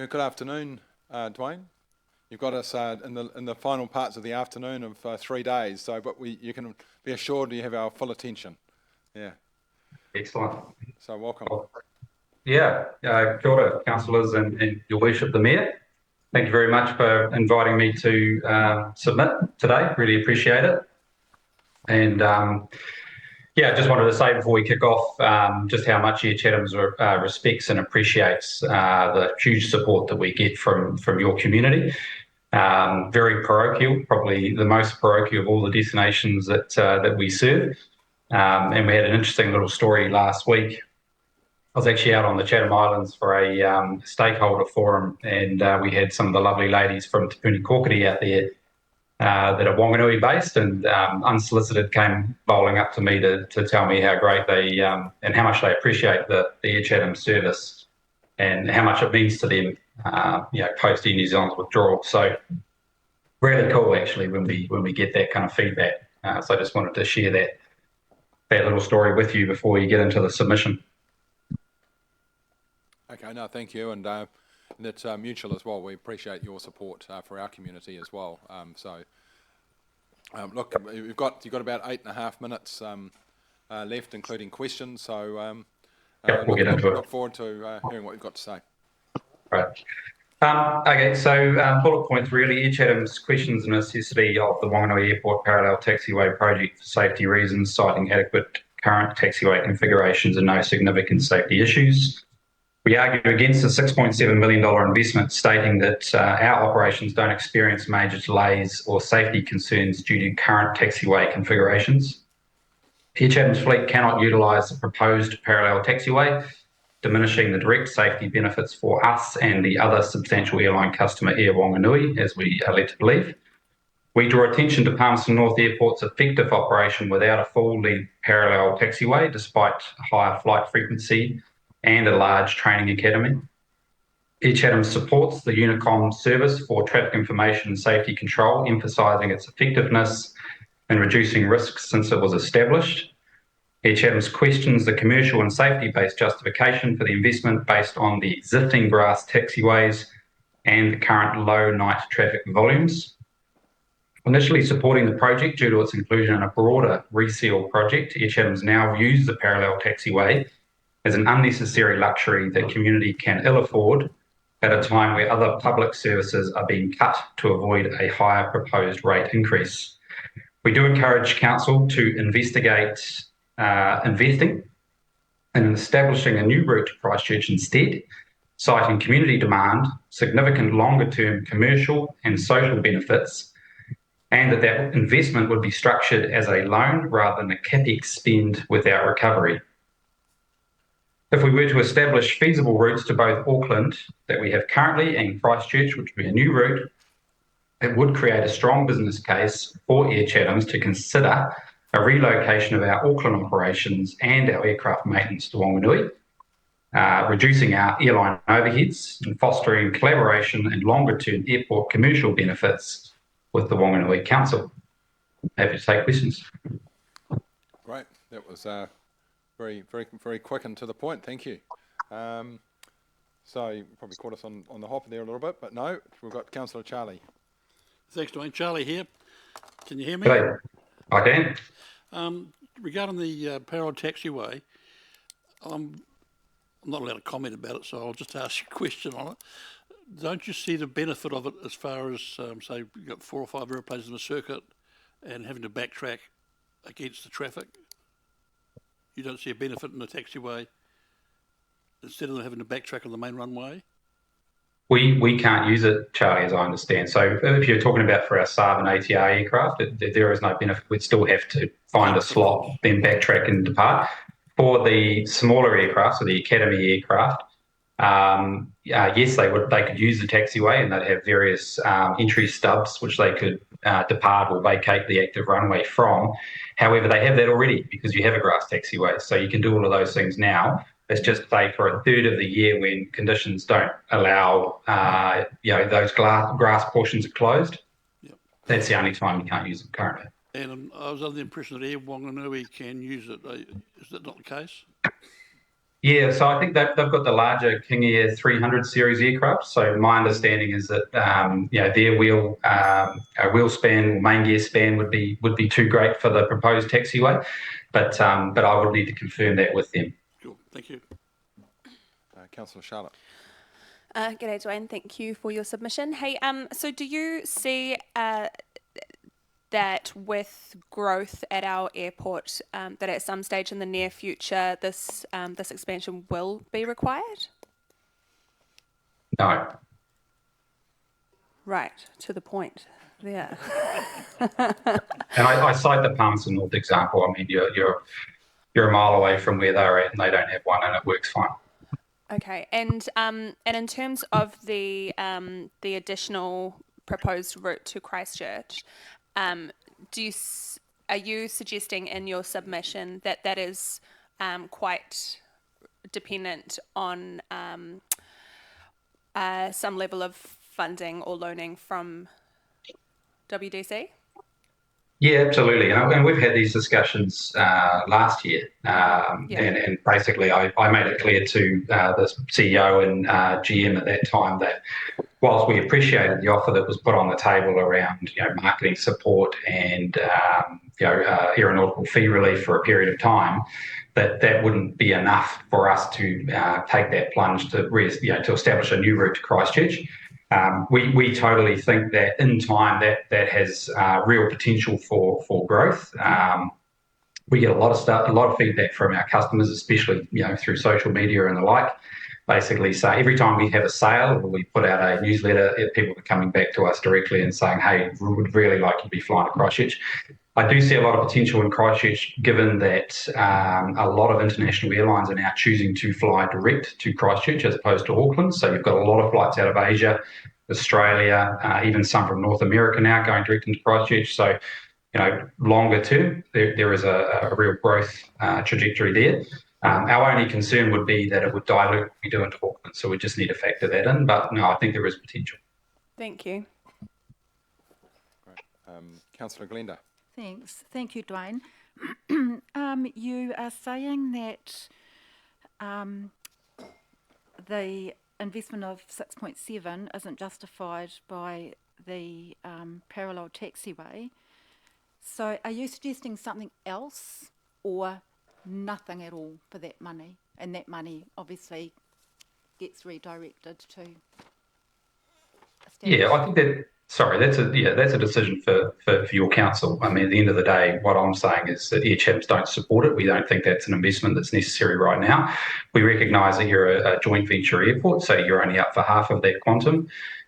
Good afternoon, Dwayne. You've got us in the final parts of the afternoon of 3 days, but you can be assured you have our full attention. Yeah. Excellent. So welcome. Yeah, kia ora, councillors and your worship, the Mayor. Thank you very much for inviting me to submit today. Really appreciate it. And yeah, just wanted to say before we kick off just how much Air Chatham's respects and appreciates the huge support that we get from your community. Very parochial, probably the most parochial of all the destinations that we serve. And we had an interesting little story last week. I was actually out on the Chatham Islands for a stakeholder forum, and we had some of the lovely ladies from Te Puni Kōkiri out there that are Wanganui based, and unsolicited came bowling up to me to tell me how great they and how much they appreciate the Air Chatham service and how much it means to them, post Air New Zealand's withdrawal. So really cool actually when we get that kind of feedback. So I just wanted to share that little story with you before you get into the submission. Okay, no, thank you, and that's mutual as well. We appreciate your support for our community as well. Look, you've got about 8.5 minutes left, including questions. So we'll get into it. Look forward to hearing what you've got to say. Right. Okay, so bullet points really. Air Chatham's questions the necessity of the Wanganui Airport parallel taxiway project for safety reasons, citing adequate current taxiway configurations and no significant safety issues. We argue against the $6.7 million investment, stating that our operations don't experience major delays or safety concerns due to current taxiway configurations. Air Chatham's fleet cannot utilise the proposed parallel taxiway, diminishing the direct safety benefits for us and the other substantial airline customer, Air Wanganui, as we are led to believe. We draw attention to Palmerston North Airport's effective operation without a full lead parallel taxiway, despite higher flight frequency and a large training academy. Air Chatham supports the Unicom service for traffic information and safety control, emphasising its effectiveness in reducing risks since it was established. Air Chatham questions the commercial and safety-based justification for the investment based on the existing grass taxiways and the current low night traffic volumes. Initially supporting the project due to its inclusion in a broader reseal project, Air Chatham now views the parallel taxiway as an unnecessary luxury that community can ill afford at a time where other public services are being cut to avoid a higher proposed rate increase. We do encourage Council to investigate investing in establishing a new route to Christchurch instead, citing community demand, significant longer-term commercial and social benefits, and that investment would be structured as a loan rather than a CapEx spend without recovery. If we were to establish feasible routes to both Auckland that we have currently and Christchurch, which would be a new route, it would create a strong business case for Air Chatham to consider a relocation of our Auckland operations and our aircraft maintenance to Wanganui, reducing our airline overheads and fostering collaboration and longer-term airport commercial benefits with the Wanganui Council. Happy to take questions. Great, that was very quick and to the point. Thank you. So you probably caught us on the hop there a little bit, but no, we've got Councillor Charlie. Thanks, Dwayne. Charlie here. Can you hear me? Hello. I can. Regarding the parallel taxiway, I'm not allowed to comment about it, so I'll just ask you a question on it. Don't you see the benefit of it as far as, say, you've got 4 or 5 aeroplanes in the circuit and having to backtrack against the traffic? You don't see a benefit in the taxiway instead of having to backtrack on the main runway? We can't use it, Charlie, as I understand. So if you're talking about for our Saab and ATR aircraft, there is no benefit. We'd still have to find a slot, then backtrack and depart. For the smaller aircraft, so the Academy aircraft, yes, they could use the taxiway and they'd have various entry stubs which they could depart or vacate the active runway from. However, they have that already because you have a grass taxiway, so you can do all of those things now. It's just, say, for a third of the year when conditions don't allow, those grass portions are closed. Yep. That's the only time you can't use them currently. And I was under the impression that Air Wanganui can use it. Is that not the case? Yeah, so I think that they've got the larger King Air 300 series aircraft. So my understanding is that their wheel span, or main gear span, would be too great for the proposed taxiway, but I would need to confirm that with them. Sure, thank you. Councillor Charlotte. G'day, Dwayne. Thank you for your submission. Hey, so do you see that with growth at our airport, that at some stage in the near future, this expansion will be required? No. Right, to the point. Yeah. And I cite the Palmerston North example. I mean, you're a mile away from where they're at, and they don't have one, and it works fine. Okay, and in terms of the additional proposed route to Christchurch, are you suggesting in your submission that that is quite dependent on some level of funding or loaning from WDC? Yeah, absolutely. And we've had these discussions last year. And basically, I made it clear to the CEO and GM at that time that whilst we appreciated the offer that was put on the table around marketing support and aeronautical fee relief for a period of time, that wouldn't be enough for us to take that plunge to establish a new route to Christchurch. We totally think that in time that has real potential for growth. We get a lot of feedback from our customers, especially through social media and the like. Basically, say every time we have a sale, we put out a newsletter. People are coming back to us directly and saying, "Hey, we would really like you to be flying to Christchurch." I do see a lot of potential in Christchurch, given that a lot of international airlines are now choosing to fly direct to Christchurch as opposed to Auckland. So you've got a lot of flights out of Asia, Australia, even some from North America now going direct into Christchurch. So, longer term, there is a real growth trajectory there. Our only concern would be that it would dilute what we do into Auckland. So we just need to factor that in. But no, I think there is potential. Thank you. Great. Councillor Glenda. Thanks. Thank you, Dwayne. You are saying that the investment of 6.7 isn't justified by the parallel taxiway. So are you suggesting something else or nothing at all for that money? And that money obviously gets redirected to... Yeah, I think that... Sorry, that's a decision for your council. I mean, at the end of the day, what I'm saying is that Air Chathams don't support it. We don't think that's an investment that's necessary right now. We recognise that you're a joint venture airport, so you're only up for half of that quantum.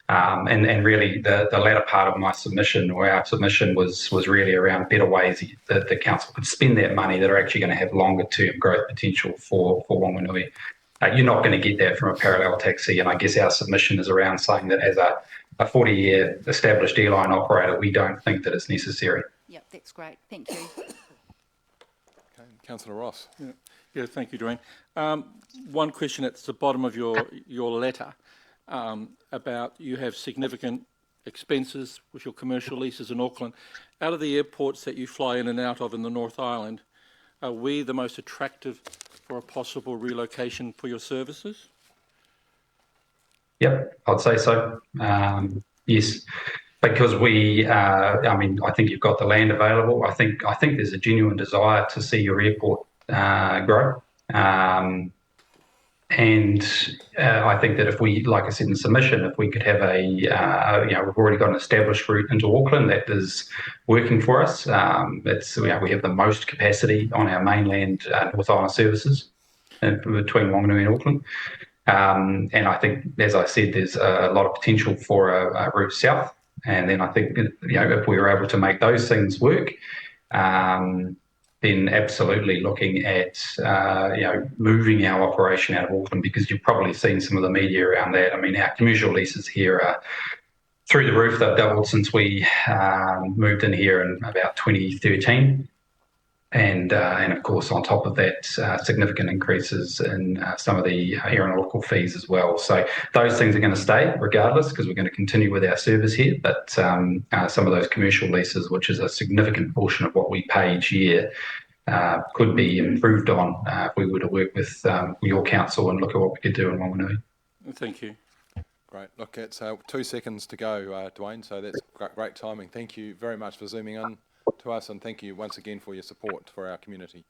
And really, the latter part of my submission, or our submission, was really around better ways that the council could spend that money that are actually going to have longer term growth potential for Wanganui. You're not going to get that from a parallel taxi, and I guess our submission is around saying that as a 40-year established airline operator, we don't think that it's necessary. Yep, that's great. Thank you. Okay, Councillor Ross. Yeah, thank you, Dwayne. One question at the bottom of your letter about you have significant expenses with your commercial leases in Auckland. Out of the airports that you fly in and out of in the North Island, are we the most attractive for a possible relocation for your services? Yep, I'd say so. Yes, because I think you've got the land available. I think there's a genuine desire to see your airport grow. And I think that if we, like I said in submission, if we could have we've already got an established route into Auckland that is working for us. We have the most capacity on our mainland North Island services between Wanganui and Auckland. And I think, as I said, there's a lot of potential for a route south. And then I think, if we were able to make those things work, then absolutely looking at, moving our operation out of Auckland, because you've probably seen some of the media around that. I mean, our commercial leases here are through the roof. They've doubled since we moved in here in about 2013. And of course, on top of that, significant increases in some of the aeronautical fees as well. So those things are going to stay regardless, because we're going to continue with our service here. But some of those commercial leases, which is a significant portion of what we pay each year, could be improved on if we were to work with your council and look at what we could do in Wanganui. Thank you. Great. Look, it's 2 seconds to go, Dwayne, so that's great timing. Thank you very much for zooming in to us, and thank you once again for your support for our community.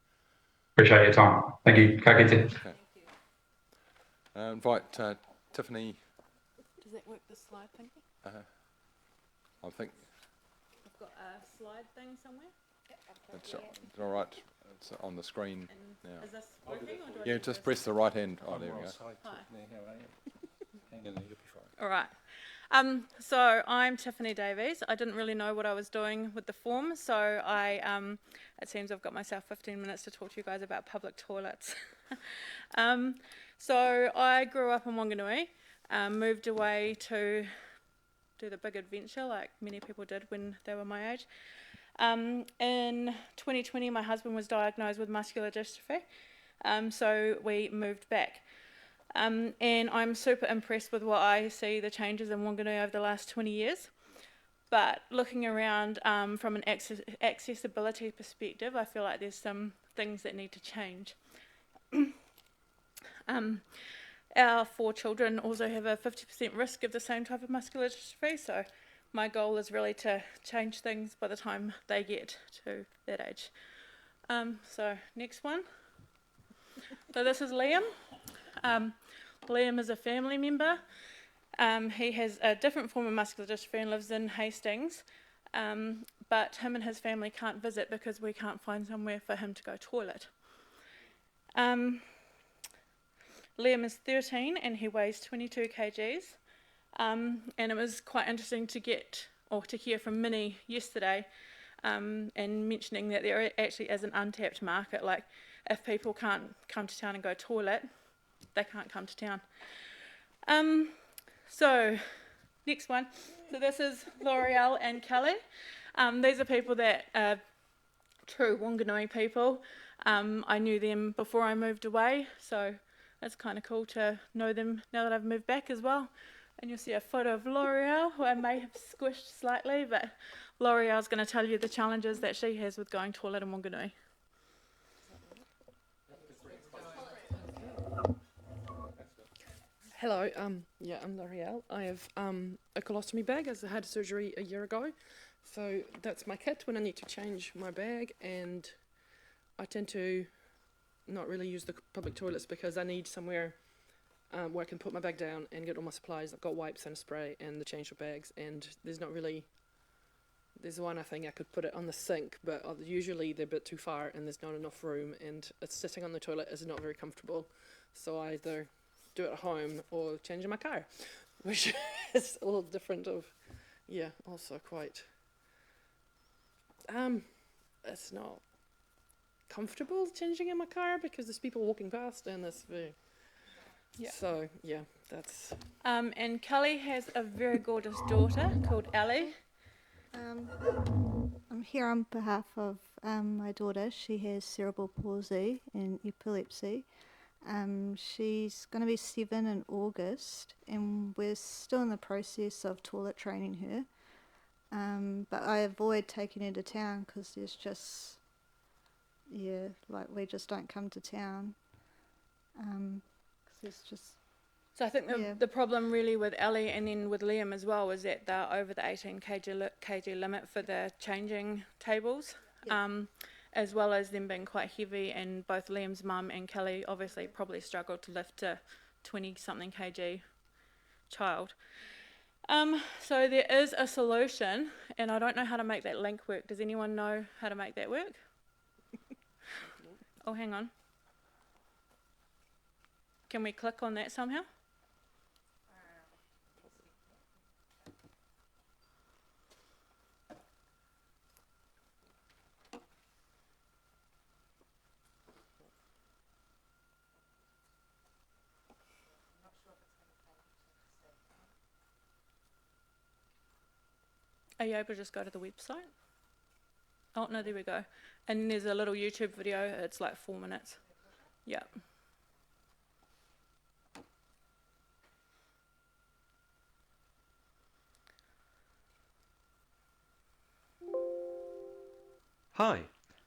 Appreciate your time. Thank you. Ka kite. Okay. Invite Tiffany. Does that work, the slide thing? I think I've got a slide thing somewhere. it's all right. It's on the screen now. Is this working, or do I Yeah, need just to- press the right hand. Oh, there we go. Hi. Hang in there, you'll be fine. All right. So I'm Tiffany Davies. I didn't really know what I was doing with the form, so it seems I've got myself 15 minutes to talk to you guys about public toilets. So I grew up in Wanganui, moved away to do the big adventure like many people did when they were my age. In 2020, my husband was diagnosed with muscular dystrophy, so we moved back. And I'm super impressed with what I see the changes in Wanganui over the last 20 years. But looking around from an accessibility perspective, I feel like there's some things that need to change. Our 4 children also have a 50% risk of the same type of muscular dystrophy, so my goal is really to change things by the time they get to that age. So next one. So this is Liam. Liam is a family member. He has a different form of muscular dystrophy and lives in Hastings, but him and his family can't visit because we can't find somewhere for him to go toilet. Liam is 13 and he weighs 22 kgs. And it was quite interesting to hear from Minnie yesterday, and mentioning that there actually is an untapped market. Like, if people can't come to town and go toilet, they can't come to town. So, next one. So this is L'Oreal and Kelly. These are people that are true Wanganui people. I knew them before I moved away, so it's kind of cool to know them now that I've moved back as well. And you'll see a photo of L'Oreal, who I may have squished slightly, but L'Oreal's going to tell you the challenges that she has with going toilet in Wanganui. Hello, I'm L'Oreal. I have a colostomy bag as I had surgery a year ago. So that's my kit when I need to change my bag, and I tend to not really use the public toilets because I need somewhere where I can put my bag down and get all my supplies. I've got wipes and a spray and the change of bags, and there's one I think I could put it on the sink, but usually they're a bit too far and there's not enough room, and it's sitting on the toilet is not very comfortable. So I either do it at home or change in my car, which is a little different also quite, it's not comfortable changing in my car because there's people walking past and it's very, so yeah, that's. And Kelly has a very gorgeous daughter called Ellie. I'm here on behalf of my daughter. She has cerebral palsy and epilepsy. She's going to be 7 in August, and we're still in the process of toilet training her. But I avoid taking her to town because there's just, we just don't come to town. 'Cause it's just. So I think the problem really with Ellie and then with Liam as well is that they're over the 18 kg limit for the changing tables, as well as them being quite heavy, and both Liam's mum and Kelly obviously probably struggled to lift a 20-something kg child. So there is a solution, and I don't know how to make that link work. Does anyone know how to make that work? Oh, hang on. Can we click on that somehow? Are you able to just go to the website? Oh, no, there we go. And there's a little YouTube video. It's like 4 minutes. Yeah. Hi,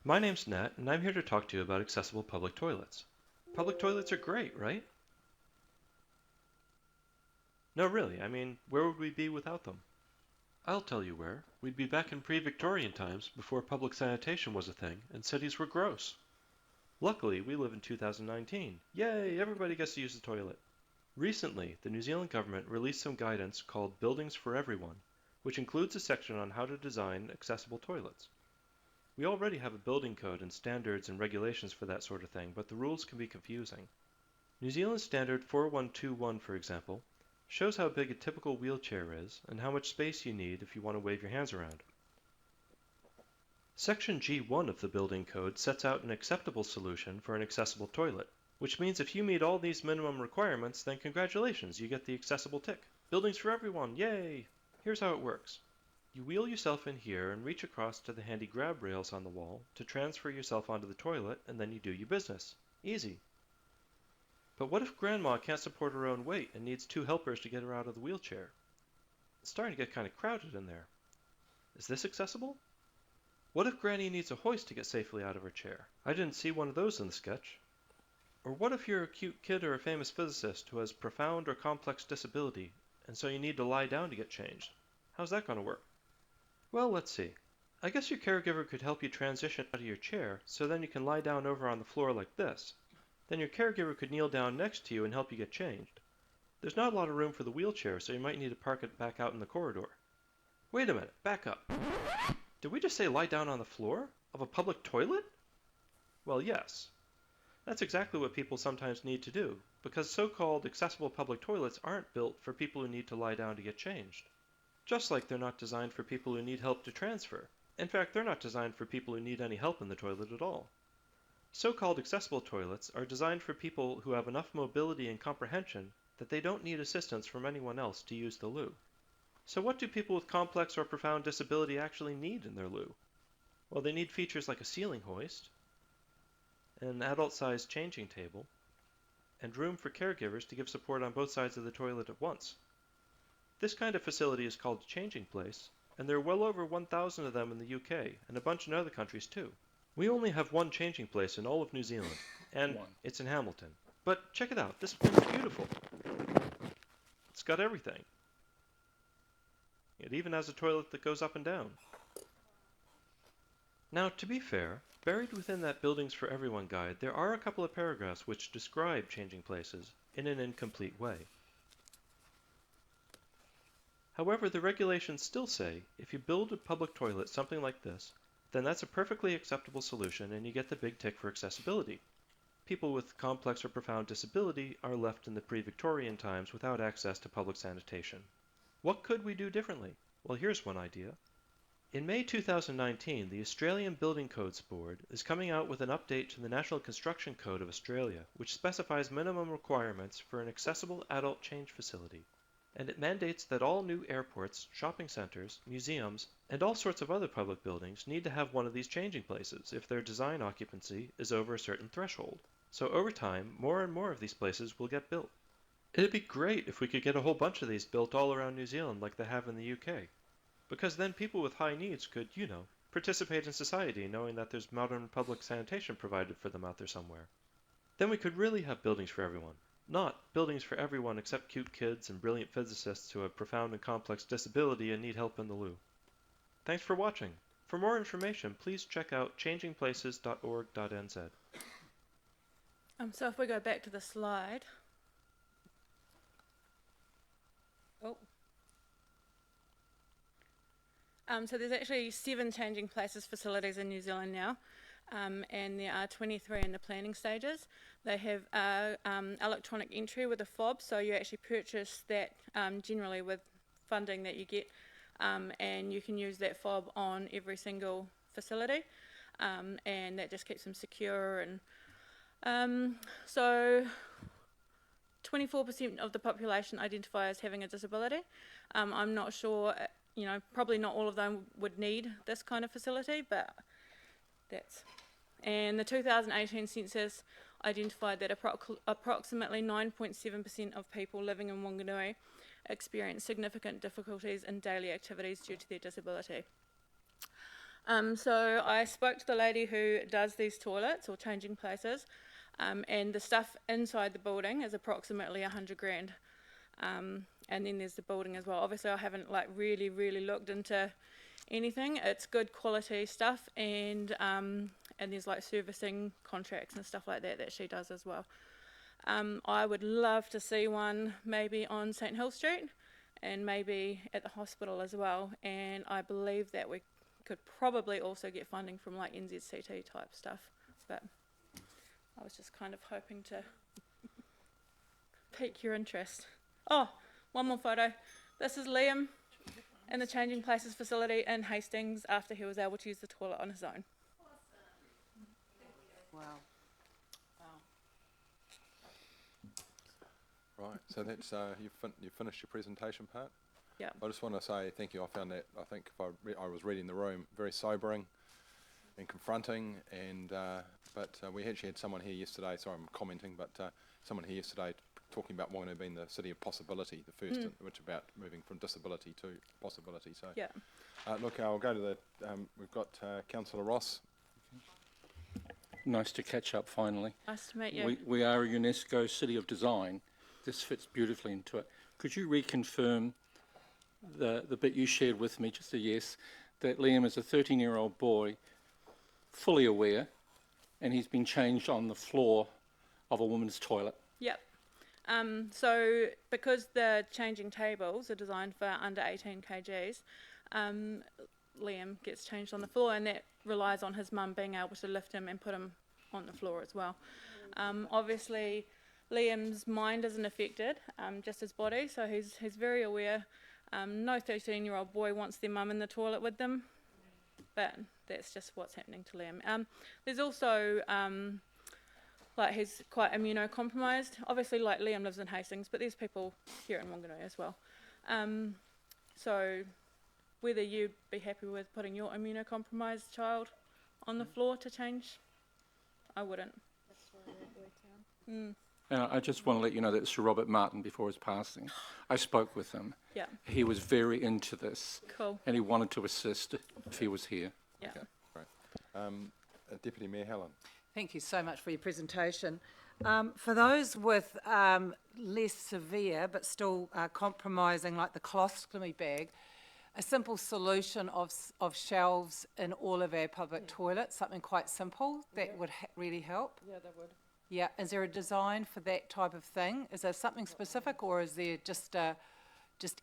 My name's Nat, and I'm here to talk to you about accessible public toilets. Public toilets are great, right? No, really, I mean, where would we be without them? I'll tell you where. We'd be back in pre-Victorian times, before public sanitation was a thing, and cities were gross. Luckily, we live in 2019. Yay, everybody gets to use the toilet. Recently, the New Zealand government released some guidance called Buildings for Everyone, which includes a section on how to design accessible toilets. We already have a building code and standards and regulations for that sort of thing, but the rules can be confusing. New Zealand Standard 4121, for example, shows how big a typical wheelchair is and how much space you need if you want to wave your hands around. Section G1 of the building code sets out an acceptable solution for an accessible toilet, which means if you meet all these minimum requirements, then congratulations, you get the accessible tick. Buildings for everyone, yay! Here's how it works. You wheel yourself in here and reach across to the handy grab rails on the wall to transfer yourself onto the toilet, and then you do your business. Easy. But what if Grandma can't support her own weight and needs 2 helpers to get her out of the wheelchair? It's starting to get kind of crowded in there. Is this accessible? What if Granny needs a hoist to get safely out of her chair? I didn't see one of those in the sketch. Or what if you're a cute kid or a famous physicist who has profound or complex disability, and so you need to lie down to get changed? How's that going to work? Well, let's see. I guess your caregiver could help you transition out of your chair, so then you can lie down over on the floor like this. Then your caregiver could kneel down next to you and help you get changed. There's not a lot of room for the wheelchair, so you might need to park it back out in the corridor. Wait a minute, back up. Did we just say lie down on the floor? Of a public toilet? Well, yes. That's exactly what people sometimes need to do, because so-called accessible public toilets aren't built for people who need to lie down to get changed. Just like they're not designed for people who need help to transfer. In fact, they're not designed for people who need any help in the toilet at all. So-called accessible toilets are designed for people who have enough mobility and comprehension that they don't need assistance from anyone else to use the loo. So what do people with complex or profound disability actually need in their loo? Well, they need features like a ceiling hoist, an adult-sized changing table, and room for caregivers to give support on both sides of the toilet at once. This kind of facility is called a changing place, and there are well over 1,000 of them in the UK, and a bunch in other countries too. We only have one changing place in all of New Zealand, and it's in Hamilton. But check it out, this one's beautiful. It's got everything. It even has a toilet that goes up and down. Now, to be fair, buried within that Buildings for Everyone guide, there are a couple of paragraphs which describe changing places in an incomplete way. However, the regulations still say if you build a public toilet something like this, then that's a perfectly acceptable solution and you get the big tick for accessibility. People with complex or profound disability are left in the pre-Victorian times without access to public sanitation. What could we do differently? Well, here's one idea. In May 2019, the Australian Building Codes Board is coming out with an update to the National Construction Code of Australia, which specifies minimum requirements for an accessible adult change facility. And it mandates that all new airports, shopping centres, museums, and all sorts of other public buildings need to have one of these changing places if their design occupancy is over a certain threshold. So over time, more and more of these places will get built. It'd be great if we could get a whole bunch of these built all around New Zealand like they have in the UK. Because then people with high needs could, participate in society knowing that there's modern public sanitation provided for them out there somewhere. Then we could really have buildings for everyone. Not buildings for everyone except cute kids and brilliant physicists who have profound and complex disability and need help in the loo. Thanks for watching. For more information, please check out changingplaces.org.nz. So if we go back to the slide. So there's actually 7 changing places facilities in New Zealand now. And there are 23 in the planning stages. They have electronic entry with a fob, so you actually purchase that generally with funding that you get, and you can use that fob on every single facility, and that just keeps them secure. And so 24% of the population identify as having a disability. I'm not sure, probably not all of them would need this kind of facility, but and the 2018 census identified that approximately 9.7% of people living in Wanganui experience significant difficulties in daily activities due to their disability. So I spoke to the lady who does these toilets or changing places, and the stuff inside the building is approximately 100 grand. And then there's the building as well. Obviously, I haven't like really looked into anything. It's good quality stuff, and there's like servicing contracts and stuff like that that she does as well. I would love to see one maybe on St Hill Street and maybe at the hospital as well, and I believe that we could probably also get funding from like NZCT type stuff, but I was just kind of hoping to pique your interest. Oh, one more photo. This is Liam in the Changing Places facility in Hastings after he was able to use the toilet on his own. Wow. Right, so that's you've finished your presentation part. Yeah. I just want to say thank you. I found that, I think if I was reading the room, very sobering and confronting, and but we actually had someone here yesterday. Sorry, I'm commenting, but someone here yesterday talking about Whanganui being the city of possibility, the first, which about moving from disability to possibility. So yeah. Look, I'll go to the. We've got Councillor Ross. Nice to catch up finally. Nice to meet you. We are a UNESCO City of Design. This fits beautifully into it. Could you reconfirm the bit you shared with me, just a yes, that Liam is a 13-year-old boy, fully aware, and he's been changed on the floor of a woman's toilet? Yep. So because the changing tables are designed for under 18 kgs, Liam gets changed on the floor, and that relies on his mum being able to lift him and put him on the floor as well. Obviously, Liam's mind isn't affected, just his body, so he's very aware. No 13-year-old boy wants their mum in the toilet with them, but that's just what's happening to Liam. There's also, like, he's quite immunocompromised. Obviously, like, Liam lives in Hastings, but there's people here in Whanganui as well. So whether you'd be happy with putting your immunocompromised child on the floor to change, I wouldn't. And I just want to let you know that Sir Robert Martin, before his passing, I spoke with him. Yeah. He was very into this. Cool. And he wanted to assist if he was here. Yeah. Okay, great. Deputy Mayor Helen. Thank you so much for your presentation. For those with less severe but still compromising, like the colostomy bag, a simple solution of shelves in all of our public toilets, something quite simple, that would really help. Yeah, that would. Yeah, is there a design for that type of thing? Is there something specific, or is there just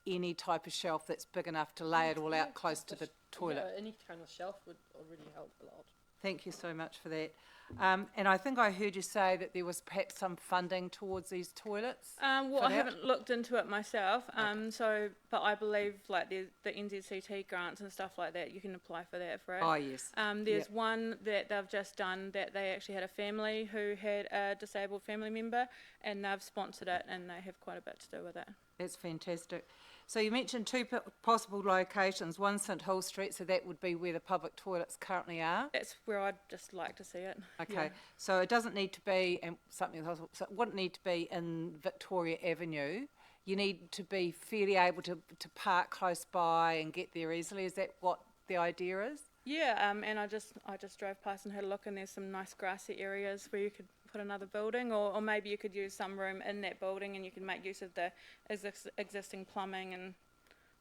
any type of shelf that's big enough to lay it all out close to the toilet? Yeah, any kind of shelf would already help a lot. Thank you so much for that. And I think I heard you say that there was perhaps some funding towards these toilets. Well, I haven't looked into it myself. But I believe like the NZCT grants and stuff like that, you can apply for that for it. Oh yes. There's one that they've just done that they actually had a family who had a disabled family member, and they've sponsored it, and they have quite a bit to do with it. That's fantastic. So you mentioned two possible locations, one St Hill Street, so that would be where the public toilets currently are? That's where I'd just like to see it. Okay, Yeah. so it doesn't need to be, and something else, so it wouldn't need to be in Victoria Avenue. You need to be fairly able to park close by and get there easily. Is that what the idea is? Yeah, and I just drove past and had a look, and there's some nice grassy areas where you could put another building, or maybe you could use some room in that building, and you can make use of the existing plumbing and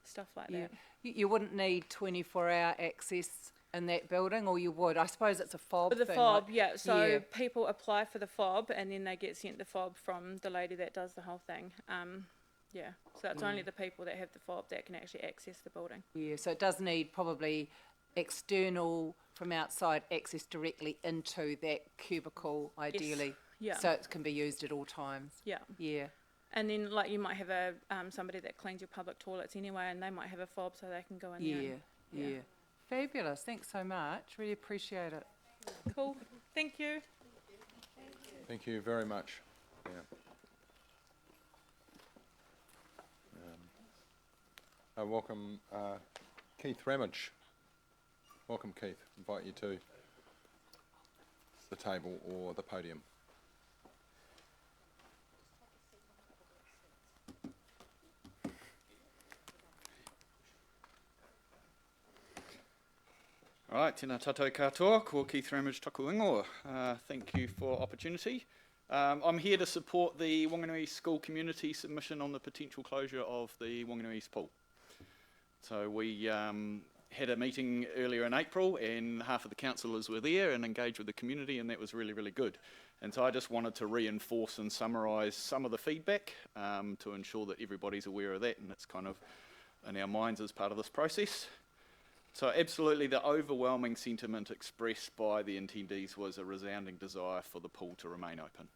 stuff like that. You wouldn't need 24-hour access in that building, or you would? I suppose it's a fob With the thing, fob, like- yeah. So people apply for the fob, and then they get sent the fob from the lady that does the whole thing. Yeah, so it's only the people that have the fob that can actually access the building. Yeah, so it does need probably external from outside access directly into that cubicle, ideally. Yeah. So it can be used at all times. Yeah. Yeah. And then, like, you might have a somebody that cleans your public toilets anyway, and they might have a fob so they can go in there. Yeah. Fabulous. Thanks so much. Really appreciate it. Cool. Thank you. Thank you very much. Yeah. Welcome, Keith Ramage. Welcome, Keith. Invite you to the table or the podium. All right, tēnā tātou katoa, ko Keith Ramage taku ingoa. Thank you for opportunity. I'm here to support the Wanganui School community submission on the potential closure of the Wanganui East Pool. So we had a meeting earlier in April and half of the councillors were there and engaged with the community, and that was really, really good. And so I just wanted to reinforce and summarise some of the feedback to ensure that everybody's aware of that and it's kind of in our minds as part of this process. So absolutely the overwhelming sentiment expressed by the attendees was a resounding desire for the pool to remain open.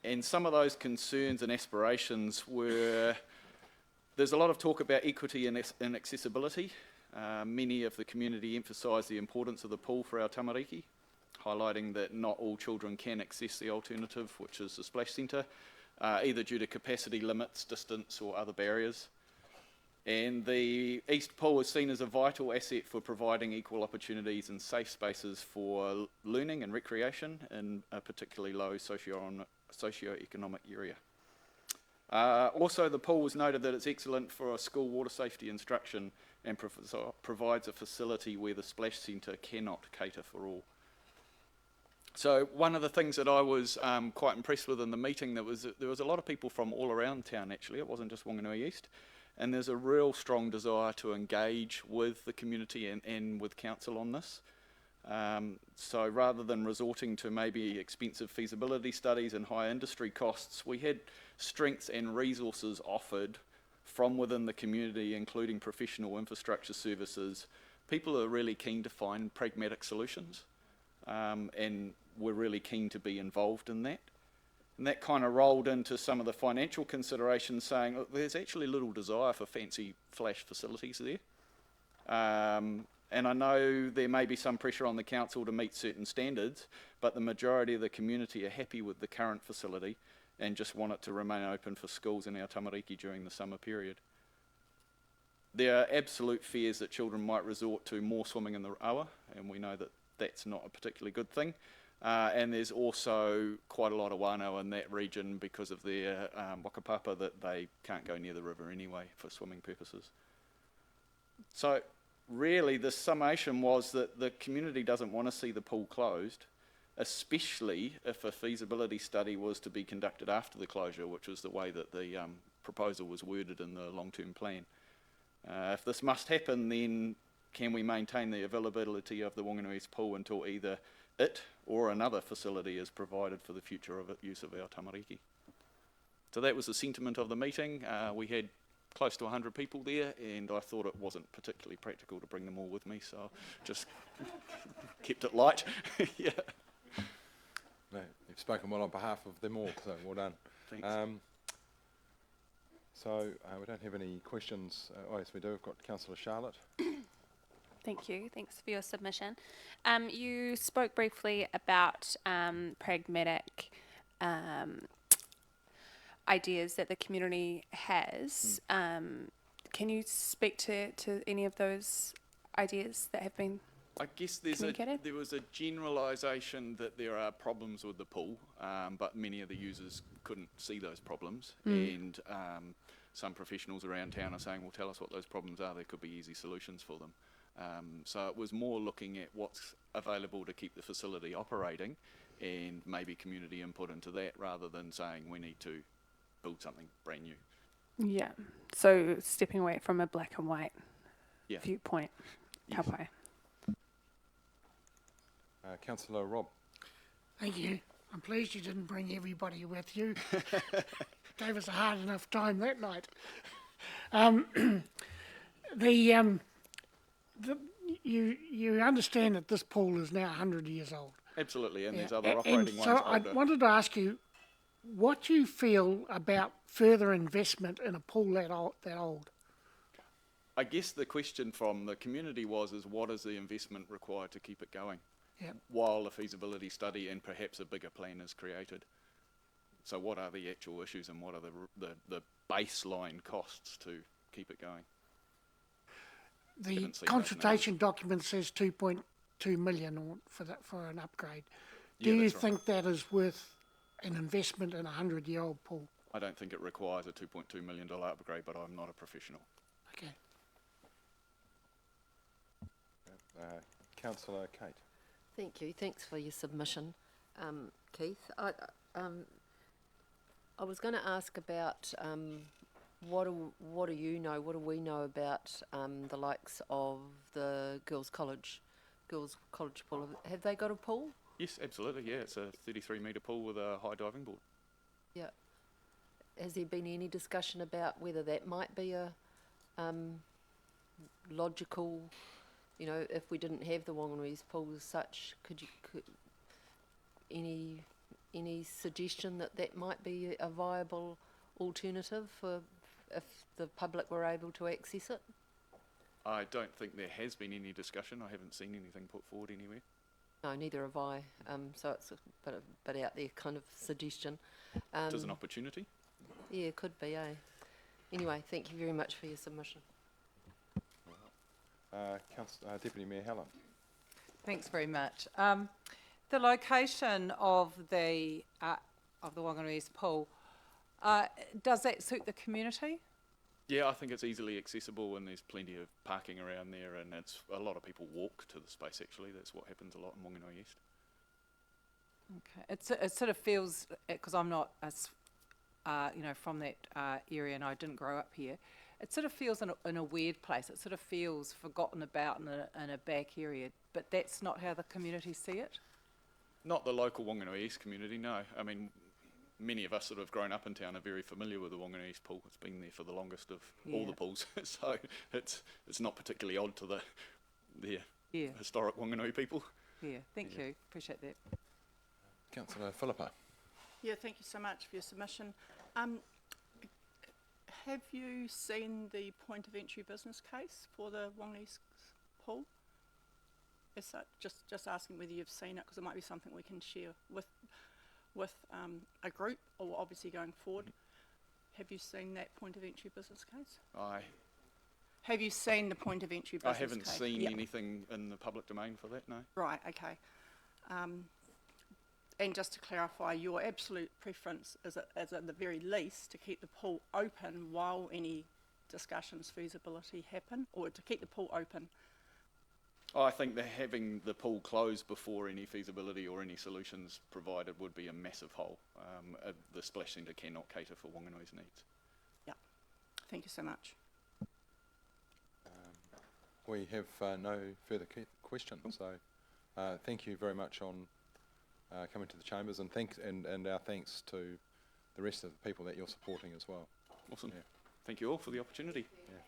And some of those concerns and aspirations were, there's a lot of talk about equity and accessibility. Many of the community emphasised the importance of the pool for our tamariki, highlighting that not all children can access the alternative, which is the splash centre, either due to capacity limits, distance or other barriers. And the East Pool is seen as a vital asset for providing equal opportunities and safe spaces for learning and recreation in a particularly low socio-economic area. Also, the pool was noted that it's excellent for school water safety instruction and provides a facility where the splash centre cannot cater for all. So one of the things that I was quite impressed with in the meeting, there was a lot of people from all around town actually, it wasn't just Wanganui East. And there's a real strong desire to engage with the community and with council on this. So rather than resorting to maybe expensive feasibility studies and high industry costs, we had strengths and resources offered from within the community, including professional infrastructure services. People are really keen to find pragmatic solutions, and we're really keen to be involved in that. And that kind of rolled into some of the financial considerations, saying, look, there's actually little desire for fancy flash facilities there. And I know there may be some pressure on the council to meet certain standards, but the majority of the community are happy with the current facility and just want it to remain open for schools in our tamariki during the summer period. There are absolute fears that children might resort to more swimming in the awa, and we know that that's not a particularly good thing. And there's also quite a lot of wānau in that region because of their wakapapa that they can't go near the river anyway for swimming purposes. So really the summation was that the community doesn't want to see the pool closed, especially if a feasibility study was to be conducted after the closure, which was the way that the proposal was worded in the long-term plan. If this must happen, then can we maintain the availability of the Wanganui East Pool until either it or another facility is provided for the future use of our tamariki? So that was the sentiment of the meeting. We had close to 100 people there, and I thought it wasn't particularly practical to bring them all with me, so just kept it light. Yeah. No, you've spoken well on behalf of them all, so well done. Thanks. So we don't have any questions. Oh yes, we do. We've got Councillor Charlotte. Thank you. Thanks for your submission. You spoke briefly about pragmatic ideas that the community has. Can you speak to any of those ideas that have been I guess there was a generalisation that there are problems with the pool, but many of the users couldn't see those problems, and some professionals around town are saying, well, tell us what those problems are, there could be easy solutions for them. So it was more looking at what's available to keep the facility operating and maybe community input into that rather than saying we need to build something brand new. Yeah. So stepping away from a black and white viewpoint. Yes. Kapai. Councillor Rob. Thank you. I'm pleased you didn't bring everybody with you. Gave us a hard enough time that night. You understand that this pool is now 100 years old. Absolutely, and there's other operating ones. So I wanted to ask you, what do you feel about further investment in a pool that old? I guess the question from the community was, what is the investment required to keep it going? Yep. While a feasibility study and perhaps a bigger plan is created. So what are the actual issues and what are the baseline costs to keep it going? The consultation document says 2.2 million for an upgrade. Do you think that is worth an investment in a 100-year-old pool? I don't think it requires a $2.2 million upgrade, but I'm not a professional. Okay. Councillor Kate. Thank you. Thanks for your submission, Keith. I was going to ask about what do you know? What do we know about the likes of the girls' college pool? Have they got a pool? Yes, absolutely. Yeah, it's a 33-metre pool with a high diving board. Yeah. Has there been any discussion about whether that might be a logical, you know, if we didn't have the Wanganui's pool as such, could any suggestion that might be a viable alternative for if the public were able to access it? I don't think there has been any discussion. I haven't seen anything put forward anywhere. No, neither have I. So it's a bit out there kind of suggestion. There's an opportunity. Yeah, could be, eh? Anyway, thank you very much for your submission. Deputy Mayor Helen. Thanks very much. The location of the Wanganui's pool, does that suit the community? Yeah, I think it's easily accessible and there's plenty of parking around there, and it's a lot of people walk to the space actually. That's what happens a lot in Wanganui East. Okay, it sort of feels, because I'm not from that area and I didn't grow up here, it sort of feels in a weird place. It sort of feels forgotten about in a back area, but that's not how the community see it? Not the local Wanganui East community, no. I mean, many of us that have grown up in town are very familiar with the Wanganui East pool. It's been there for the longest of all the pools, so it's not particularly odd to the historic Wanganui people. Yeah, thank you. Appreciate that. Councillor Philippa. Yeah, thank you so much for your submission. Have you seen the point of entry business case for the Wanganui's pool? Is that just asking whether you've seen it, because it might be something we can share with a group, or obviously going forward. Have you seen that point of entry business case? Have you seen the point of entry business case? I haven't seen anything in the public domain for that, no. Right, okay. And just to clarify, your absolute preference is at the very least to keep the pool open while any discussions, feasibility happen, or to keep the pool open? I think that having the pool closed before any feasibility or any solutions provided would be a massive hole. The splash centre cannot cater for Wanganui's needs. Yeah, thank you so much. We have no further questions, so thank you very much on coming to the chambers, and our thanks to the rest of the people that you're supporting as well. Awesome. Yeah. Thank you all for the opportunity. Yeah.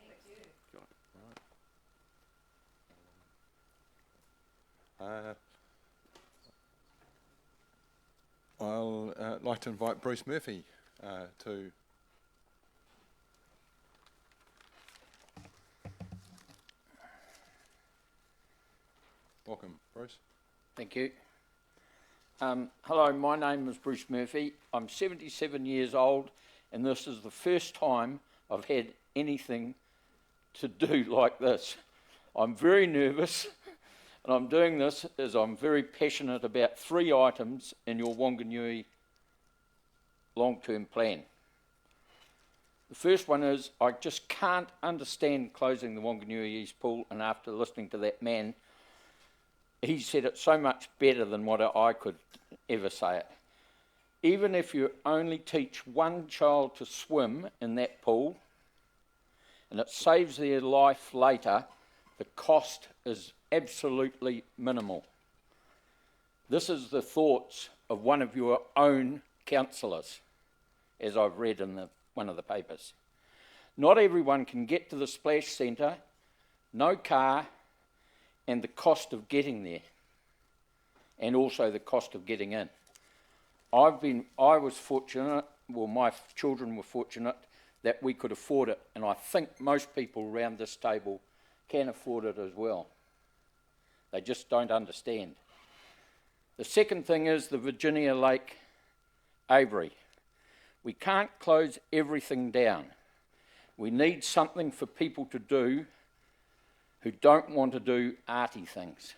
I'll like to invite Bruce Murphy to welcome, Bruce. Thank you. Hello, my name is Bruce Murphy. I'm 77 years old, and this is the first time I've had anything to do like this. I'm very nervous. And I'm doing this as I'm very passionate about 3 items in your Wanganui long-term plan. The first one is I just can't understand closing the Wanganui East pool, and after listening to that man, he said it so much better than what I could ever say it. Even if you only teach one child to swim in that pool, and it saves their life later, the cost is absolutely minimal. This is the thoughts of one of your own councillors, as I've read in one of the papers. Not everyone can get to the splash centre, no car, and the cost of getting there, and also the cost of getting in. I was fortunate, well, my children were fortunate that we could afford it, and I think most people around this table can afford it as well. They just don't understand. The second thing is the Virginia Lake Aviary. We can't close everything down. We need something for people to do who don't want to do arty things.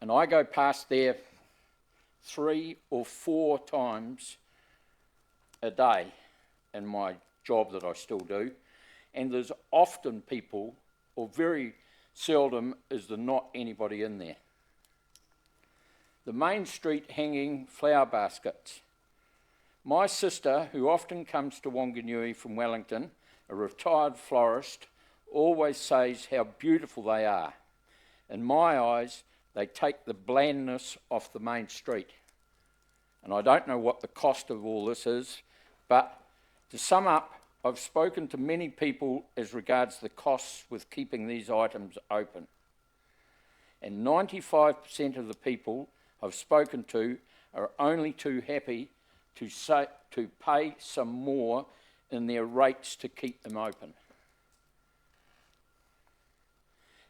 And I go past there 3 or 4 times a day in my job that I still do, and there's often people, or very seldom is there not anybody in there. The main street hanging flower baskets. My sister, who often comes to Wanganui from Wellington, a retired florist, always says how beautiful they are. In my eyes, they take the blandness off the main street. And I don't know what the cost of all this is, but to sum up, I've spoken to many people as regards the costs with keeping these items open. And 95% of the people I've spoken to are only too happy to pay some more in their rates to keep them open.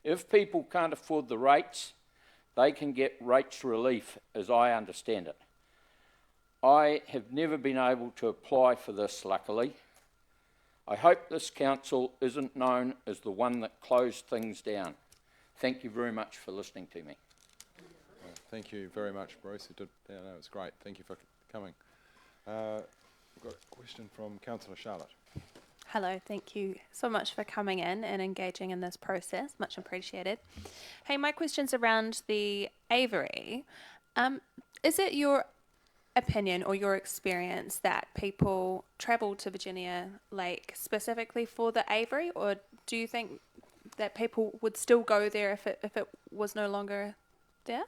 If people can't afford the rates, they can get rates relief, as I understand it. I have never been able to apply for this, luckily. I hope this council isn't known as the one that closed things down. Thank you very much for listening to me. Well, thank you very much, Bruce. It was great. Thank you for coming. We've got a question from Councillor Charlotte. Hello, thank you so much for coming in and engaging in this process. Much appreciated. Hey, my question's around the aviary. Is it your opinion or your experience that people travel to Virginia Lake specifically for the aviary, or do you think that people would still go there if it was no longer there?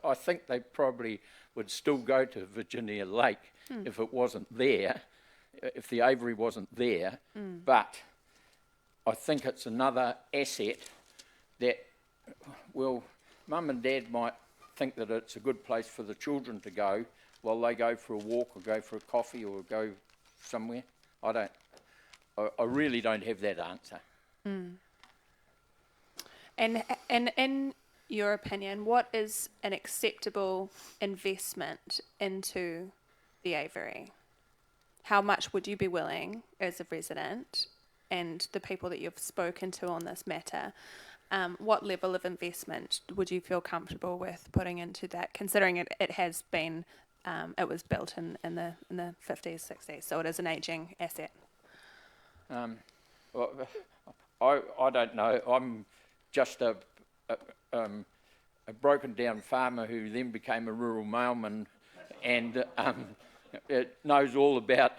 I think they probably would still go to Virginia Lake if it wasn't there, if the aviary wasn't there, but I think it's another asset that, well, Mum and Dad might think that it's a good place for the children to go while they go for a walk or go for a coffee or go somewhere. I really don't have that answer. And in your opinion, what is an acceptable investment into the aviary? How much would you be willing, as a resident and the people that you've spoken to on this matter, what level of investment would you feel comfortable with putting into that, considering it has been, it was built in the 50s, 60s, so it is an ageing asset? Well, I don't know. I'm just a broken down farmer who then became a rural mailman, and it knows all about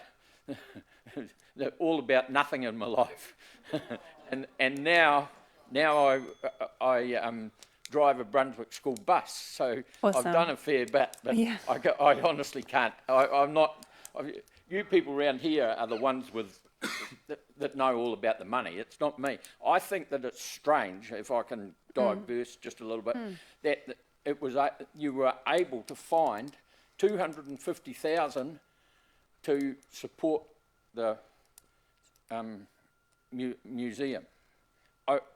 nothing in my life. and now I drive a Brunswick school bus, so awesome. I've done a fair bit, but yeah. I honestly can't. I'm not. You people around here are the ones with that know all about the money. It's not me. I think that it's strange, if I can diverse just a little bit, that it was you were able to find $250,000 to support the museum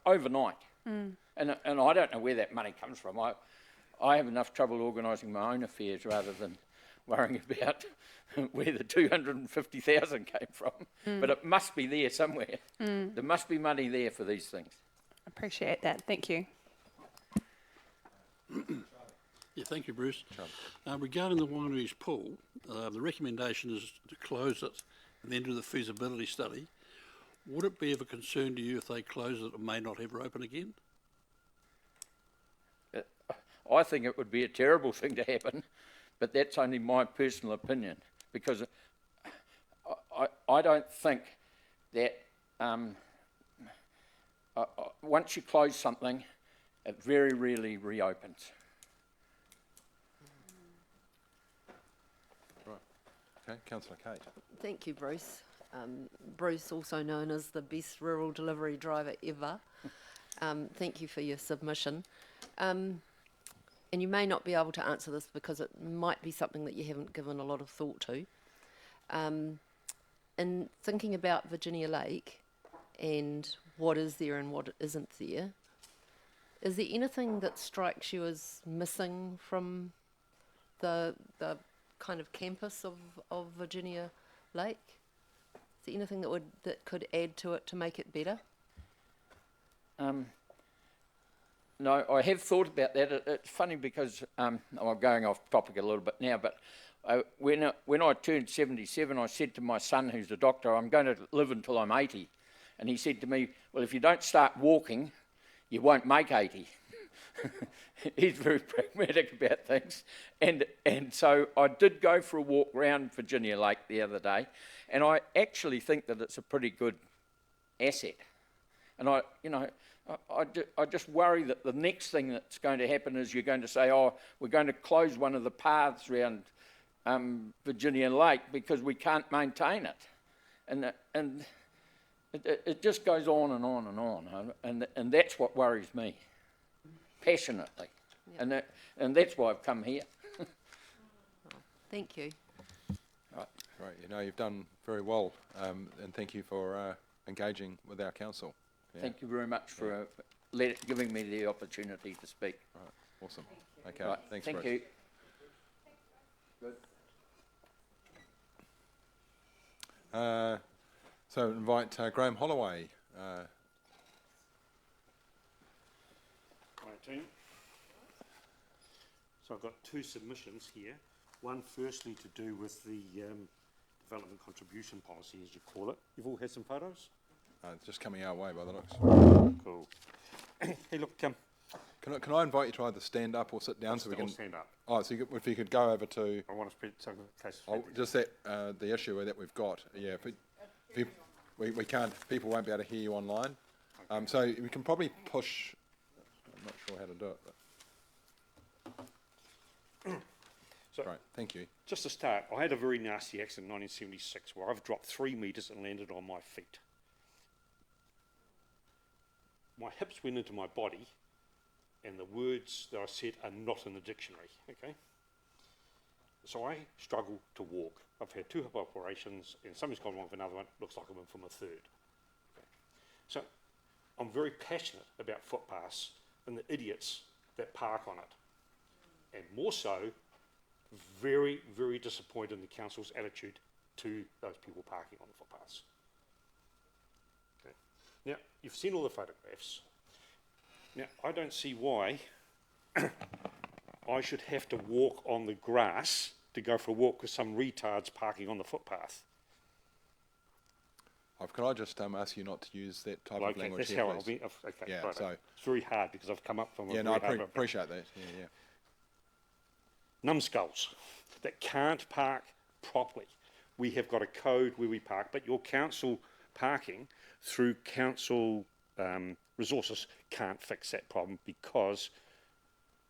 overnight. And I don't know where that money comes from. I have enough trouble organising my own affairs rather than worrying about where the $250,000 came from. But it must be there somewhere. There must be money there for these things. Appreciate that. Thank you. Yeah, thank you, Bruce. Regarding the Wanganui's pool, the recommendation is to close it and then do the feasibility study. Would it be of a concern to you if they close it and may not ever open again? I think it would be a terrible thing to happen, but that's only my personal opinion, because I don't think that once you close something, it very rarely reopens. Right. Okay, Councillor Kate. Thank you, Bruce. Bruce, also known as the best rural delivery driver ever. Thank you for your submission. And you may not be able to answer this because it might be something that you haven't given a lot of thought to. In thinking about Virginia Lake and what is there and what isn't there, is there anything that strikes you as missing from the kind of campus of Virginia Lake? Is there anything that could add to it to make it better? No, I have thought about that. It's funny because I'm going off topic a little bit now, but when I turned 77, I said to my son, who's a doctor, I'm going to live until I'm 80. And he said to me, well, if you don't start walking, you won't make 80. He's very pragmatic about things. And so I did go for a walk round Virginia Lake the other day, and I actually think that it's a pretty good asset. And I just worry that the next thing that's going to happen is you're going to say, oh, we're going to close one of the paths around Virginia Lake because we can't maintain it. And it just goes on and on and on. And that's what worries me, passionately. Yep. And that's why I've come here. Thank you. Right. You've done very well, and thank you for engaging with our council. Yeah. Thank you very much for giving me the opportunity to speak. Right. Awesome. Okay. Right. Thanks, Thank Bruce. you. Good. So invite Graham Holloway. Hi, team. So I've got two submissions here. One firstly to do with the development contribution policy, as you call it. You've all had some photos? It's just coming our way by the looks. Cool. Hey, look, Can I invite you to either stand up or sit down so we can... I'll stand up. Oh, so if you could go over to... I want to spread some cases. Just that, the issue that we've got. Yeah, we can't, people won't be able to hear you online. So we can probably push... I'm not sure how to do it, but... So, Great, thank you. Just to start, I had a very nasty accident in 1976 where I've dropped 3 metres and landed on my feet. My hips went into my body, and the words that I said are not in the dictionary, okay? So I struggle to walk. I've had 2 hip operations, and something's gone wrong with another one. Looks like I'm in for my 3rd. Okay. So I'm very passionate about footpaths and the idiots that park on it. And more so, very, very disappointed in the council's attitude to those people parking on the footpaths. Okay. Now, you've seen all the photographs. Now, I don't see why I should have to walk on the grass to go for a walk with some retards parking on the footpath. Can I just ask you not to use that type of language that's here, how please? okay, Yeah, right. so... It's very hard because I've come up from Yeah, no, I appreciate that. Yeah. Numbskulls that can't park properly. We have got a code where we park, but your council parking through council resources can't fix that problem because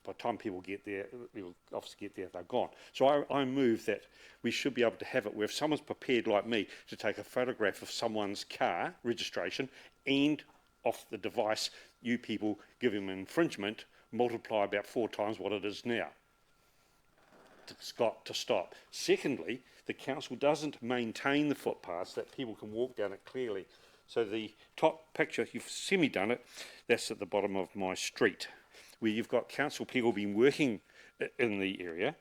by the time people get there, they'll obviously get there, they're gone. So I move that we should be able to have it where if someone's prepared like me to take a photograph of someone's car registration and off the device, you people give them infringement, multiply about 4 times what it is now. It's got to stop. Secondly, the council doesn't maintain the footpaths that people can walk down it clearly. So the top picture, you've semi-done it, that's at the bottom of my street, where you've got council people been working in the area,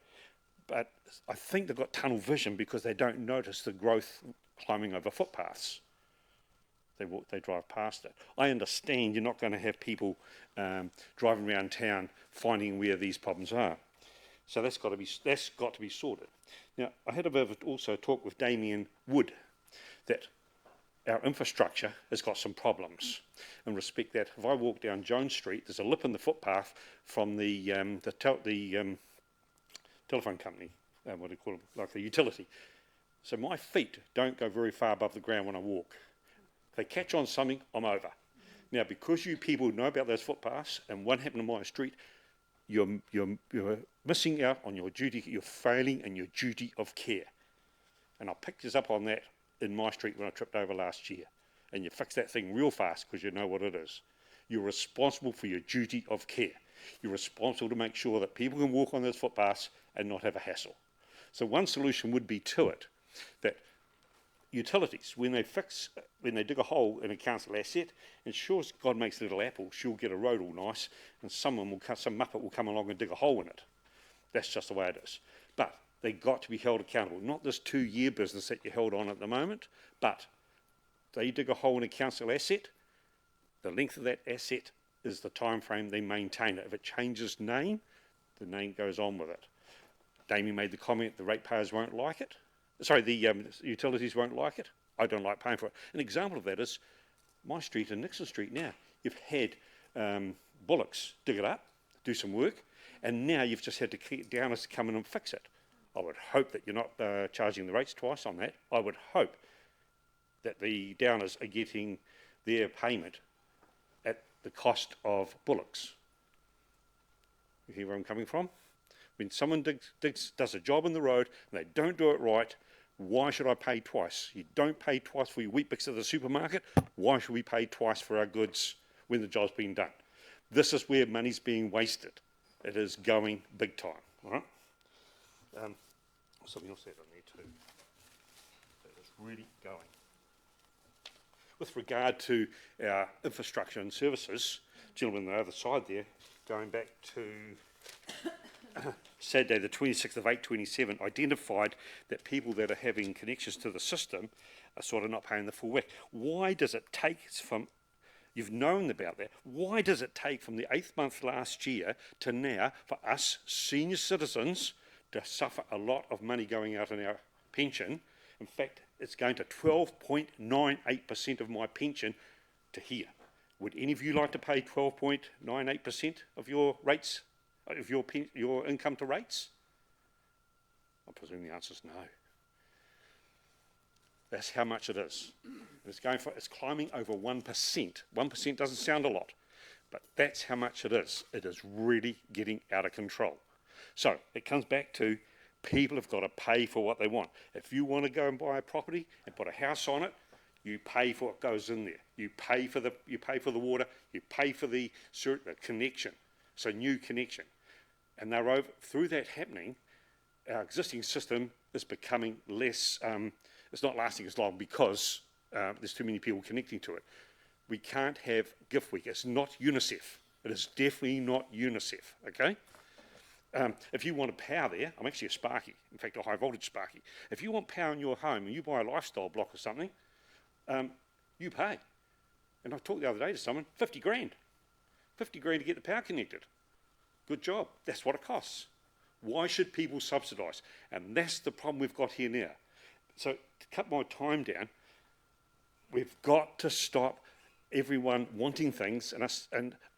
but I think they've got tunnel vision because they don't notice the growth climbing over footpaths. They drive past it. I understand you're not going to have people driving around town finding where these problems are. So that's got to be sorted. Now, I had a bit of also talk with Damien Wood that our infrastructure has got some problems in respect that if I walk down Jones Street, there's a lip in the footpath from the telephone company, what do you call it, like the utility. So my feet don't go very far above the ground when I walk. If they catch on something, I'm over. Now, because you people know about those footpaths and what happened on my street, you're missing out on your duty, you're failing in your duty of care. And I picked us up on that in my street when I tripped over last year. And you fix that thing real fast because you know what it is. You're responsible for your duty of care. You're responsible to make sure that people can walk on those footpaths and not have a hassle. So one solution would be to it, that utilities, when they dig a hole in a council asset, and sure as God makes a little apple, she'll get a road all nice, and some muppet will come along and dig a hole in it. That's just the way it is. But they got to be held accountable. Not this 2-year business that you're held on at the moment, but they dig a hole in a council asset, the length of that asset is the time frame they maintain it. If it changes name, the name goes on with it. Damien made the comment the ratepayers won't like it. Sorry, the utilities won't like it. I don't like paying for it. An example of that is my street and Nixon Street now, you've had bullocks dig it up, do some work, and now you've just had to get downers to come in and fix it. I would hope that you're not charging the rates twice on that. I would hope that the downers are getting their payment at the cost of bullocks. You hear where I'm coming from? When someone does a job in the road and they don't do it right, why should I pay twice? You don't pay twice for your wheat bix at the supermarket. Why should we pay twice for our goods when the job's been done? This is where money's being wasted. It is going big time. All right? Something else that I need to. That is really going. With regard to our infrastructure and services, gentlemen on the other side there, going back to Saturday the 26th of 8/27, identified that people that are having connections to the system are sort of not paying the full whack. Why does it take from, you've known about that, why does it take from the 8th month last year to now for us senior citizens to suffer a lot of money going out in our pension? In fact, it's going to 12.98% of my pension to here. Would any of you like to pay 12.98% of your rates, of your income to rates? I presume the answer is no. That's how much it is. It's climbing over 1%. 1% doesn't sound a lot, but that's how much it is. It is really getting out of control. So it comes back to people have got to pay for what they want. If you want to go and buy a property and put a house on it, you pay for what goes in there. You pay for the water. You pay for the connection. So new connection, and they're over through that happening. Our existing system is becoming less. It's not lasting as long because there's too many people connecting to it. We can't have Gift Week. It's not UNICEF. It is definitely not UNICEF. Okay. If you want power there, I'm actually a Sparky, in fact a high voltage Sparky. If you want power in your home and you buy a lifestyle block or something, you pay. And I talked the other day to someone, 50 grand. 50 grand to get the power connected. Good job, that's what it costs. Why should people subsidise? And that's the problem we've got here now. So to cut my time down, we've got to stop everyone wanting things and us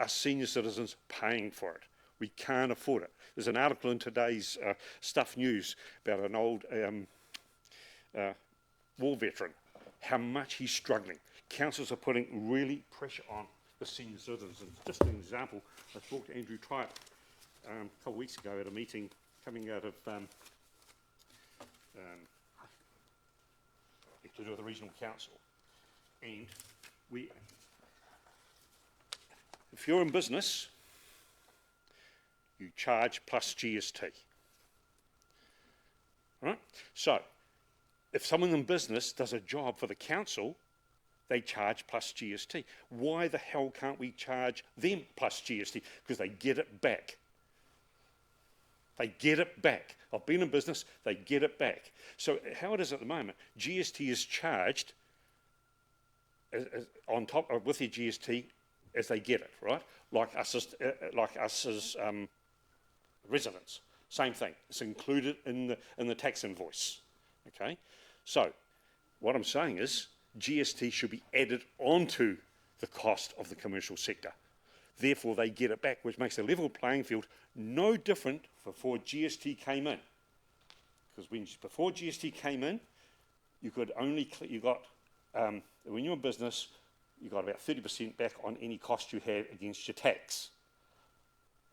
senior citizens paying for it. We can't afford it. There's an article in today's Stuff News about an old war veteran, how much he's struggling. Councils are putting really pressure on the senior citizens. And just an example, I talked to Andrew Tripe a couple of weeks ago at a meeting coming out of to do with the regional council. And if you're in business, you charge plus GST. Right? So, if someone in business does a job for the council, they charge plus GST. Why the hell can't we charge them plus GST? Because they get it back. They get it back. I've been in business, they get it back. So how it is at the moment, GST is charged on top of with your GST as they get it, right? Like us as residents, same thing. It's included in the tax invoice. Okay, so what I'm saying is GST should be added onto the cost of the commercial sector. Therefore, they get it back, which makes a level playing field no different before GST came in. Because before GST came in, you could only when you're in business, you got about 30% back on any cost you had against your tax.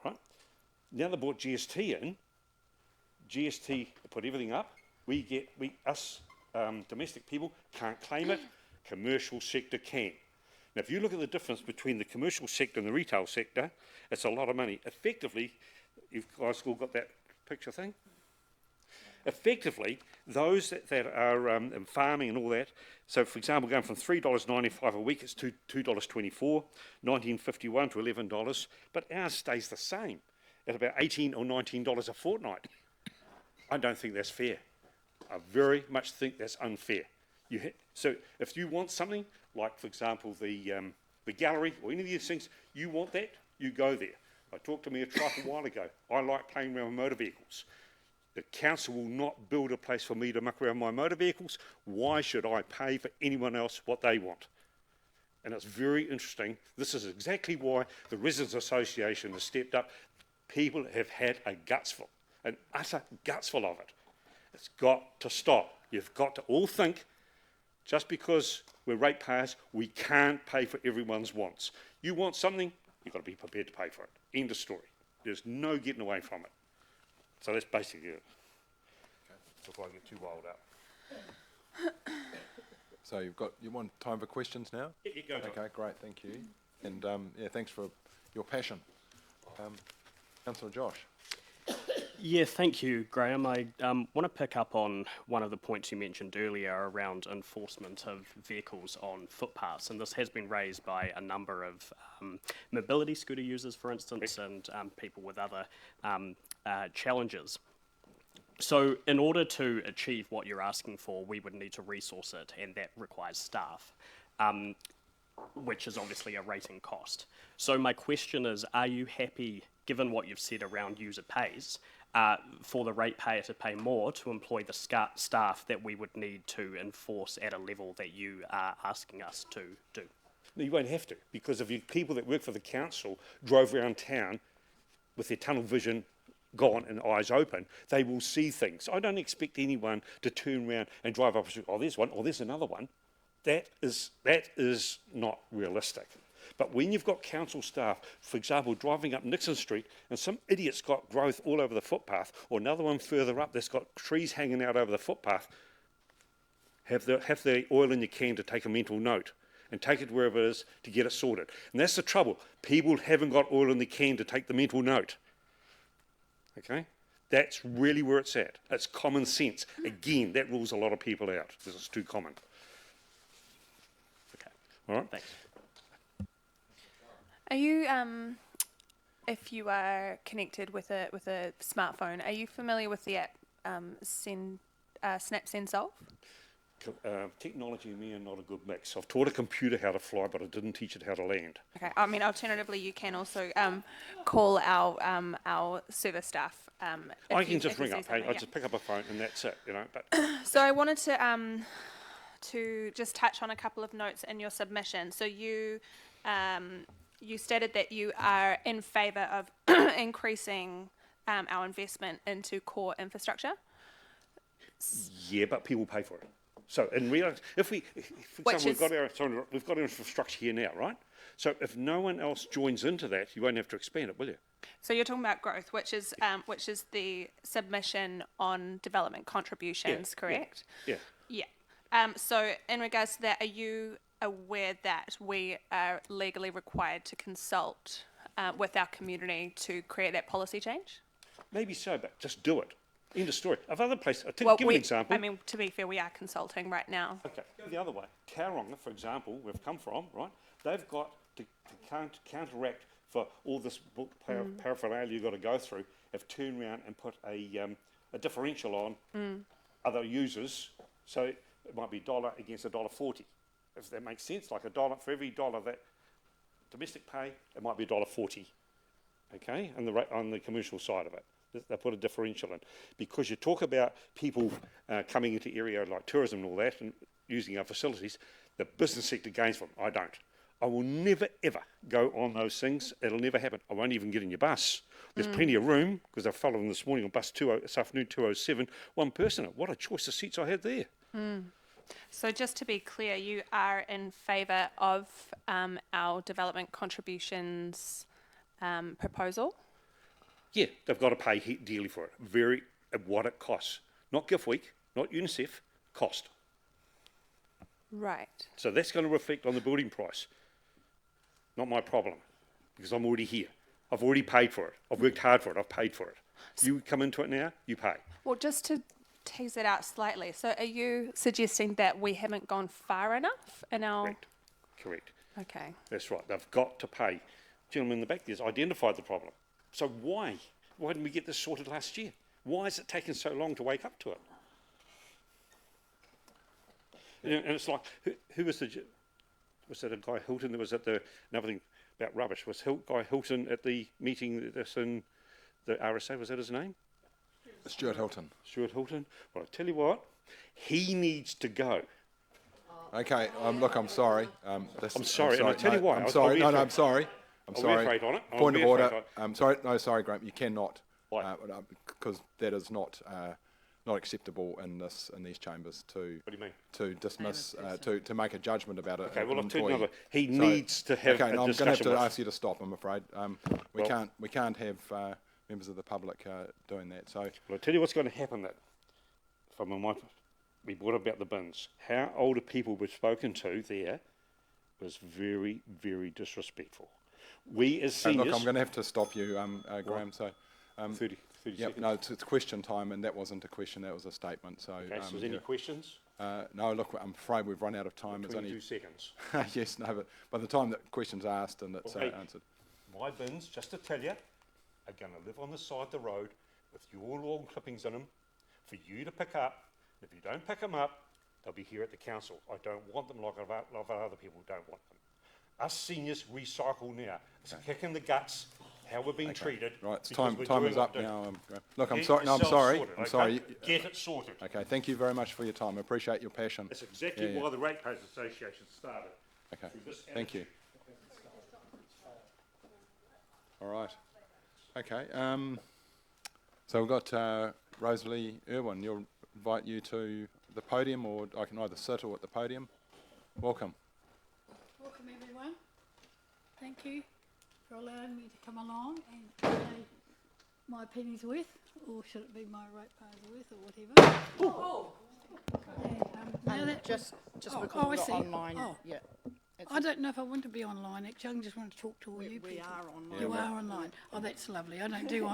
Right? Now they brought GST in. GST put everything up. Us domestic people can't claim it. Commercial sector can. Now, if you look at the difference between the commercial sector and the retail sector, it's a lot of money. Effectively, you've guys all got that picture thing? Effectively, those that are in farming and all that, so for example, going from $3.95 a week, it's to $2.24, $19.51 to $11, but ours stays the same at about $18 or $19 a fortnight. I don't think that's fair. I very much think that's unfair. So if you want something, like for example the gallery or any of these things, you want that, you go there. I talked to Mayor Tripe a while ago. I like playing around with motor vehicles. The council will not build a place for me to muck around my motor vehicles. Why should I pay for anyone else what they want? And it's very interesting. This is exactly why the Residents Association has stepped up. People have had a gutsful, an utter gutsful of it. It's got to stop. You've got to all think, just because we're ratepayers, we can't pay for everyone's wants. You want something, you've got to be prepared to pay for it. End of story. There's no getting away from it. So that's basically it. Before I get too wild up. So you want time for questions now? Yeah, go. Okay, great, thank you. And yeah, thanks for your passion. Councillor Josh. Yeah, thank you, Graham. I want to pick up on one of the points you mentioned earlier around enforcement of vehicles on footpaths, and this has been raised by a number of mobility scooter users, for instance, and people with other challenges. So in order to achieve what you're asking for, we would need to resource it, and that requires staff, which is obviously a rating cost. So my question is, are you happy, given what you've said around user pays, for the ratepayer to pay more to employ the staff that we would need to enforce at a level that you are asking us to do? No, you won't have to, because if you people that work for the council drove around town with their tunnel vision gone and eyes open, they will see things. I don't expect anyone to turn around and drive up and say, oh, there's one, or there's another one. That is not realistic. But when you've got council staff, for example, driving up Nixon Street and some idiot's got growth all over the footpath, or another one further up that's got trees hanging out over the footpath, have the oil in your can to take a mental note and take it wherever it is to get it sorted. And that's the trouble. People haven't got oil in the can to take the mental note. Okay? That's really where it's at. It's common sense. Again, that rules a lot of people out because it's too common. Okay. All right? Thanks. Are you, if you are connected with a smartphone, are you familiar with the app Snap Send Solve? Technology and me are not a good mix. I've taught a computer how to fly, but I didn't teach it how to land. Okay. I mean, alternatively, you can also call our service staff. I can just ring up. Hey, I just pick up a phone and that's it. You know. But so I wanted to just touch on a couple of notes in your submission. So you stated that you are in favour of increasing our investment into core infrastructure. Yeah, but people pay for it. So in reality, for example, we've got our infrastructure here now, right? So if no one else joins into that, you won't have to expand it, will you? So you're talking about growth, which is the submission on development contributions, correct? Yeah. Yeah. So in regards to that, are you aware that we are legally required to consult with our community to create that policy change? Maybe so, but just do it. End of story. Of other places, give an example. I mean, to be fair, we are consulting right now. Okay, go the other way. Tauranga, for example, we've come from, right? They've got to counteract for all this paraphernalia you've got to go through, have turned around and put a differential on other users. So it might be $1 against $1.40. If that makes sense, like $1 for every dollar that domestic pay, it might be $1.40. Okay, on the commercial side of it. They put a differential in. Because you talk about people coming into area like tourism and all that and using our facilities, the business sector gains from it. I don't. I will never, ever go on those things. It'll never happen. I won't even get in your bus. There's plenty of room, because I followed them this morning on bus this afternoon, 207, one person. What a choice of seats I had there. So just to be clear, you are in favour of our development contributions proposal? Yeah, they've got to pay dearly for it. What it costs. Not Gift Week, not UNICEF, cost. Right. So that's going to reflect on the building price. Not my problem, because I'm already here. I've already paid for it. I've worked hard for it. I've paid for it. You come into it now, you pay. Well, just to tease it out slightly, so are you suggesting that we haven't gone far enough in our... Correct. Okay. That's right. They've got to pay. Gentleman in the back there's identified the problem. So why didn't we get this sorted last year? Why has it taken so long to wake up to it? And it's like, who was that a Guy Hilton that was at another thing about rubbish? Was Guy Hilton at the meeting that's in the RSA? Was that his name? Stuart Hilton. Stuart Hilton. Well, I tell you what, he needs to go. Okay, look, I'm sorry. I'm sorry, and I'll tell you why. I'm sorry. No, I'm sorry. I'm I'll sorry. reiterate on it. I'll Point of reiterate order. on it. I'm sorry. No, sorry, Graham. You cannot, Why? because that is not acceptable in these chambers to. What do you mean? To dismiss, to make a judgment about it. Okay, well, I'll an tell you employee. another. He needs to have okay, a no, I'm going to have discussion to with- ask you to stop. I'm afraid we can't have members of the public doing that. So Well, I'll tell you what's going to happen. That we brought about the bins. How older people were spoken to there was very, very disrespectful. We as seniors. look, I'm going to have to stop you, Graham. So 30 yep, seconds. no, it's question time, and that wasn't a question. That was a statement. So Okay, so is any questions? No, look, I'm afraid we've run out of time. 22 seconds. Yes, no, but by the time that question's asked and it's Okay. answered. My bins, just to tell you, are going to live on the side of the road with your lawn clippings in them for you to pick up. If you don't pick them up, they'll be here at the council. I don't want them like a lot of other people don't want them. Us seniors recycle now. It's a kick in the guts how we're being treated. Right, it's because time. we're Time doing is what up we're doing. now. Look, I'm Get sorry. No, I'm yourself sorry. sorted, I'm okay? sorry. Get it sorted. Okay, thank you very much for your time. I appreciate your passion. That's exactly Yeah, why the Ratepayers Association started. Okay, Through this thank you. All right. Okay. So we've got Rosalie Irwin. You'll invite you to the podium, or I can either sit or at the podium. Welcome. Welcome everyone. Thank you for allowing me to come along and say my penny's worth, or should it be my ratepayers' worth, or whatever. Oh. Now that Just oh, because I we're see. online, Oh. yeah. I don't know if I want to be online. Actually, I just want to talk to all you people. We are online. You are online. Oh, that's lovely. I don't do.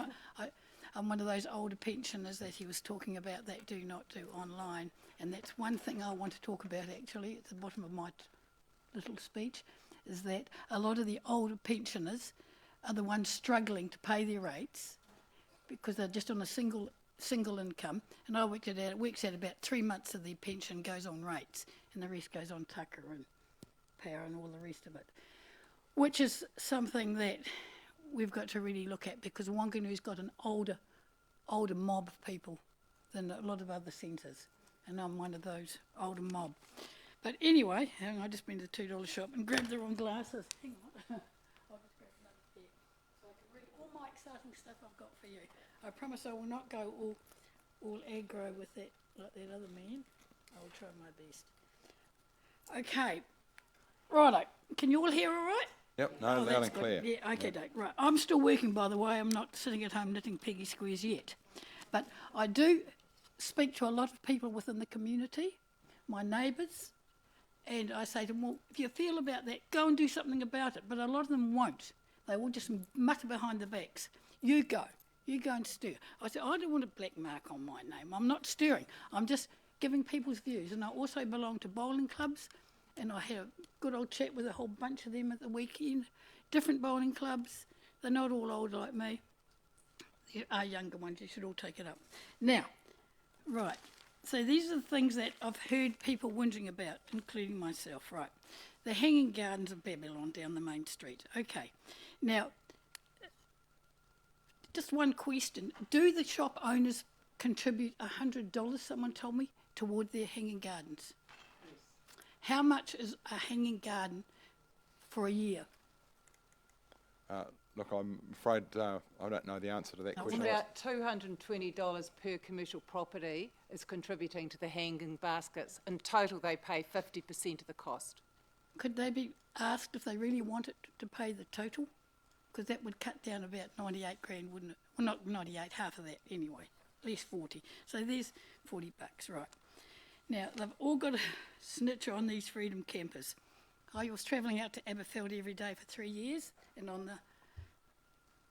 I'm one of those older pensioners that he was talking about that do not do online, and that's one thing I want to talk about. Actually, at the bottom of my little speech, is that a lot of the older pensioners are the ones struggling to pay their rates because they're just on a single income. And I worked it out. It works out about 3 months of their pension goes on rates, and the rest goes on tucker and power and all the rest of it, which is something that we've got to really look at, because Wanganuu's got an older mob of people than a lot of other centres, and I'm one of those older mob. But anyway, hang on, I just been to the $2 shop and grabbed the wrong glasses. Hang on. I'll just grab another pair so I can read all my exciting stuff I've got for you. I promise I will not go all aggro with that like that other man. I will try my best. Okay, righto. Can you all hear all right? Yep, no, Oh, loud that's and good. clear. Yeah, okay, Dave. Right. I'm still working, by the way. I'm not sitting at home knitting piggy squares yet. But I do speak to a lot of people within the community, my neighbours, and I say to them, well, if you feel about that, go and do something about it. But a lot of them won't. They will just mutter behind their backs. You go and stir. I said, I don't want a black mark on my name. I'm not stirring. I'm just giving people's views. And I also belong to bowling clubs, and I had a good old chat with a whole bunch of them at the weekend. Different bowling clubs. They're not all old like me. There are younger ones. You should all take it up. Now, right. So these are the things that I've heard people whinging about, including myself. Right. The Hanging Gardens of Babylon down the main street. Okay. Now, just one question. Do the shop owners contribute $100, someone told me, toward their hanging gardens? How much is a hanging garden for a year? Look, I'm afraid I don't know the answer to that It's question. about $220 per commercial property is contributing to the hanging baskets. In total, they pay 50% of the cost. Could they be asked if they really wanted to pay the total? Because that would cut down about 98 grand, wouldn't it? Well, not 98, half of that anyway, at least 40. So there's $40, right. Now, they've all got a snitch on these freedom campers. I was travelling out to Aberfeldy every day for 3 years, and on the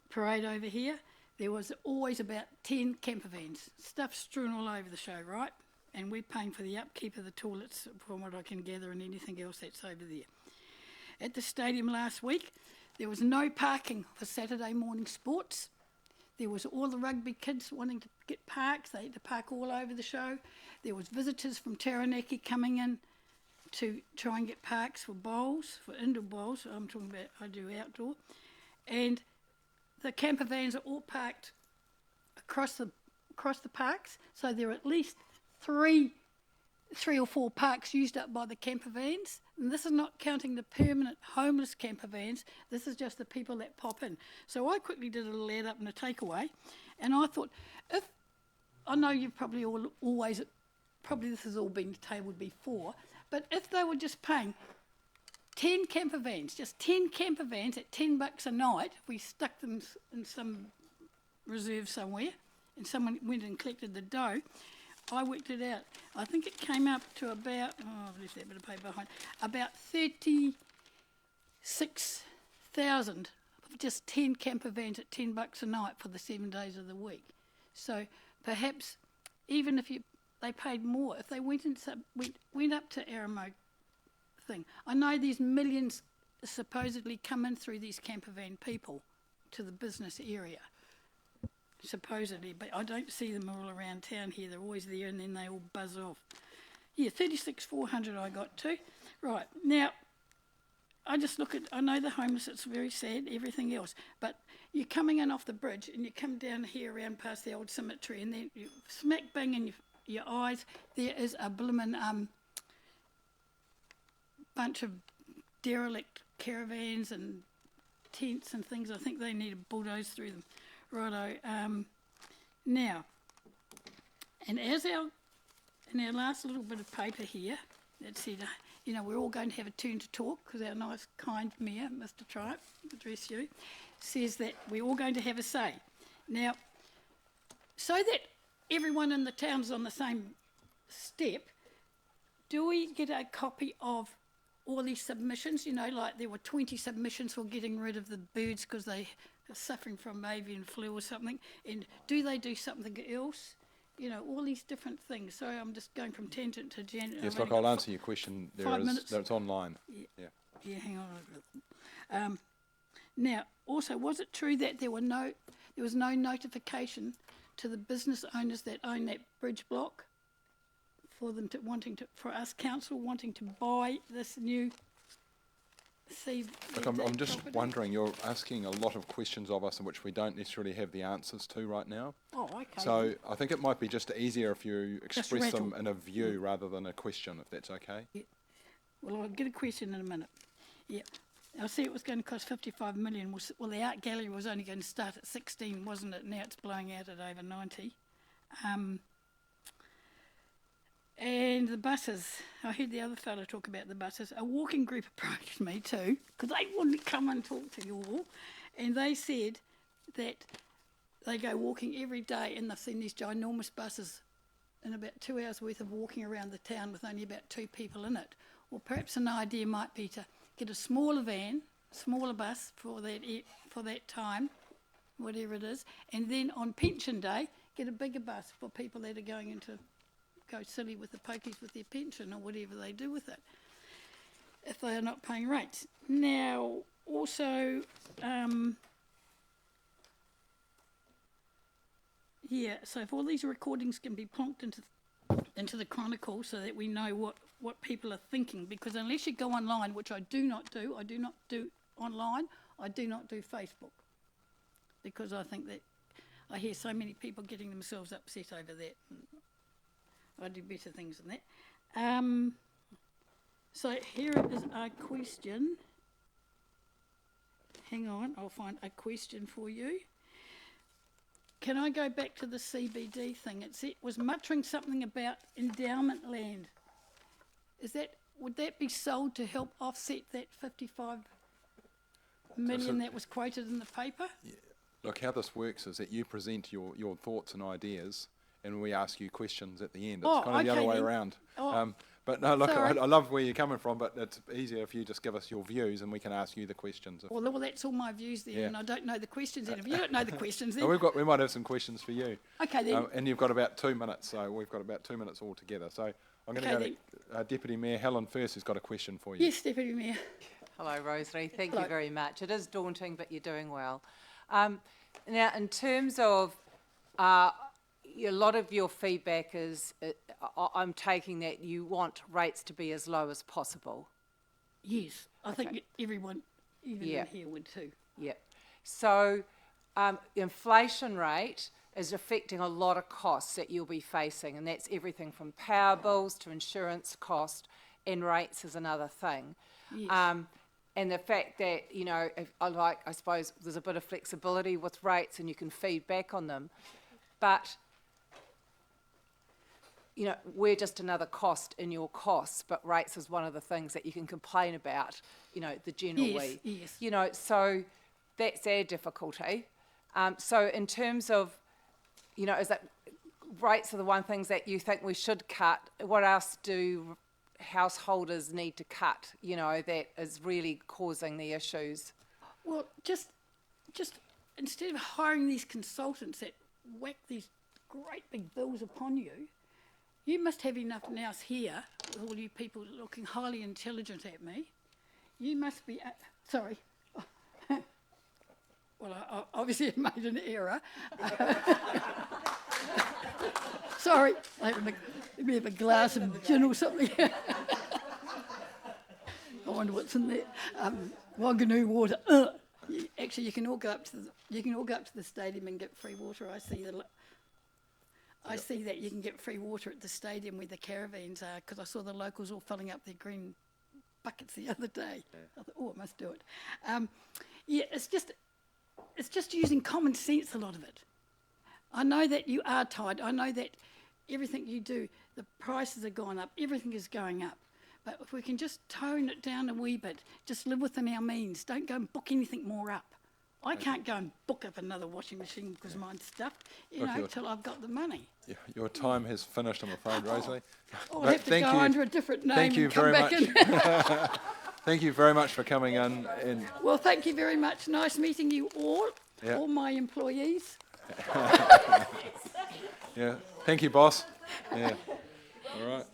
parade over here, there was always about 10 camper vans, stuff strewn all over the show, right? And we're paying for the upkeep of the toilets, from what I can gather, and anything else that's over there. At the stadium last week, there was no parking for Saturday morning sports. There was all the rugby kids wanting to get parks. They had to park all over the show. There was visitors from Taranaki coming in to try and get parks for bowls, for indoor bowls. I'm talking about, I do outdoor. And the camper vans are all parked across the parks. So there are at least 3 3 or 4 parks used up by the camper vans. And this is not counting the permanent homeless camper vans. This is just the people that pop in. So I quickly did a little add up and a takeaway. And I thought, I know you've probably probably this has all been tabled before, but if they were just paying 10 camper vans, just 10 camper vans at $10 a night, if we stuck them in some reserve somewhere and someone went and collected the dough, I worked it out. I think it came up to about, I've left that bit of paper behind, about 36,000 for just 10 camper vans at $10 a night for the 7 days of the week. So perhaps even if they paid more, if they went up to Aramo thing. I know there's millions supposedly come in through these camper van people to the business area. Supposedly, but I don't see them all around town here. They're always there and then they all buzz off. Yeah, 36,400 I got to. Right, now, I just look at, I know the homeless, it's very sad, everything else, but you're coming in off the bridge and you come down here around past the old cemetery and then you smack bang in your eyes, there is a bloomin' bunch of derelict caravans and tents and things. I think they need a bulldoze through them. Righto. Now, and in our last little bit of paper here, that said, we're all going to have a turn to talk because our nice, kind mayor, Mr. Tripe, address you, says that we're all going to have a say. Now, so that everyone in the town's on the same step, do we get a copy of all these submissions? Like there were 20 submissions for getting rid of the birds because they are suffering from avian flu or something, and do they do something else? All these different things. So I'm just going from tangent to tangent. Yes, look, I'll answer your question. It's online. Yeah, hang on. Now, also, was it true that there was no notification to the business owners that own that bridge block for them for us council wanting to buy this new Look, I'm just wondering, you're asking a lot of questions of us in which we don't necessarily have the answers to right now. Oh, okay. So I think it might be just easier if you express them in a view rather than a question, if that's okay. Yeah. Well, I'll get a question in a minute. Yeah. I see it was going to cost 55 million. Well, the art gallery was only going to start at 16, wasn't it? Now it's blowing out at over 90. And the buses, I heard the other fellow talk about the buses. A walking group approached me too, because they wouldn't come and talk to you all. And they said that they go walking every day and they've seen these ginormous buses in about 2 hours worth of walking around the town with only about 2 people in it. Well, perhaps an idea might be to get a smaller van, smaller bus for that time, whatever it is, and then on pension day, get a bigger bus for people that are going into go silly with the pokies with their pension or whatever they do with it if they are not paying rates. Now, also, so if all these recordings can be plonked into the Chronicle so that we know what people are thinking, because unless you go online, which I do not do online, I do not do Facebook, because I think that I hear so many people getting themselves upset over that. I do better things than that. So here is a question. Hang on, I'll find a question for you. Can I go back to the CBD thing? It was muttering something about endowment land. Would that be sold to help offset that 55 million that was quoted in the paper? Yeah. Look, how this works is that you present your thoughts and ideas, and we ask you questions at the end. It's kind of the other way around. But no, look, I love where you're coming from, but it's easier if you just give us your views and we can ask you the questions. Well, that's all my views then, and I don't know the questions then. If you don't know the questions then... we might have some questions for you. Okay, then. And you've got about 2 minutes, so we've got about 2 minutes altogether. So I'm going to go to Deputy Mayor Helen first, who's got a question for you. Yes, Deputy Mayor. Hello, Rosemary. Thank you very much. It is daunting, but you're doing well. Now, in terms of... a lot of your feedback is, I'm taking that you want rates to be as low as possible. Yes, I think everyone, even in here would too. Yeah. So, inflation rate, is affecting a lot of costs that you'll be facing, and that's everything from power bills to insurance cost, and rates is another thing. Yes. And the fact that, you know, I suppose there's a bit of flexibility with rates and you can feed back on them, but, you know, we're just another cost in your costs, but rates is one of the things that you can complain about, you know, the general Yes, yes. You know, so that's our difficulty. So in terms of, you know, is that rates are the one things that you think we should cut? What else do householders need to cut, you know, that is really causing the issues? Well, just instead of hiring these consultants that whack these great big bills upon you, you must have enough now here, with all you people looking highly intelligent at me. You must be, sorry. Well, I obviously have made an error. Sorry, let me have a glass of gin or something. I wonder what's in there. Wanganoo water. Actually, you can all go up to the stadium and get free water. I see that you can get free water at the stadium where the caravans are, because I saw the locals all filling up their green buckets the other day. I thought, oh, I must do it. Yeah, it's just using common sense, a lot of it. I know that you are tied. I know that everything you do, the prices have gone up, everything is going up. But if we can just tone it down a wee bit, just live within our means, don't go and book anything more up. I can't go and book up another washing machine because mine's stuffed, you know, till I've got the money. Yeah, your time has finished, I'm afraid, Rosalie. I'll have to go under a different name Thank you and come very back much. in. Thank you very much for coming in. And Well, thank you very much. Nice meeting you all, Yeah. all my employees. Yeah, thank you, boss. Yeah, all right,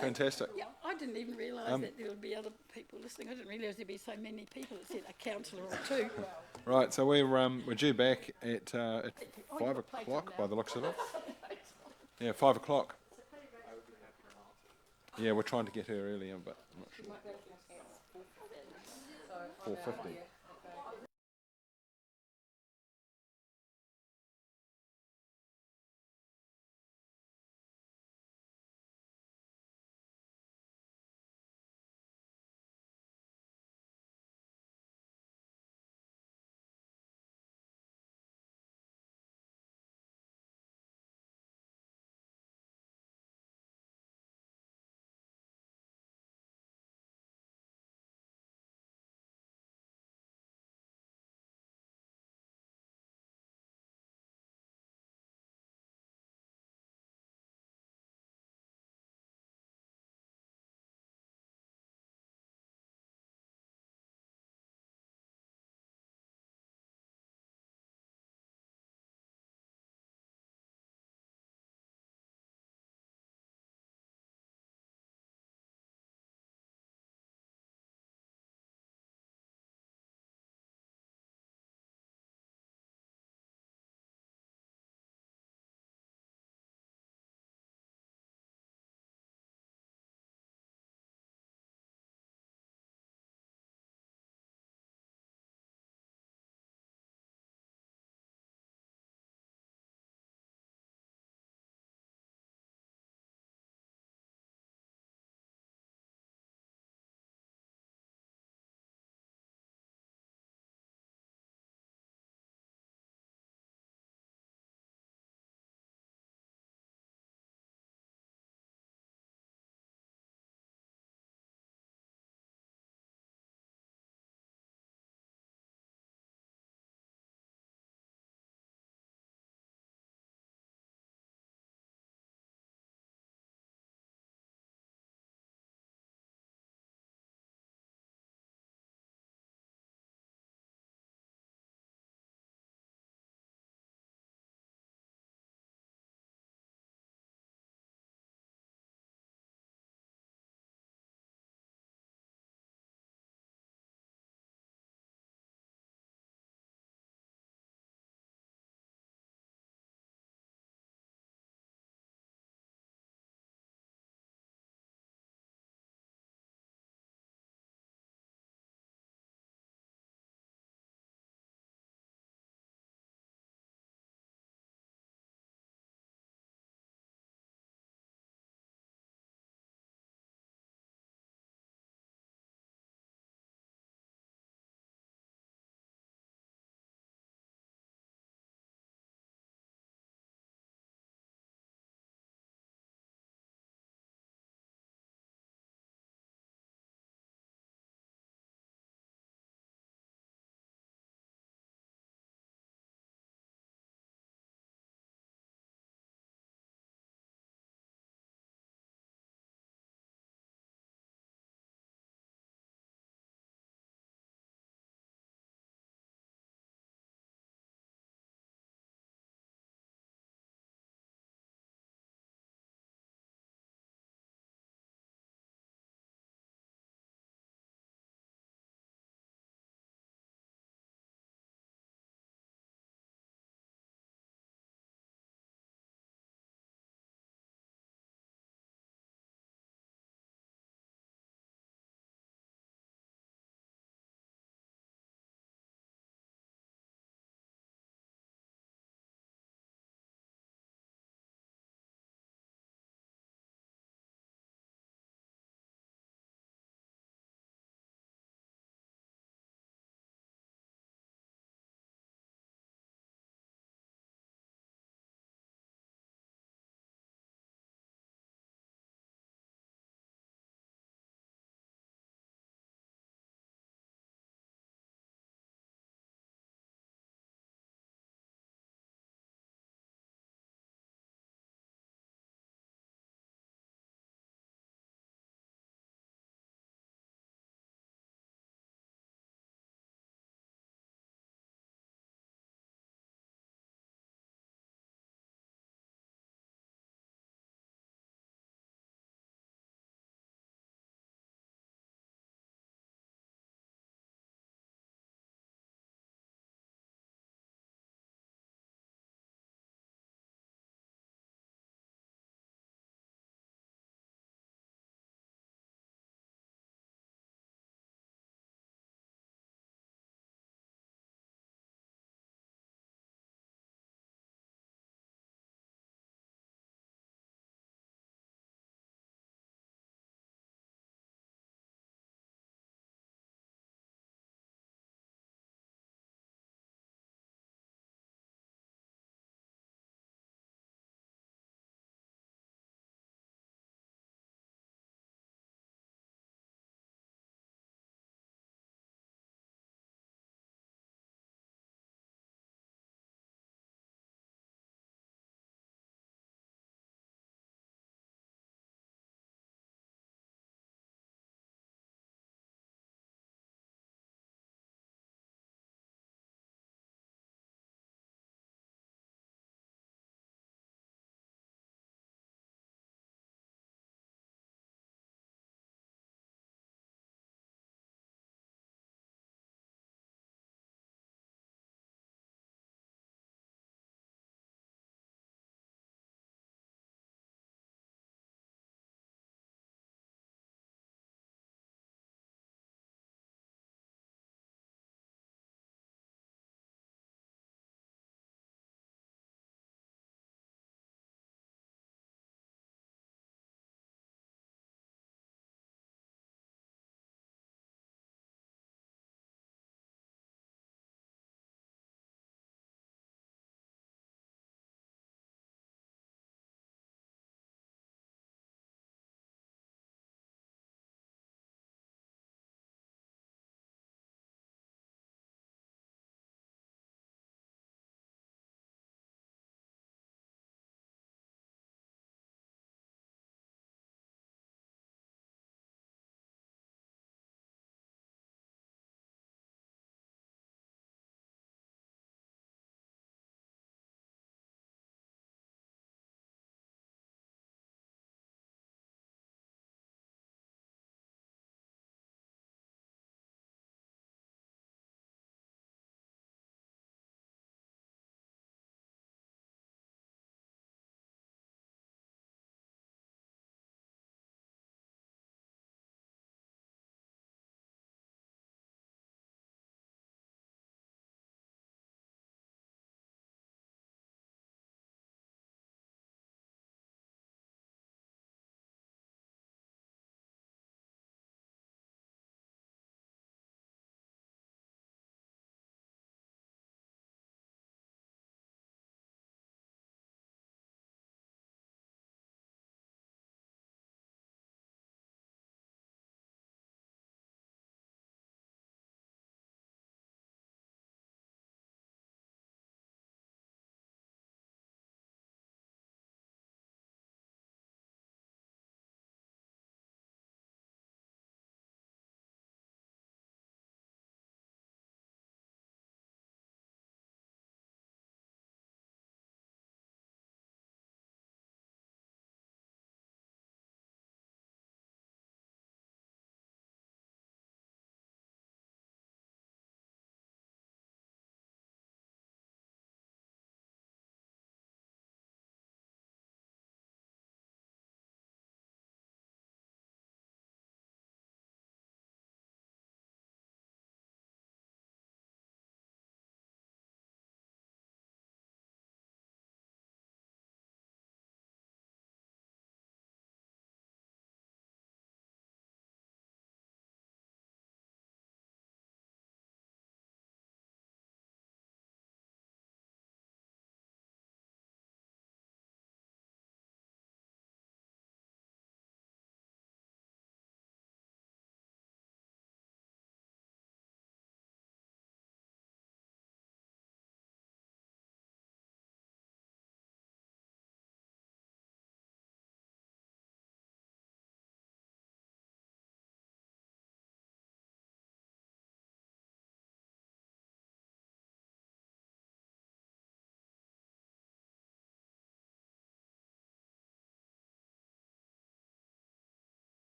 fantastic. Yeah, I didn't even realise that there would be other people listening. I didn't realise there'd be so many people. It said a councillor or two. Right, so we're due back at 5 o'clock by the looks of it. Yeah, 5 o'clock. Yeah, we're trying to get her earlier, but I'm not sure. 4:50.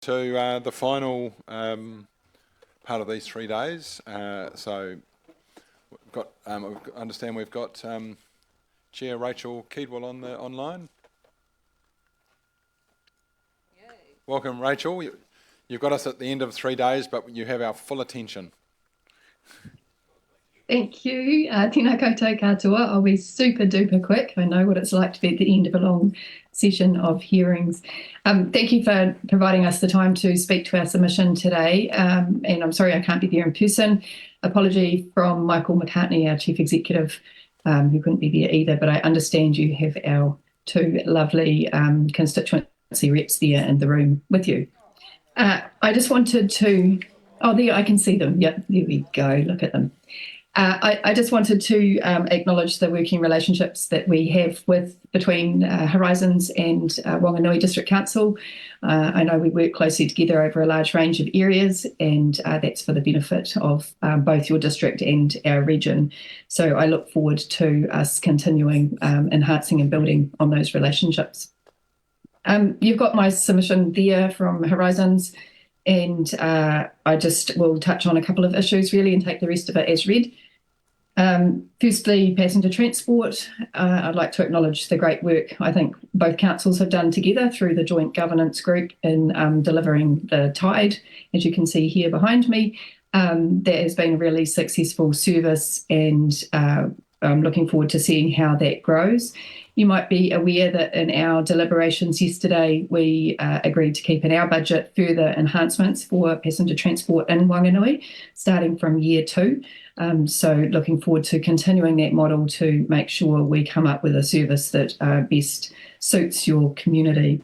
to the final part of these 3 days. So we've got, I understand we've got Chair Rachel Keedwell on the online. Yay. Welcome, Rachel. You've got us at the end of 3 days, but you have our full attention. Thank you. Tēnā koutou katoa. I'll be super duper quick. I know what it's like to be at the end of a long session of hearings. Thank you for providing us the time to speak to our submission today. And I'm sorry I can't be there in person. Apology from Michael McCartney, our Chief Executive, who couldn't be there either, but I understand you have our two lovely constituency reps there in the room with you. I just wanted to, oh, there, I can see them. Yep, there we go. Look at them. I just wanted to acknowledge the working relationships that we have between Horizons and Whanganui District Council. I know we work closely together over a large range of areas, and that's for the benefit of both your district and our region. So I look forward to us continuing enhancing and building on those relationships. You've got my submission there from Horizons, and I just will touch on a couple of issues really and take the rest of it as read. Firstly, passenger transport. I'd like to acknowledge the great work I think both councils have done together through the joint governance group in delivering the Tide, as you can see here behind me. That has been a really successful service, and I'm looking forward to seeing how that grows. You might be aware that in our deliberations yesterday, we agreed to keep in our budget further enhancements for passenger transport in Whanganui, starting from year 2. So looking forward to continuing that model to make sure we come up with a service that best suits your community.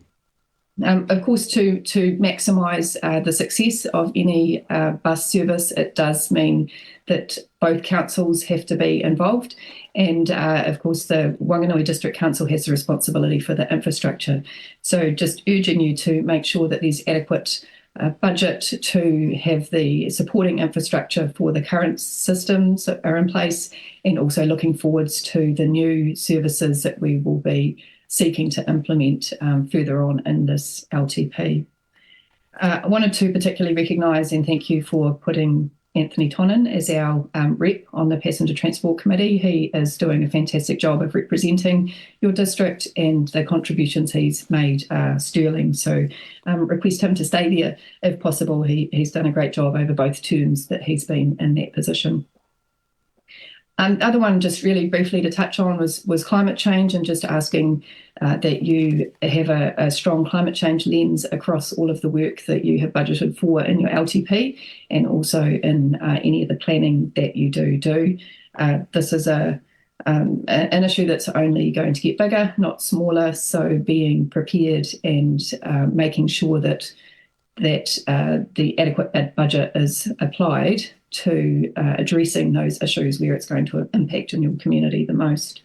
Of course, to maximise the success of any bus service, it does mean that both councils have to be involved. And of course, the Whanganui District Council has the responsibility for the infrastructure. So just urging you to make sure that there's adequate budget to have the supporting infrastructure for the current systems that are in place, and also looking forwards to the new services that we will be seeking to implement further on in this LTP. I wanted to particularly recognise and thank you for putting Anthony Tonin as our rep on the Passenger Transport Committee. He is doing a fantastic job of representing your district, and the contributions he's made are sterling. So request him to stay there if possible. He's done a great job over both terms that he's been in that position. The other one, just really briefly to touch on, was climate change, and just asking that you have a strong climate change lens across all of the work that you have budgeted for in your LTP, and also in any of the planning that you do. This is an issue that's only going to get bigger, not smaller, so being prepared and making sure that the adequate budget is applied to addressing those issues where it's going to impact in your community the most.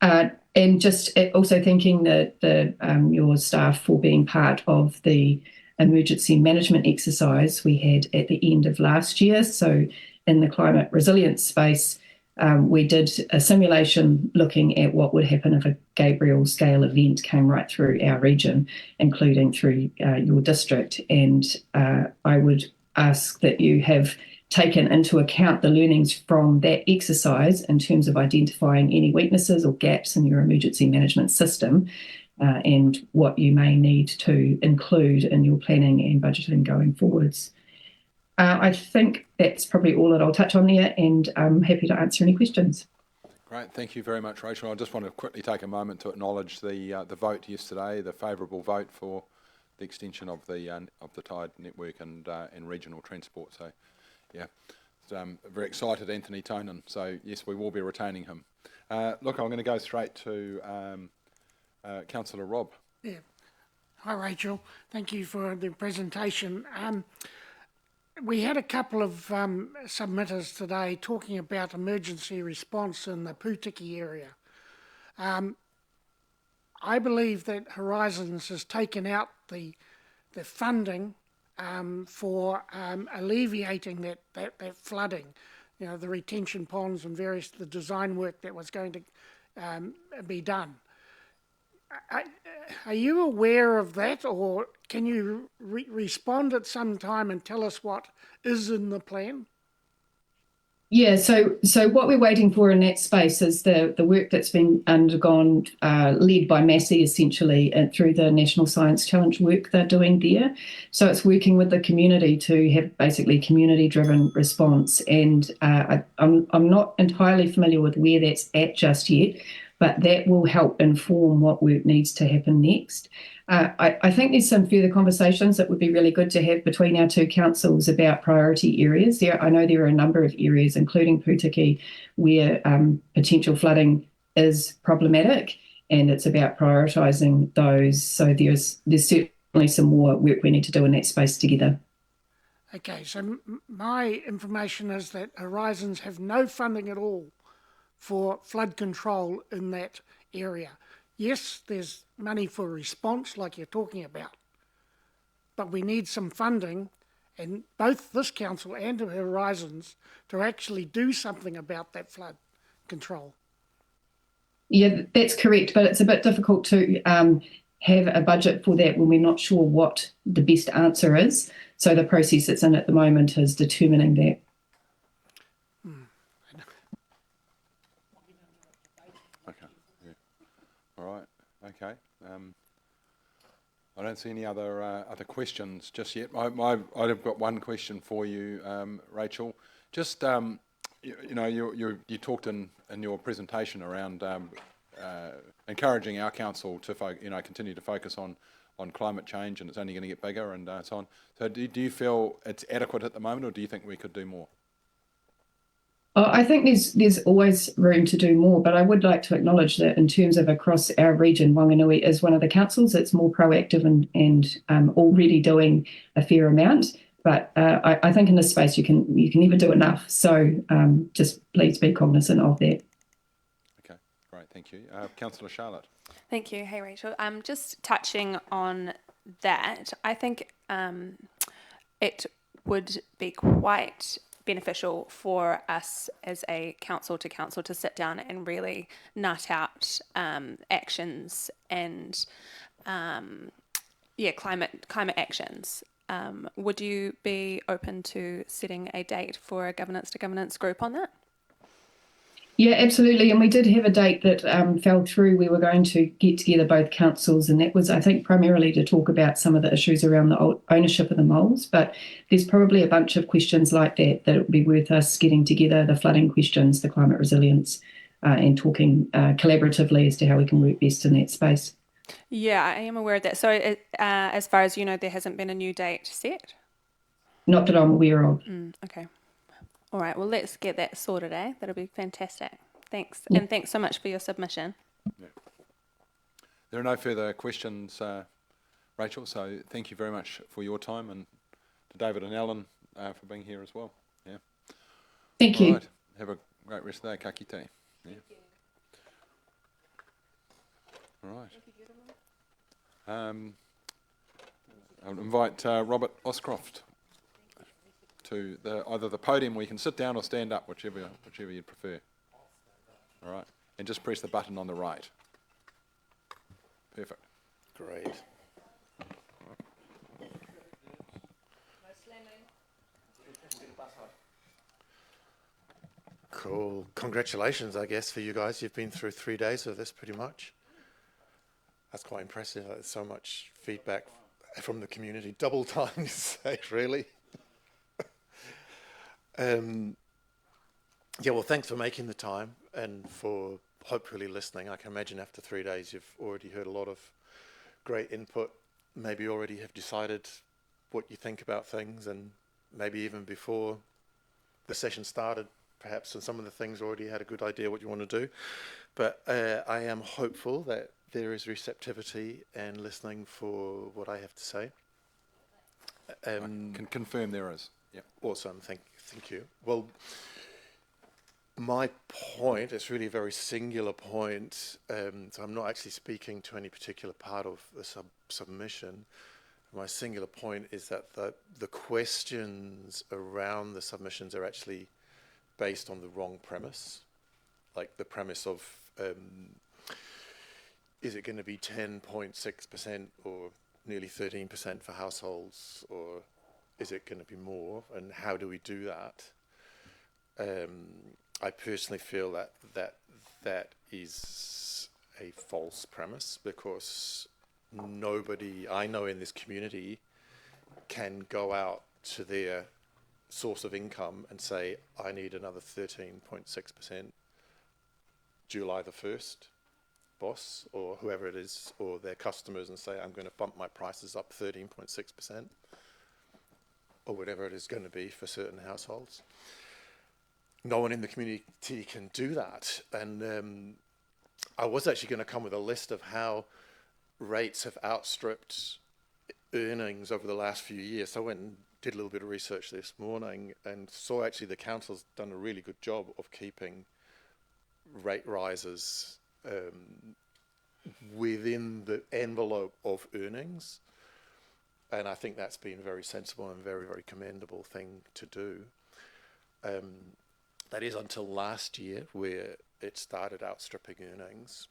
And just also thanking your staff for being part of the emergency management exercise we had at the end of last year. So in the climate resilience space, we did a simulation looking at what would happen if a Gabriel scale event came right through our region, including through your district. And I would ask that you have taken into account the learnings from that exercise in terms of identifying any weaknesses or gaps in your emergency management system, and what you may need to include in your planning and budgeting going forwards. I think that's probably all that I'll touch on there, and I'm happy to answer any questions. Great, thank you very much, Rachel. I just want to quickly take a moment to acknowledge the vote yesterday, the favourable vote for the extension of the Tide network and regional transport. So, yeah, very excited, Anthony Tonin. So, yes, we will be retaining him. Look, I'm going to go straight to Councillor Rob. Yeah. Hi, Rachel. Thank you for the presentation. We had a couple of submitters today talking about emergency response in the Pūtiki area. I believe that Horizons has taken out the funding for alleviating that flooding, you know, the retention ponds and the design work that was going to be done. are you aware of that, or can you respond at some time and tell us what is in the plan? Yeah, so what we're waiting for in that space is the work that's been undergone, led by Massey essentially, through the National Science Challenge work they're doing there. So it's working with the community to have basically community-driven response. And I'm not entirely familiar with where that's at just yet, but that will help inform what work needs to happen next. I think there's some further conversations that would be really good to have between our two councils about priority areas. I know there are a number of areas, including Putiki, where potential flooding is problematic, and it's about prioritising those. So there's certainly some more work we need to do in that space together. Okay, so my information is that Horizons have no funding at all for flood control in that area. Yes, there's money for response, like you're talking about, but we need some funding, and both this council and Horizons, to actually do something about that flood control. Yeah, that's correct, but it's a bit difficult to have a budget for that when we're not sure what the best answer is. So the process it's in at the moment is determining that. Okay. Yeah. All right. Okay. I don't see any other questions just yet. I've got one question for you, Rachel. Just you talked in your presentation around encouraging our council to continue to focus on climate change, and it's only going to get bigger and so on. So do you feel it's adequate at the moment, or do you think we could do more? I think there's always room to do more, but I would like to acknowledge that in terms of across our region, Wanganui is one of the councils that's more proactive and already doing a fair amount. But I think in this space you can never do enough. So just please be cognizant of that. Okay, great, thank you. Councillor Charlotte. Thank you. Hey, Rachel. Just touching on that, I think it would be quite beneficial for us as a council to sit down and really nut out actions and climate actions. Would you be open to setting a date for a governance to governance group on that? Yeah, absolutely. And we did have a date that fell through. We were going to get together both councils, and that was, I think, primarily to talk about some of the issues around the ownership of the moles. But there's probably a bunch of questions like that it would be worth us getting together, the flooding questions, the climate resilience, and talking collaboratively as to how we can work best in that space. Yeah, I am aware of that. So as far as you know, there hasn't been a new date set? Not that I'm aware of. Okay. All right, well, let's get that sorted, eh? That'll be fantastic. Thanks. Yeah. And thanks so much for your submission. Yeah. There are no further questions, Rachel, so thank you very much for your time, and to David and Alan for being here as well. Yeah. Thank you. Right. Have a great rest of the day. Ka kite. Yeah. All right. I'll invite Robert Oscroft to either the podium where you can sit down or stand up, whichever you'd prefer. All right, and just press the button on the right. Perfect. Great. Cool. Congratulations, I guess, for you guys. You've been through 3 days of this pretty much. That's quite impressive. There's so much feedback from the community. Double time, you say, really? Yeah, well, thanks for making the time and for hopefully listening. I can imagine after 3 days you've already heard a lot of great input, maybe already have decided what you think about things, and maybe even before the session started, perhaps on some of the things already had a good idea what you want to do. But I am hopeful that there is receptivity and listening for what I have to say. I can confirm there is. Yep. Awesome, thank you. Well, my point, it's really a very singular point, so I'm not actually speaking to any particular part of the submission. My singular point is that the questions around the submissions are actually based on the wrong premise, like the premise of is it going to be 10.6% or nearly 13% for households, or is it going to be more, and how do we do that? I personally feel that is a false premise, because nobody I know in this community can go out to their source of income and say, I need another 13.6% July the 1st, boss, or whoever it is, or their customers, and say, I'm going to bump my prices up 13.6%, or whatever it is going to be for certain households. No one in the community can do that. And I was actually going to come with a list of how rates have outstripped earnings over the last few years. So I went and did a little bit of research this morning and saw actually the council's done a really good job of keeping rate rises within the envelope of earnings. And I think that's been a very sensible and very, very commendable thing to do. That is until last year, where it started outstripping earnings.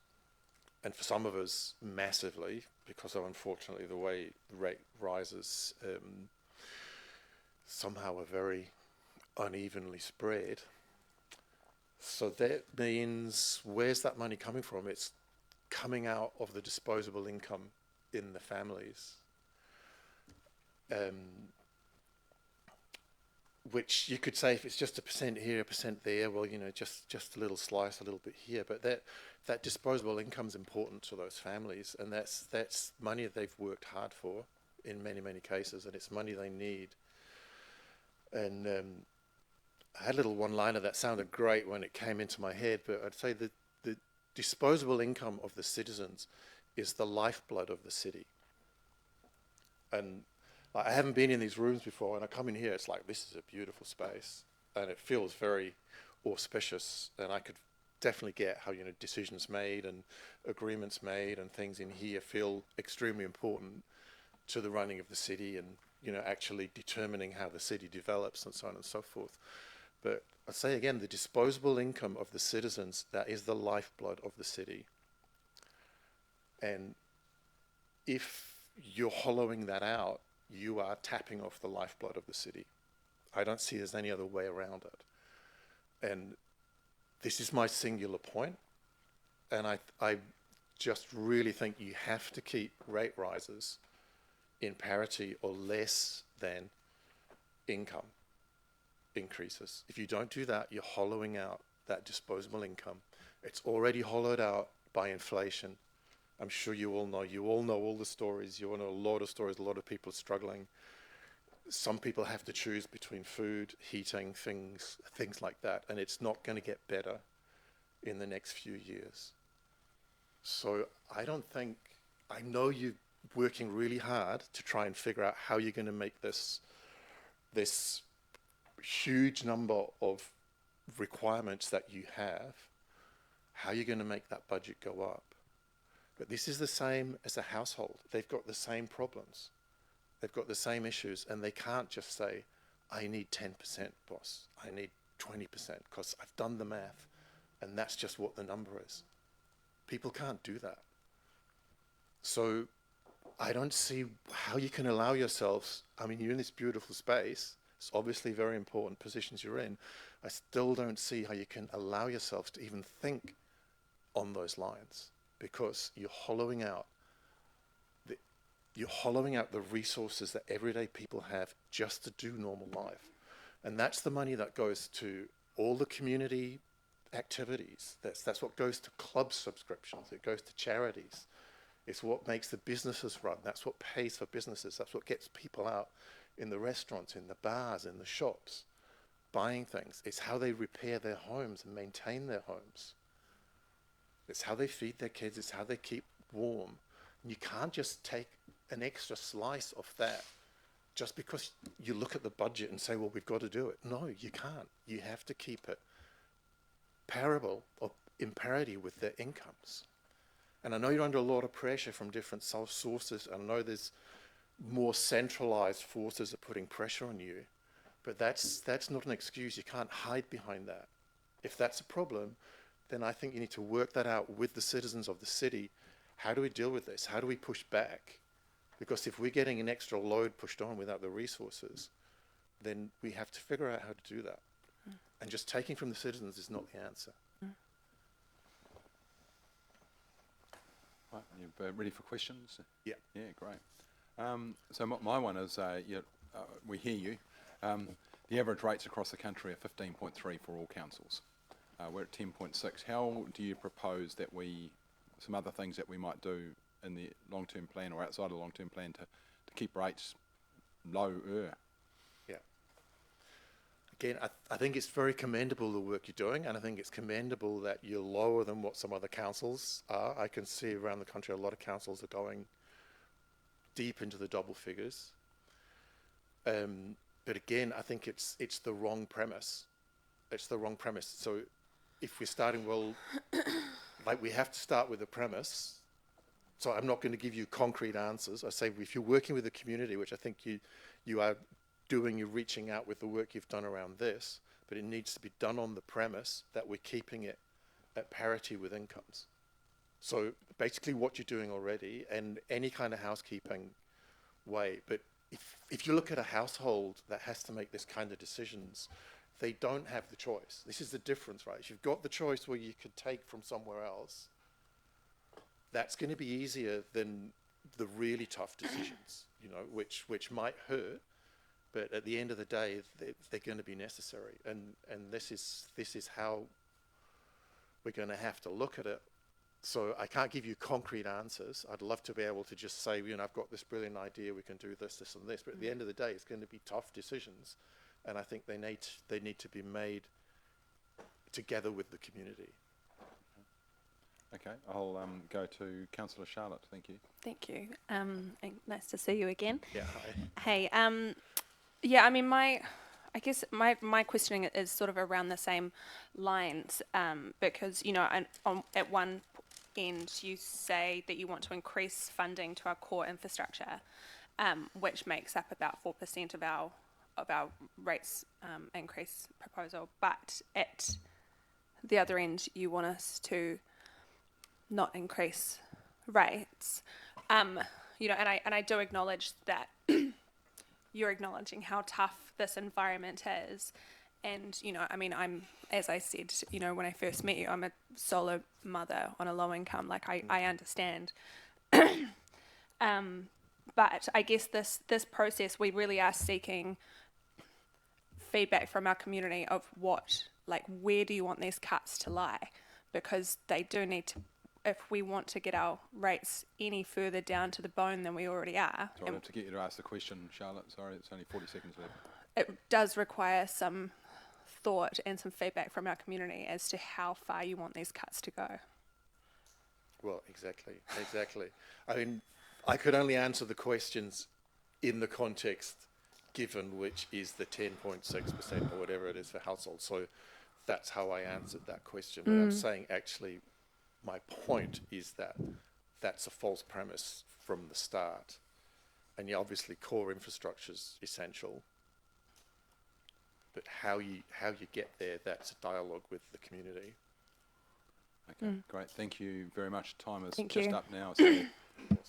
And for some of us, massively, because of, unfortunately, the way the rate rises somehow are very unevenly spread. So that means, where's that money coming from? It's coming out of the disposable income in the families. Which you could say, if it's just 1% here, 1% there, well, you know, just a little slice, a little bit here. But that disposable income is important to those families, and that's money that they've worked hard for in many, many cases, and it's money they need. And I had a little one-liner that sounded great when it came into my head, but I'd say that the disposable income of the citizens is the lifeblood of the city. And I haven't been in these rooms before, and I come in here, it's like, this is a beautiful space, and it feels very auspicious, and I could definitely get how, you know, decisions made and agreements made and things in here feel extremely important to the running of the city, and, you know, actually determining how the city develops and so on and so forth. But I say again, the disposable income of the citizens, that is the lifeblood of the city. And if you're hollowing that out, you are tapping off the lifeblood of the city. I don't see there's any other way around it. And this is my singular point. And I just really think you have to keep rate rises in parity or less than income increases. If you don't do that, you're hollowing out that disposable income. It's already hollowed out by inflation. I'm sure you all know all the stories. You all know a lot of stories, a lot of people struggling. Some people have to choose between food, heating, things like that, and it's not going to get better in the next few years. So I know you're working really hard to try and figure out how you're going to make this huge number of requirements that you have, how you're going to make that budget go up. But this is the same as a household. They've got the same problems. They've got the same issues, and they can't just say, I need 10%, boss. I need 20%, because I've done the math, and that's just what the number is. People can't do that. So I don't see how you can allow yourselves, I mean, you're in this beautiful space. It's obviously very important positions you're in. I still don't see how you can allow yourselves to even think on those lines, because you're hollowing out the resources that everyday people have just to do normal life. And that's the money that goes to all the community activities. That's what goes to club subscriptions. It goes to charities. It's what makes the businesses run. That's what pays for businesses. That's what gets people out in the restaurants, in the bars, in the shops, buying things. It's how they repair their homes and maintain their homes. It's how they feed their kids. It's how they keep warm. And you can't just take an extra slice of that just because you look at the budget and say, well, we've got to do it. No, you can't. You have to keep it parable or in parity with their incomes. And I know you're under a lot of pressure from different sources. I know there's more centralized forces that are putting pressure on you, but that's not an excuse. You can't hide behind that. If that's a problem, then I think you need to work that out with the citizens of the city. how do we deal with this? How do we push back? Because if we're getting an extra load pushed on without the resources, then we have to figure out how to do that. And just taking from the citizens is not the answer. Right, you're ready for questions? Yeah. Yeah, great. So my one is, we hear you. The average rates across the country are 15.3 for all councils. We're at 10.6. How do you propose that some other things that we might do in the long-term plan or outside of the long-term plan to keep rates lower? Yeah. Again, I think it's very commendable the work you're doing, and I think it's commendable that you're lower than what some other councils are. I can see around the country a lot of councils are going deep into the double figures. But again, I think it's the wrong premise. It's the wrong premise. So if we're starting, well, like we have to start with a premise. So I'm not going to give you concrete answers. I say if you're working with the community, which I think you are doing, you're reaching out with the work you've done around this, but it needs to be done on the premise that we're keeping it at parity with incomes. So basically what you're doing already, and any kind of housekeeping way, but if you look at a household that has to make this kind of decisions, they don't have the choice. This is the difference, right? If you've got the choice where you could take from somewhere else, that's going to be easier than the really tough decisions, you know, which might hurt, but at the end of the day, they're going to be necessary. And this is how we're going to have to look at it. So I can't give you concrete answers. I'd love to be able to just say, you know, I've got this brilliant idea, we can do this, this and this. But at the end of the day, it's going to be tough decisions. And I think they need to be made together with the community. Okay, I'll go to Councillor Charlotte. Thank you. Thank you. And nice to see you again. Yeah, hi. Hey, yeah, I mean, I guess my questioning is sort of around the same lines, because, you know, at one end you say that you want to increase funding to our core infrastructure, which makes up about 4% of our rates increase proposal, but at the other end you want us to not increase rates, you know, and I do acknowledge that you're acknowledging how tough this environment is. And, you know, I mean, as I said, you know, when I first met you, I'm a solo mother on a low income, like I understand. But I guess this process, we really are seeking feedback from our community of where do you want these cuts to lie? Because they do need to, if we want to get our rates any further down to the bone than we already are. Sorry, I have to get you to ask the question, Charlotte. Sorry, it's only 40 seconds left. It does require some thought and some feedback from our community as to how far you want these cuts to go. Well, exactly. I mean, I could only answer the questions in the context given, which is the 10.6% or whatever it is for households. So that's how I answered that question. But I'm saying actually my point is that that's a false premise from the start. And yeah, obviously core infrastructure is essential. But how you get there, that's a dialogue with the community. Okay, great. Thank you very much. Time is Thank just you. up now. So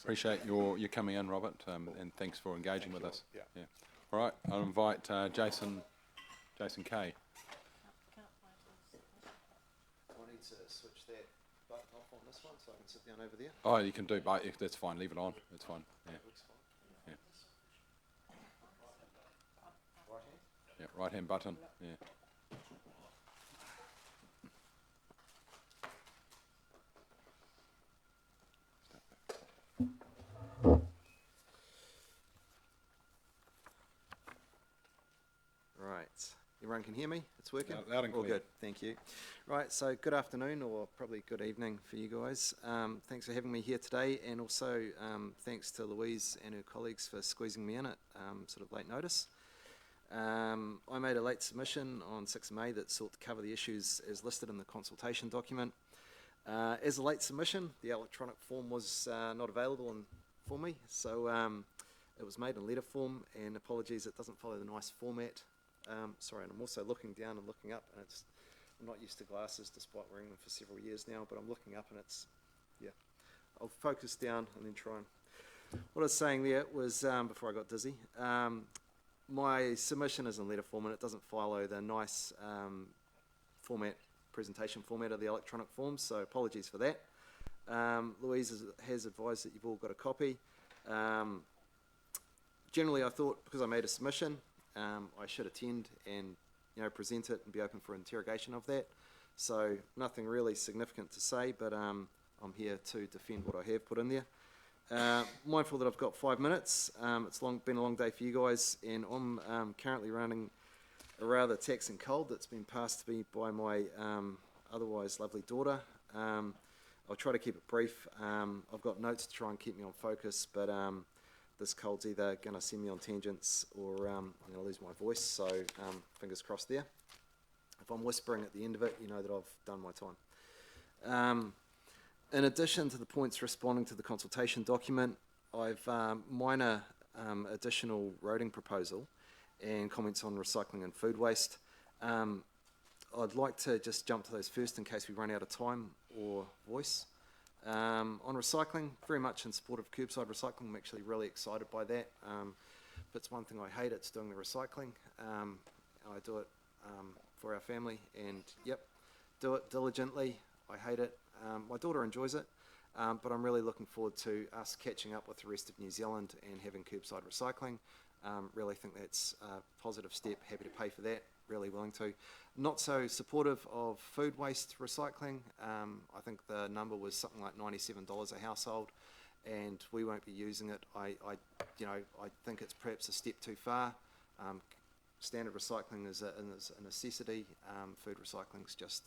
appreciate your coming in, Robert, and thanks for engaging with us. Yeah. All right, I'll invite Jason Kay. I need to switch that button off on this one so I can sit down over there. Oh, you can do both. That's fine. Leave it on. That's fine. Yeah. Yeah. Right hand? Yeah. Right hand button. Yeah. Right. Everyone can hear me? It's working? Loud and All clear. good, thank you. Right, so good afternoon, or probably good evening for you guys. Thanks for having me here today, and also thanks to Louise and her colleagues for squeezing me in at sort of late notice. I made a late submission on 6th of May that sought to cover the issues as listed in the consultation document. As a late submission, the electronic form was not available for me, so it was made in letter form, and apologies, it doesn't follow the nice format. Sorry, and I'm also looking down and looking up, and I'm not used to glasses despite wearing them for several years now, but I'm looking up and I'll focus down and then try and... What I was saying there was, before I got dizzy, my submission is in letter form and it doesn't follow the nice presentation format of the electronic form, so apologies for that. Louise has advised that you've all got a copy. Generally, I thought because I made a submission, I should attend and present it and be open for interrogation of that. So nothing really significant to say, but I'm here to defend what I have put in there. Mindful that I've got 5 minutes. It's been a long day for you guys, and I'm currently running a rather taxing cold that's been passed to me by my otherwise lovely daughter. I'll try to keep it brief. I've got notes to try and keep me on focus, but this cold's either going to send me on tangents or I'm going to lose my voice, so fingers crossed there. If I'm whispering at the end of it, you know that I've done my time. In addition to the points responding to the consultation document, I've minor additional roading proposal and comments on recycling and food waste. I'd like to just jump to those first in case we run out of time or voice. On recycling, very much in support of curbside recycling. I'm actually really excited by that. If it's one thing I hate, it's doing the recycling. I do it for our family and, yep, do it diligently. I hate it. My daughter enjoys it, but I'm really looking forward to us catching up with the rest of New Zealand and having curbside recycling. Really think that's a positive step. Happy to pay for that. Really willing to. Not so supportive of food waste recycling. I think the number was something like $97 a household, and we won't be using it. I think it's perhaps a step too far. Standard recycling is a necessity. Food recycling is just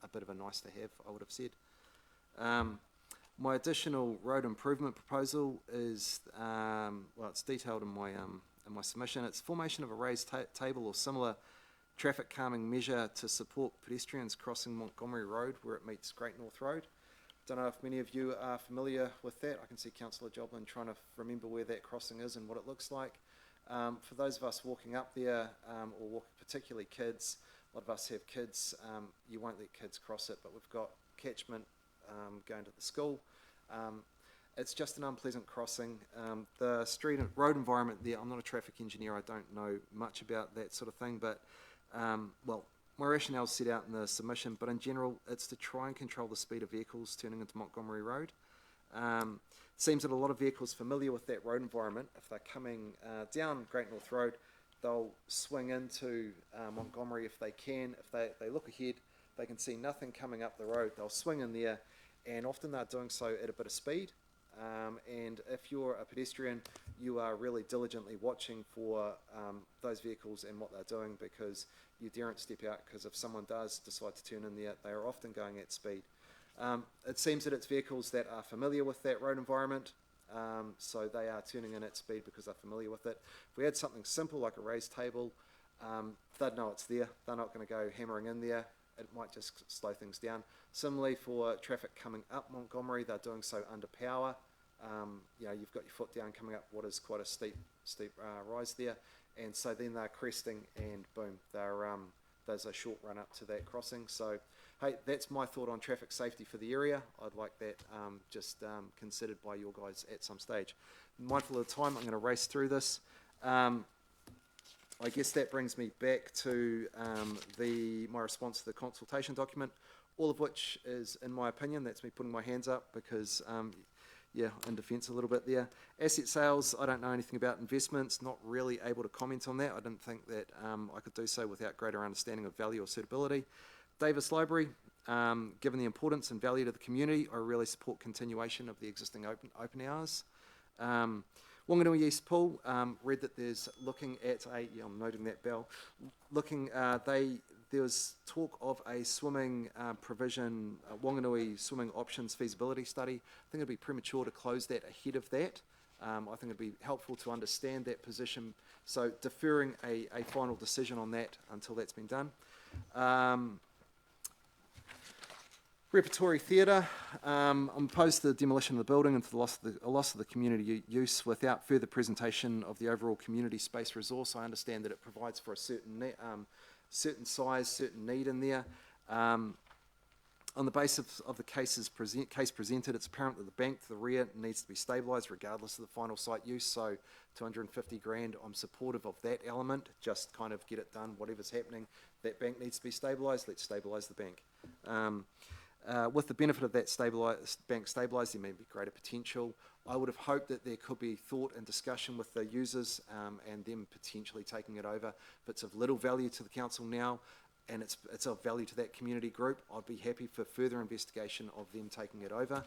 a bit of a nice to have, I would have said. My additional road improvement proposal is, well, it's detailed in my submission. It's formation of a raised table or similar traffic calming measure to support pedestrians crossing Montgomery Road where it meets Great North Road. Don't know if many of you are familiar with that. I can see Councillor Joblin trying to remember where that crossing is and what it looks like. For those of us walking up there, or particularly kids, a lot of us have kids, you won't let kids cross it, but we've got catchment going to the school. It's just an unpleasant crossing. The street and road environment there, I'm not a traffic engineer, I don't know much about that sort of thing, but well, my rationale is set out in the submission, but in general, it's to try and control the speed of vehicles turning into Montgomery Road. It seems that a lot of vehicles familiar with that road environment, if they're coming down Great North Road, they'll swing into Montgomery if they can. If they look ahead, they can see nothing coming up the road, they'll swing in there, and often they're doing so at a bit of speed. And if you're a pedestrian, you are really diligently watching for those vehicles and what they're doing, because you daren't step out, because if someone does decide to turn in there, they are often going at speed. It seems that it's vehicles that are familiar with that road environment, so they are turning in at speed because they're familiar with it. If we had something simple like a raised table, they'd know it's there. They're not going to go hammering in there. It might just slow things down. Similarly, for traffic coming up Montgomery, they're doing so under power. You've got your foot down coming up what is quite a steep rise there, and so then they're cresting and boom, there's a short run up to that crossing. So hey, that's my thought on traffic safety for the area. I'd like that just considered by your guys at some stage. Mindful of the time, I'm going to race through this. I guess that brings me back to my response to the consultation document, all of which is, in my opinion, that's me putting my hands up because, in defence a little bit there. Asset sales, I don't know anything about investments, not really able to comment on that. I didn't think that I could do so without greater understanding of value or suitability. Davis Library, given the importance and value to the community, I really support continuation of the existing open hours. Wanganui East Pool, read that there's looking at I'm noting that bell, there was talk of a swimming provision, Wanganui swimming options feasibility study. I think it'd be premature to close that ahead of that. I think it'd be helpful to understand that position, so deferring a final decision on that until that's been done. Repertory Theatre, I'm opposed to the demolition of the building and to the loss of the community use without further presentation of the overall community space resource. I understand that it provides for a certain size, certain need in there. On the basis of the case presented, it's apparent that the bank to the rear needs to be stabilised regardless of the final site use, so 250 grand, I'm supportive of that element, just kind of get it done, whatever's happening, that bank needs to be stabilised, let's stabilise the bank. With the benefit of that bank stabilised, there may be greater potential. I would have hoped that there could be thought and discussion with the users and them potentially taking it over. If it's of little value to the council now, and it's of value to that community group, I'd be happy for further investigation of them taking it over.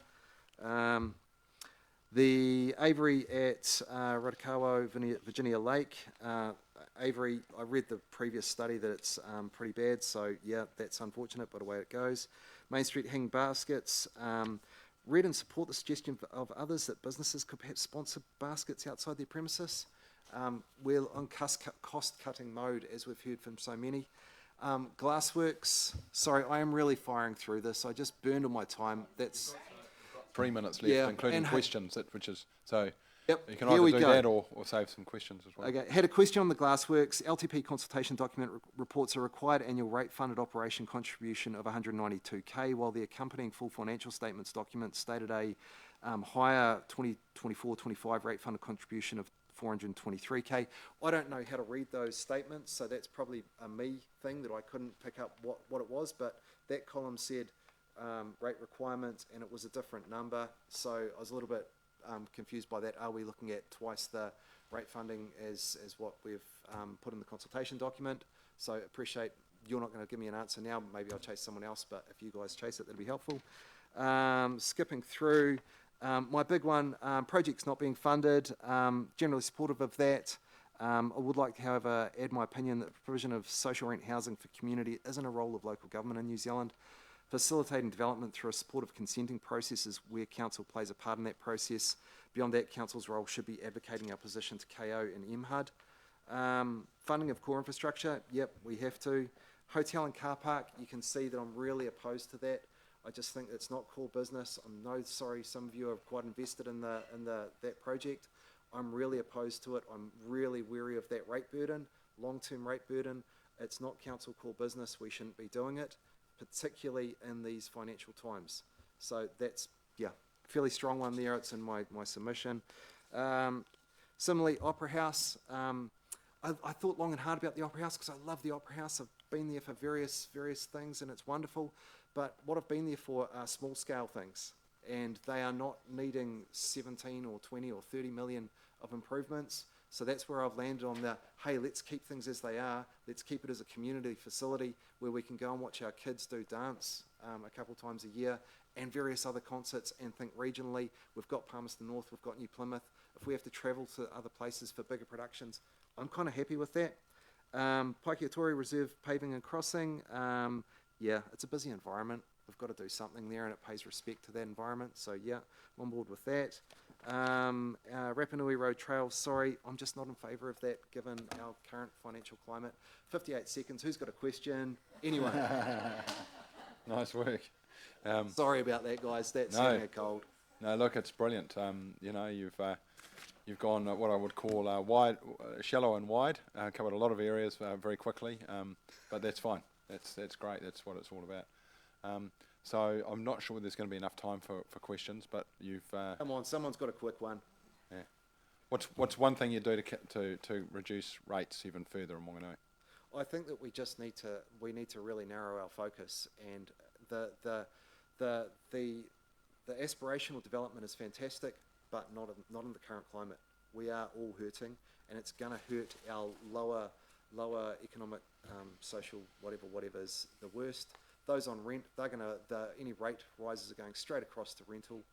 The Avery at Ratakawa, Virginia Lake. Avery, I read the previous study that it's pretty bad, so yeah, that's unfortunate, but away it goes. Main Street hanging baskets. Read and support the suggestion of others that businesses could perhaps sponsor baskets outside their premises. We're on cost-cutting mode, as we've heard from so many. Glassworks, sorry, I am really firing through this. I just burned all my time. That's 3 minutes left, yeah, including questions, which is, so yep, you can either do that or save some questions as well. Okay, had a question on the Glassworks. LTP consultation document reports a required annual rate funded operation contribution of 192k, while the accompanying full financial statements document stated a higher 2024-25 rate funded contribution of 423k. I don't know how to read those statements, so that's probably a me thing that I couldn't pick up what it was, but that column said rate requirements and it was a different number, so I was a little bit confused by that. Are we looking at twice the rate funding as what we've put in the consultation document? So appreciate you're not going to give me an answer now, maybe I'll chase someone else, but if you guys chase it, that'd be helpful. Skipping through, my big one, projects not being funded, generally supportive of that. I would like to, however, add my opinion that the provision of social rent housing for community isn't a role of local government in New Zealand. Facilitating development through a supportive consenting process is where council plays a part in that process. Beyond that, council's role should be advocating our position to KO and MHUD. Funding of core infrastructure, yep, we have to. Hotel and car park, you can see that I'm really opposed to that. I just think it's not core business. I'm sorry, some of you are quite invested in that project. I'm really opposed to it. I'm really wary of that rate burden, long-term rate burden. It's not council core business. We shouldn't be doing it, particularly in these financial times. So that's, yeah, fairly strong one there. It's in my submission. Similarly, Opera House. I thought long and hard about the Opera House because I love the Opera House. I've been there for various things and it's wonderful. But what I've been there for are small-scale things, and they are not needing 17 or 20 or 30 million of improvements. So that's where I've landed on the, hey, let's keep things as they are. Let's keep it as a community facility where we can go and watch our kids do dance a couple times a year and various other concerts, and think regionally. We've got Palmerston North, we've got New Plymouth. If we have to travel to other places for bigger productions, I'm kind of happy with that. Paikeatori Reserve paving and crossing. Yeah, it's a busy environment. We've got to do something there, and it pays respect to that environment. So yeah, I'm on board with that. Rapanui Road Trail, sorry, I'm just not in favour of that given our current financial climate. 58 seconds, who's got a question? Anyone? Nice work. Sorry about that, guys, that's having a cold. No, look, it's brilliant. You know, you've gone what I would call wide, shallow and wide, covered a lot of areas very quickly, but that's fine. That's great. That's what it's all about. So I'm not sure there's going to be enough time for questions, but you've. Come on, someone's got a quick one. Yeah. What's one thing you do to reduce rates even further in Wanganui? I think that we just need to really narrow our focus, and the aspirational development is fantastic, but not in the current climate. We are all hurting, and it's going to hurt our lower economic, social, whatever is the worst. Those on rent, any rate rises are going straight across to rental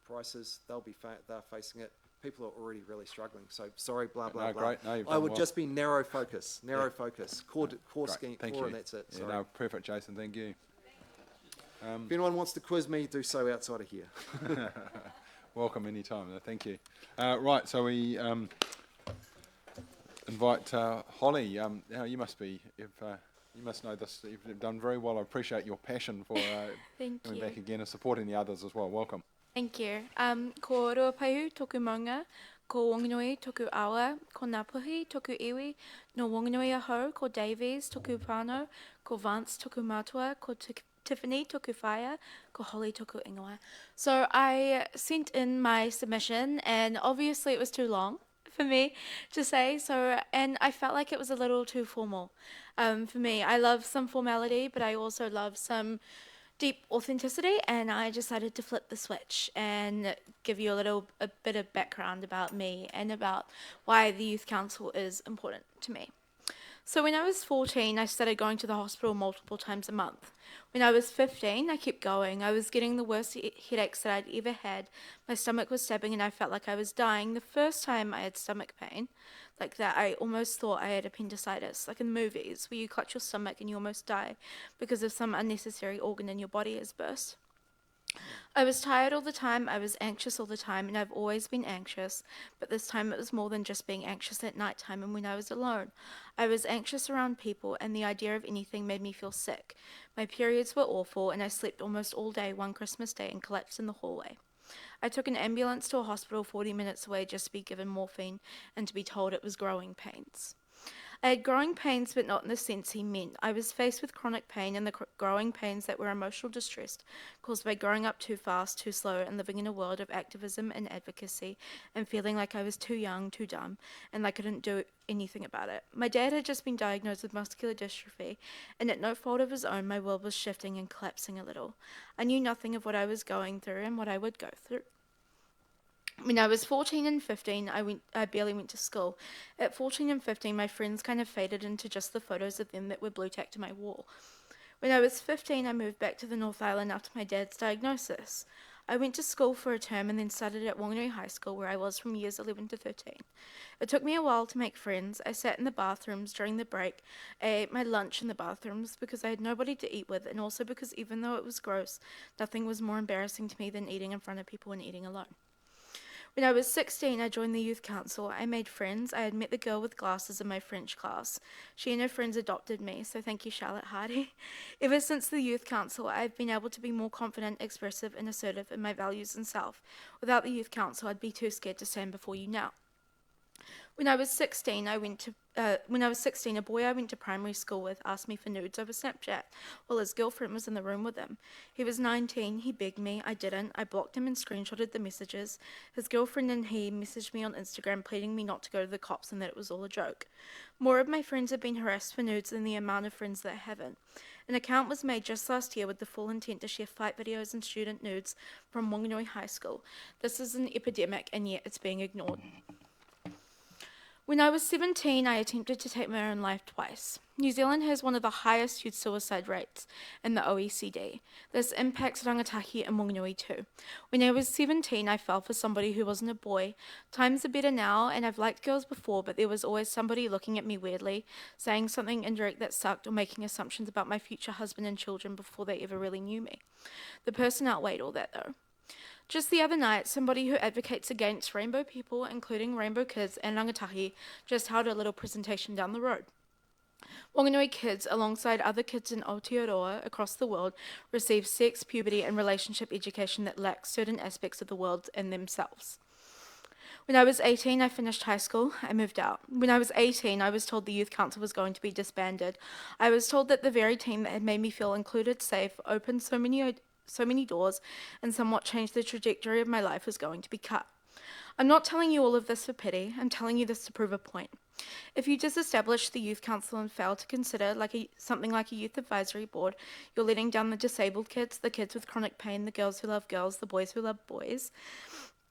prices. They're facing it. People are already really struggling. So sorry, blah blah blah. Great. No, I would just be narrow focus, core scheme, Thank core, you. and that's it. Yeah, no, perfect, Jason. Thank you. If anyone wants to quiz me, do so outside of here. Welcome anytime. Thank you. Right, so we invite Holly. Now you must know this. You've done very well. I appreciate your passion for coming back again and supporting the others as well. Welcome. Thank you. Ko Ruapaihu toku maunga, ko Wanganui toku awa, ko Ngāpuhi toku iwi, no Wanganui ahau, ko Davies toku whānau, ko Vance toku matua, ko Tiffany toku whaia, ko Holly toku ingoa. So I sent in my submission, and obviously it was too long for me to say, and I felt like it was a little too formal for me. I love some formality, but I also love some deep authenticity, and I decided to flip the switch and give you a bit of background about me and about why the Youth Council is important to me. So when I was 14, I started going to the hospital multiple times a month. When I was 15, I kept going. I was getting the worst headaches that I'd ever had. My stomach was stabbing and I felt like I was dying. The first time I had stomach pain like that, I almost thought I had appendicitis, like in the movies, where you clutch your stomach and you almost die because of some unnecessary organ in your body has burst. I was tired all the time, I was anxious all the time, and I've always been anxious, but this time it was more than just being anxious at night time and when I was alone. I was anxious around people, and the idea of anything made me feel sick. My periods were awful, and I slept almost all day one Christmas day and collapsed in the hallway. I took an ambulance to a hospital 40 minutes away just to be given morphine and to be told it was growing pains. I had growing pains, but not in the sense he meant. I was faced with chronic pain and the growing pains that were emotional distress caused by growing up too fast, too slow, and living in a world of activism and advocacy, and feeling like I was too young, too dumb, and I couldn't do anything about it. My dad had just been diagnosed with muscular dystrophy, and at no fault of his own, my world was shifting and collapsing a little. I knew nothing of what I was going through and what I would go through. When I was 14 and 15, I barely went to school. At 14 and 15, my friends kind of faded into just the photos of them that were blue tacked to my wall. When I was 15, I moved back to the North Island after my dad's diagnosis. I went to school for a term and then started at Wanganui High School, where I was from years 11 to 13. It took me a while to make friends. I sat in the bathrooms during the break. I ate my lunch in the bathrooms because I had nobody to eat with, and also because even though it was gross, nothing was more embarrassing to me than eating in front of people and eating alone. When I was 16, I joined the youth council. I made friends. I had met the girl with glasses in my French class. She and her friends adopted me, so thank you, Charlotte Hardy. Ever since the youth council, I've been able to be more confident, expressive, and assertive in my values and self. Without the youth council, I'd be too scared to stand before you now. When I was 16, a boy I went to primary school with asked me for nudes over Snapchat while his girlfriend was in the room with him. He was 19, he begged me, I didn't. I blocked him and screenshotted the messages. His girlfriend and he messaged me on Instagram pleading me not to go to the cops and that it was all a joke. More of my friends have been harassed for nudes than the amount of friends that haven't. An account was made just last year with the full intent to share fight videos and student nudes from Wanganui High School. This is an epidemic and yet it's being ignored. When I was 17, I attempted to take my own life twice. New Zealand has one of the highest youth suicide rates in the OECD. This impacts rangatahi and Wanganui too. When I was 17, I fell for somebody who wasn't a boy. Times are better now, and I've liked girls before, but there was always somebody looking at me weirdly, saying something indirect that sucked, or making assumptions about my future husband and children before they ever really knew me. The person outweighed all that though. Just the other night, somebody who advocates against rainbow people, including rainbow kids and rangatahi, just held a little presentation down the road. Wanganui kids, alongside other kids in Aotearoa across the world, receive sex, puberty, and relationship education that lacks certain aspects of the world in themselves. When I was 18, I finished high school. I moved out. When I was 18, I was told the youth council was going to be disbanded. I was told that the very team that had made me feel included, safe, opened so many doors, and somewhat changed the trajectory of my life was going to be cut. I'm not telling you all of this for pity. I'm telling you this to prove a point. If you disestablish the youth council and fail to consider something like a youth advisory board, you're letting down the disabled kids, the kids with chronic pain, the girls who love girls, the boys who love boys,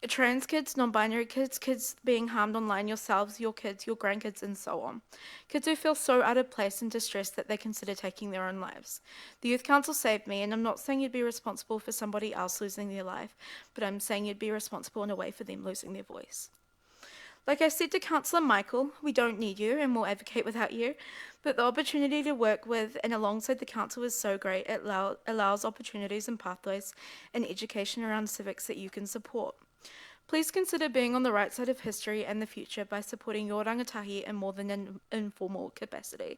trans kids, non-binary kids, kids being harmed online, yourselves, your kids, your grandkids, and so on. Kids who feel so out of place and distressed that they consider taking their own lives. The Youth Council saved me, and I'm not saying you'd be responsible for somebody else losing their life, but I'm saying you'd be responsible in a way for them losing their voice. Like I said to Councillor Michael, we don't need you and we'll advocate without you, but the opportunity to work with and alongside the council is so great. It allows opportunities and pathways and education around civics that you can support. Please consider being on the right side of history and the future by supporting your rangatahi in more than an informal capacity.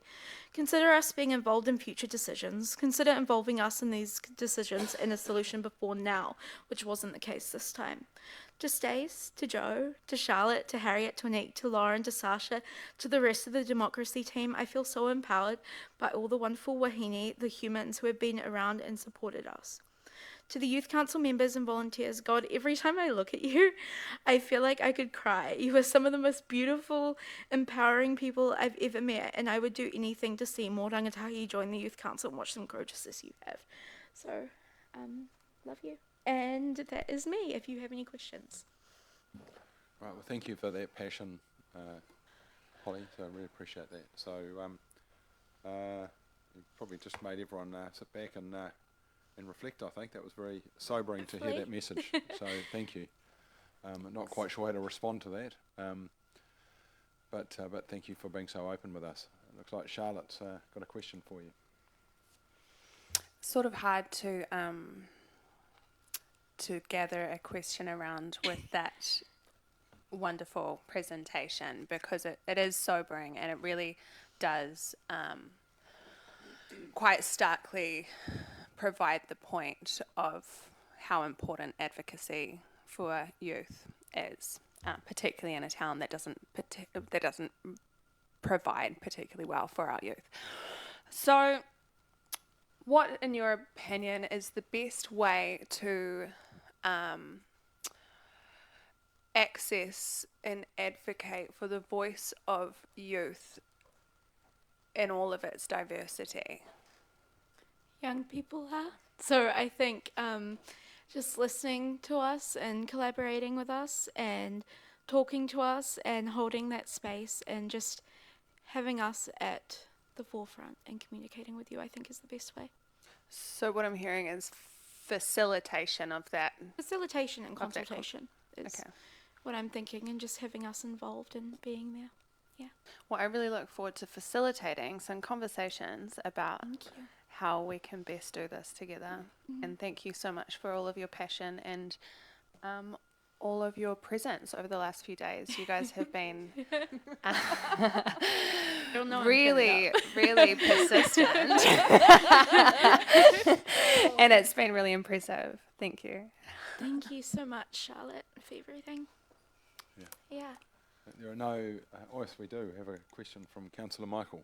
Consider us being involved in future decisions. Consider involving us in these decisions in a solution before now, which wasn't the case this time. To Stace, to Joe, to Charlotte, to Harriet, to Anik, to Lauren, to Sasha, to the rest of the democracy team, I feel so empowered by all the wonderful wahine, the humans who have been around and supported us. To the Youth Council members and volunteers, God, every time I look at you, I feel like I could cry. You are some of the most beautiful, empowering people I've ever met, and I would do anything to see more rangatahi join the Youth Council and watch them grow just as you have. So, love you. And that is me, if you have any questions. Right, well, thank you for that passion, Holly, so I really appreciate that. So, you've probably just made everyone sit back and reflect. I think that was very sobering to hear that message. So thank you. Not quite sure how to respond to that, but thank you for being so open with us. It looks like Charlotte's got a question for you. Sort of hard to gather a question around with that wonderful presentation, because it is sobering, and it really does quite starkly provide the point of how important advocacy for youth is, particularly in a town that doesn't provide particularly well for our youth. So, what, in your opinion, is the best way to access and advocate for the voice of youth in all of its diversity? Young people are. So I think just listening to us and collaborating with us and talking to us and holding that space and just having us at the forefront and communicating with you, I think, is the best way. So what I'm hearing is facilitation of that. Facilitation and consultation is what I'm thinking, and just having us involved and being there. Yeah. Well, I really look forward to facilitating some conversations about how we can best do this together. And thank you so much for all of your passion and all of your presence over the last few days. You guys have been really, really persistent. And it's been really impressive. Thank you. Thank you so much, Charlotte, for everything. Yeah. There are no... yes, we do have a question from Councillor Michael.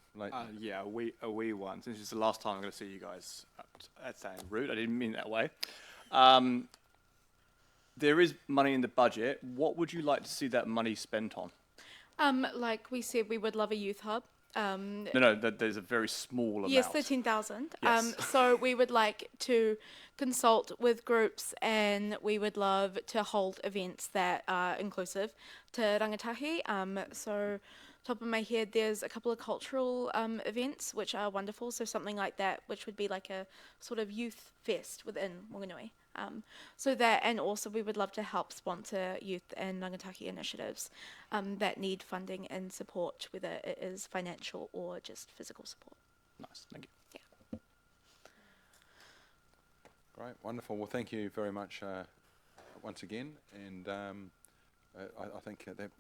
Yeah, a wee one. Since it's the last time I'm going to see you guys. That's saying rude. I didn't mean that way. There is money in the budget. What would you like to see that money spent on? Like we said, we would love a youth hub. There's a very small amount. Yes, 13,000. Yes. So we would like to consult with groups, and we would love to hold events that are inclusive to rangatahi. So top of my head, there's a couple of cultural events which are wonderful. So something like that, which would be like a sort of youth fest within Wanganui. So that, and also we would love to help sponsor youth and rangatahi initiatives that need funding and support, whether it is financial or just physical support. Nice, thank you. Yeah. Great, wonderful. Well, thank you very much once again, and I think that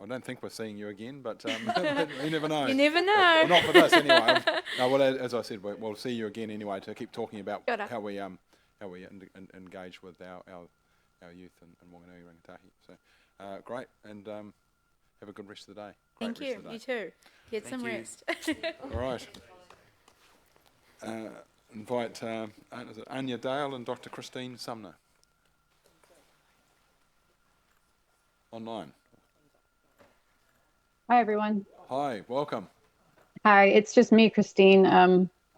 I don't think we're seeing you again, but you never know. You never know. Well, not for this anyway. No, well, as I said, we'll see you again anyway to keep talking about how we engage with our youth in Wanganui Rangatahi. So great, and have a good rest of the day. Thank you. You too. Get some rest. All right. Invite is it Anya Dale and Dr. Christine Sumner. Online. Hi, everyone. Hi, welcome. Hi, it's just me, Christine.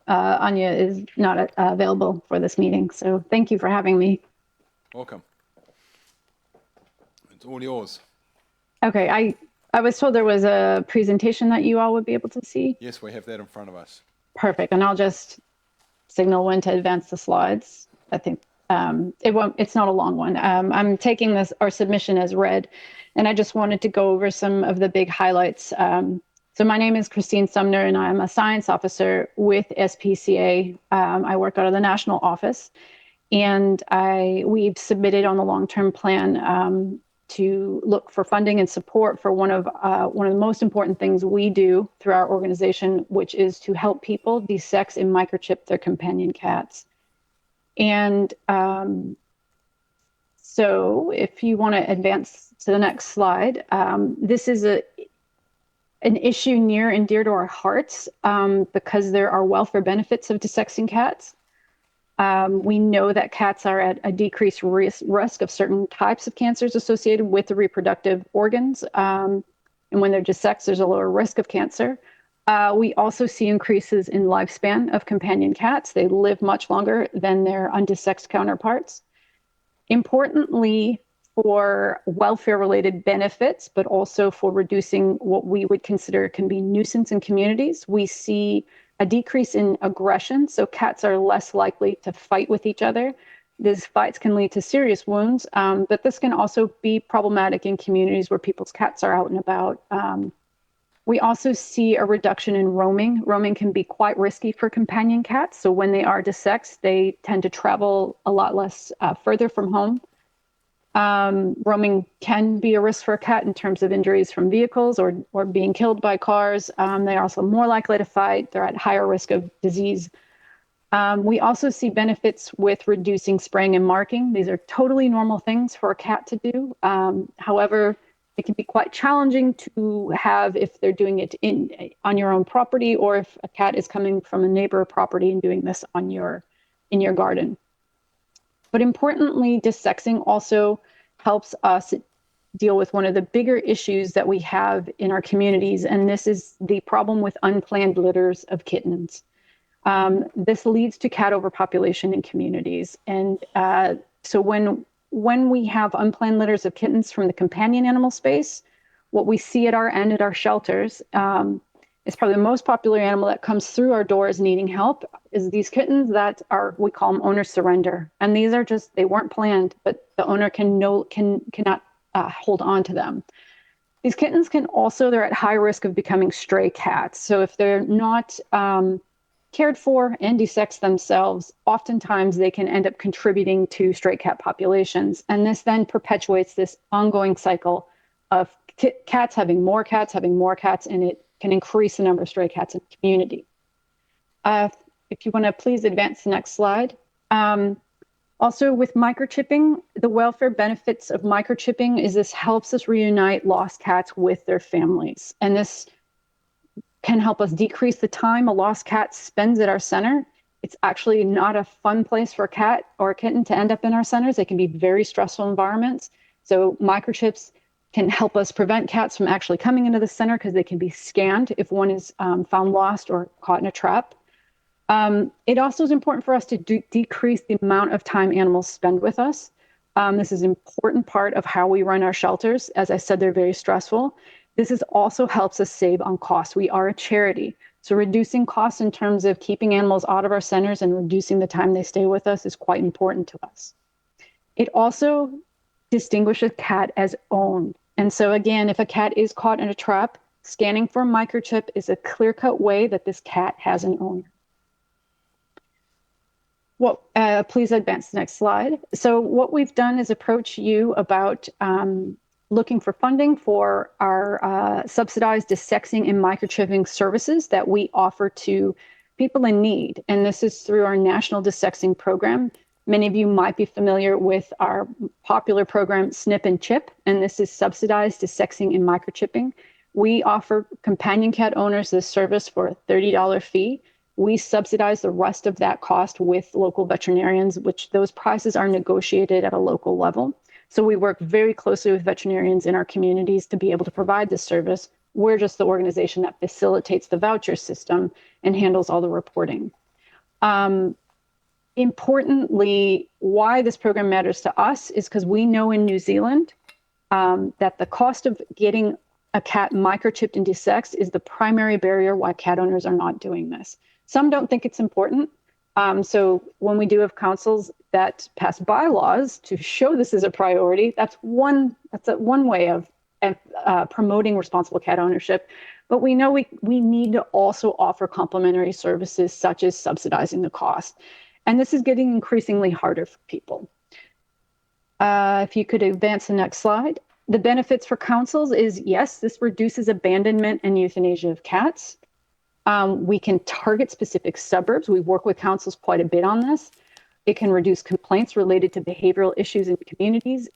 Anya is not available for this meeting, so thank you for having me. Welcome. It's all yours. Okay, I was told there was a presentation that you all would be able to see. Yes, we have that in front of us. Perfect, and I'll just signal when to advance the slides. I think it's not a long one. I'm taking our submission as read, and I just wanted to go over some of the big highlights. So my name is Christine Sumner, and I'm a science officer with SPCA. I work out of the national office, and we've submitted on the long-term plan to look for funding and support for one of the most important things we do through our organization, which is to help people desex and microchip their companion cats. And so if you want to advance to the next slide, this is an issue near and dear to our hearts because there are welfare benefits of desexing cats. We know that cats are at a decreased risk of certain types of cancers associated with the reproductive organs. And when they're desexed, there's a lower risk of cancer. We also see increases in lifespan of companion cats. They live much longer than their undesexed counterparts. Importantly, for welfare-related benefits, but also for reducing what we would consider can be nuisance in communities, we see a decrease in aggression. So cats are less likely to fight with each other. These fights can lead to serious wounds, but this can also be problematic in communities where people's cats are out and about. We also see a reduction in roaming. Roaming can be quite risky for companion cats. So when they are desexed, they tend to travel a lot less further from home. Roaming can be a risk for a cat in terms of injuries from vehicles or being killed by cars. They're also more likely to fight. They're at higher risk of disease. We also see benefits with reducing spraying and marking. These are totally normal things for a cat to do. However, it can be quite challenging to have if they're doing it on your own property, or if a cat is coming from a neighbor property and doing this in your garden. But importantly, desexing also helps us deal with one of the bigger issues that we have in our communities, and this is the problem with unplanned litters of kittens. This leads to cat overpopulation in communities. And so when we have unplanned litters of kittens from the companion animal space, what we see at our end at our shelters is probably the most popular animal that comes through our doors needing help is these kittens that are, we call them owner surrender. And these are just, they weren't planned, but the owner cannot hold on to them. These kittens can also, they're at high risk of becoming stray cats. So if they're not cared for and desexed themselves, oftentimes they can end up contributing to stray cat populations. And this then perpetuates this ongoing cycle of cats having more cats, and it can increase the number of stray cats in the community. If you want to please advance the next slide. Also with microchipping, the welfare benefits of microchipping is this helps us reunite lost cats with their families. And this can help us decrease the time a lost cat spends at our center. It's actually not a fun place for a cat or a kitten to end up in our centers. They can be very stressful environments. So microchips can help us prevent cats from actually coming into the center because they can be scanned if one is found lost or caught in a trap. It also is important for us to decrease the amount of time animals spend with us. This is an important part of how we run our shelters. As I said, they're very stressful. This also helps us save on costs. We are a charity. So reducing costs in terms of keeping animals out of our centers and reducing the time they stay with us is quite important to us. It also distinguishes a cat as owned. And so again, if a cat is caught in a trap, scanning for a microchip is a clear-cut way that this cat has an owner. Well, please advance the next slide. So what we've done is approach you about looking for funding for our subsidized desexing and microchipping services that we offer to people in need. And this is through our national desexing program. Many of you might be familiar with our popular program, Snip and Chip, and this is subsidized desexing and microchipping. We offer companion cat owners this service for a $30 fee. We subsidize the rest of that cost with local veterinarians, which those prices are negotiated at a local level. So we work very closely with veterinarians in our communities to be able to provide this service. We're just the organization that facilitates the voucher system and handles all the reporting. Importantly, why this program matters to us is because we know in New Zealand that the cost of getting a cat microchipped and desexed is the primary barrier why cat owners are not doing this. Some don't think it's important. So when we do have councils that pass bylaws to show this as a priority, that's one way of promoting responsible cat ownership. But we know we need to also offer complementary services such as subsidizing the cost. And this is getting increasingly harder for people. If you could advance the next slide. The benefits for councils is, yes, this reduces abandonment and euthanasia of cats. We can target specific suburbs. We work with councils quite a bit on this. It can reduce complaints related to behavioral issues in communities.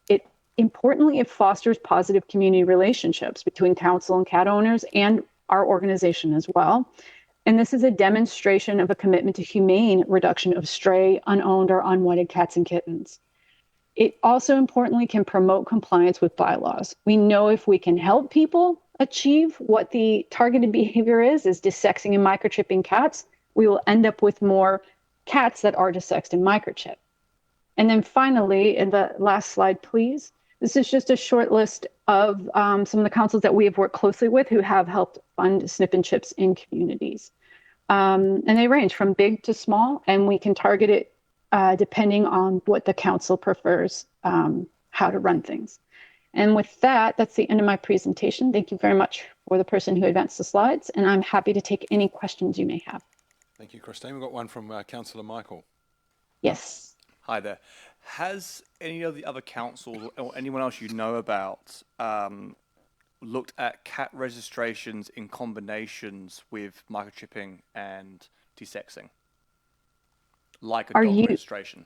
Importantly, it fosters positive community relationships between council and cat owners and our organization as well. And this is a demonstration of a commitment to humane reduction of stray, unowned, or unwanted cats and kittens. It also importantly can promote compliance with bylaws. We know if we can help people achieve what the targeted behavior is desexing and microchipping cats, we will end up with more cats that are desexed and microchipped. And then finally, in the last slide, please, this is just a short list of some of the councils that we have worked closely with who have helped fund snip and chips in communities. And they range from big to small, and we can target it depending on what the council prefers, how to run things. And with that, that's the end of my presentation. Thank you very much for the person who advanced the slides, and I'm happy to take any questions you may have. Thank you, Christine. We've got one from Councillor Michael. Yes. Hi there. Has any of the other councils or anyone else you know about looked at cat registrations in combinations with microchipping and desexing? Like a dog registration?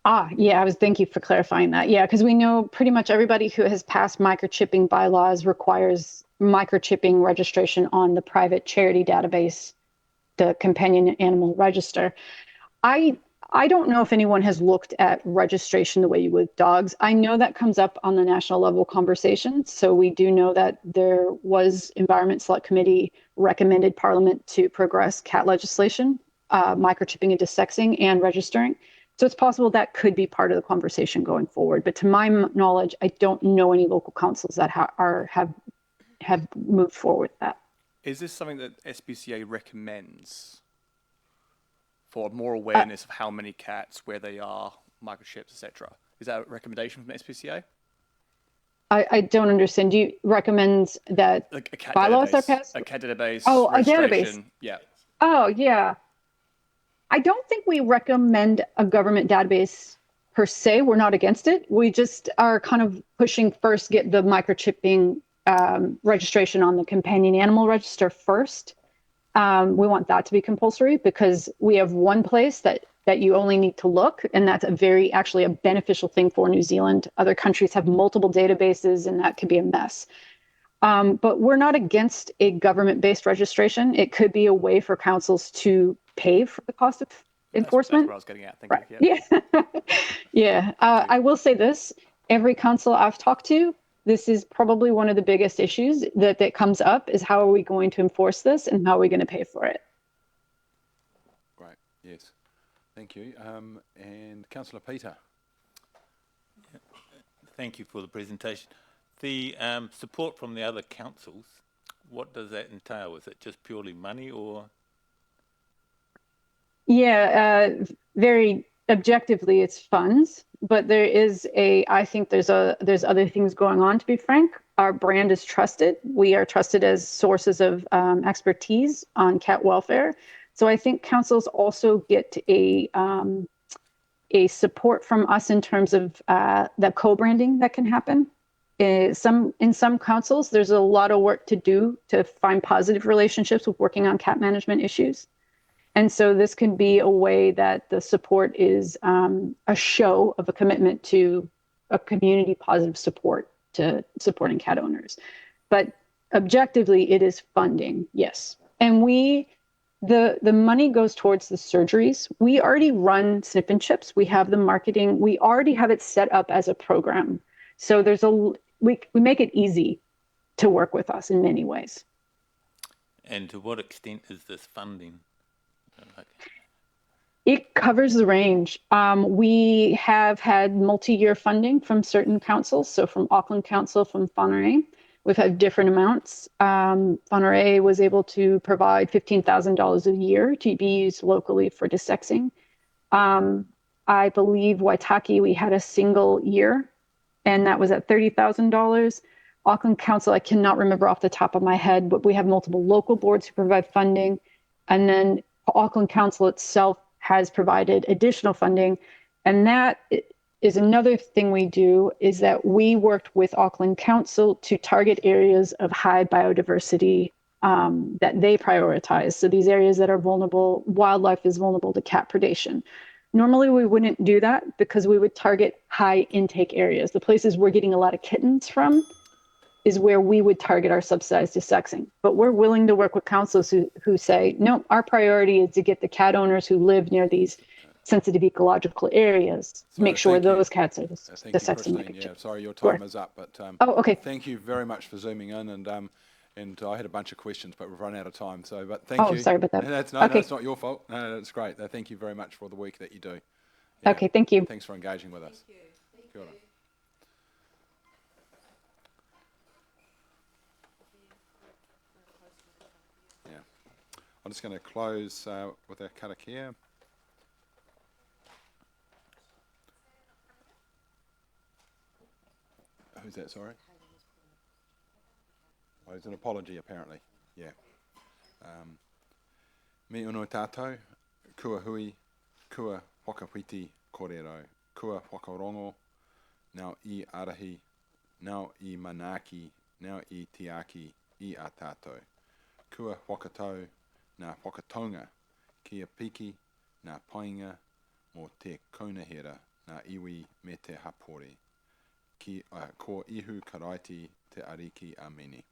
Yeah, thank you for clarifying that. Yeah, because we know pretty much everybody who has passed microchipping bylaws requires microchipping registration on the private charity database, the companion animal register. I don't know if anyone has looked at registration the way you would dogs. I know that comes up on the national level conversation. So we do know that there was Environment Select Committee recommended Parliament to progress cat legislation, microchipping and desexing and registering. So it's possible that could be part of the conversation going forward. But to my knowledge, I don't know any local councils that have moved forward with that. Is this something that SPCA recommends for more awareness of how many cats, where they are, microchips, etc.? Is that a recommendation from SPCA? I don't understand. Do you recommend that bylaws are passed? A cat database. Oh, a database. Yeah. Oh, yeah. I don't think we recommend a government database per se. We're not against it. We just are kind of pushing first, get the microchipping registration on the companion animal register first. We want that to be compulsory because we have one place that you only need to look, and that's actually a beneficial thing for New Zealand. Other countries have multiple databases, and that could be a mess. But we're not against a government-based registration. It could be a way for councils to pay for the cost of enforcement. That's what I was getting at. Thank you. Yeah. Yeah. I will say this, every council I've talked to, this is probably one of the biggest issues that comes up is how are we going to enforce this and how are we going to pay for it? Great. Yes. Thank you. And Councillor Peter. Thank you for the presentation. The support from the other councils, what does that entail? Is it just purely money or? Yeah, very objectively it's funds, but there is I think there's other things going on, to be frank. Our brand is trusted. We are trusted as sources of expertise on cat welfare. So I think councils also get a support from us in terms of the co-branding that can happen. In some councils, there's a lot of work to do to find positive relationships with working on cat management issues. And so this can be a way that the support is a show of a commitment to a community positive support to supporting cat owners. But objectively, it is funding, yes. And the money goes towards the surgeries. We already run snip and chips. We have the marketing. We already have it set up as a program. So we make it easy to work with us in many ways. And to what extent is this funding? It covers the range. We have had multi-year funding from certain councils. So from Auckland Council, from Whangarei, we've had different amounts. Whangarei was able to provide $15,000 a year to be used locally for desexing. I believe Waitaki, we had a single year, and that was at $30,000. Auckland Council, I cannot remember off the top of my head, but we have multiple local boards who provide funding. And then Auckland Council itself has provided additional funding, and that is another thing we do is that we worked with Auckland Council to target areas of high biodiversity that they prioritize. So these areas that are vulnerable, wildlife is vulnerable to cat predation. Normally we wouldn't do that because we would target high intake areas. The places we're getting a lot of kittens from is where we would target our subsidized desexing. But we're willing to work with councils who say, no, our priority is to get the cat owners who live near these sensitive ecological areas, make sure those cats are Thank you, desexing. Christine. Yeah, sorry, your time is up, but oh, okay. Thank you very much for zooming in, and I had a bunch of questions, but we've run out of time. So, but thank you. Oh, sorry about that. No, okay. it's not your fault. No, that's great. Thank you very much for the work that you do. Yeah. Okay, thank you. Thanks for engaging with us. Kia ora. Yeah, I'm just going to close with our karakia. Who's that, sorry? Oh, it's an apology, apparently. Yeah. Me uno tātou, kua hui, kua whakawhiti kōrero, kua whakarongo, nau I arahi, nau I manaki, nau I tiaki, I a tātou. Kua whakatau, nā whakatonga, kia piki, nā painga, mō te kaunahera, nā iwi me te hapori. Ko ihu karaiti te ariki a meni.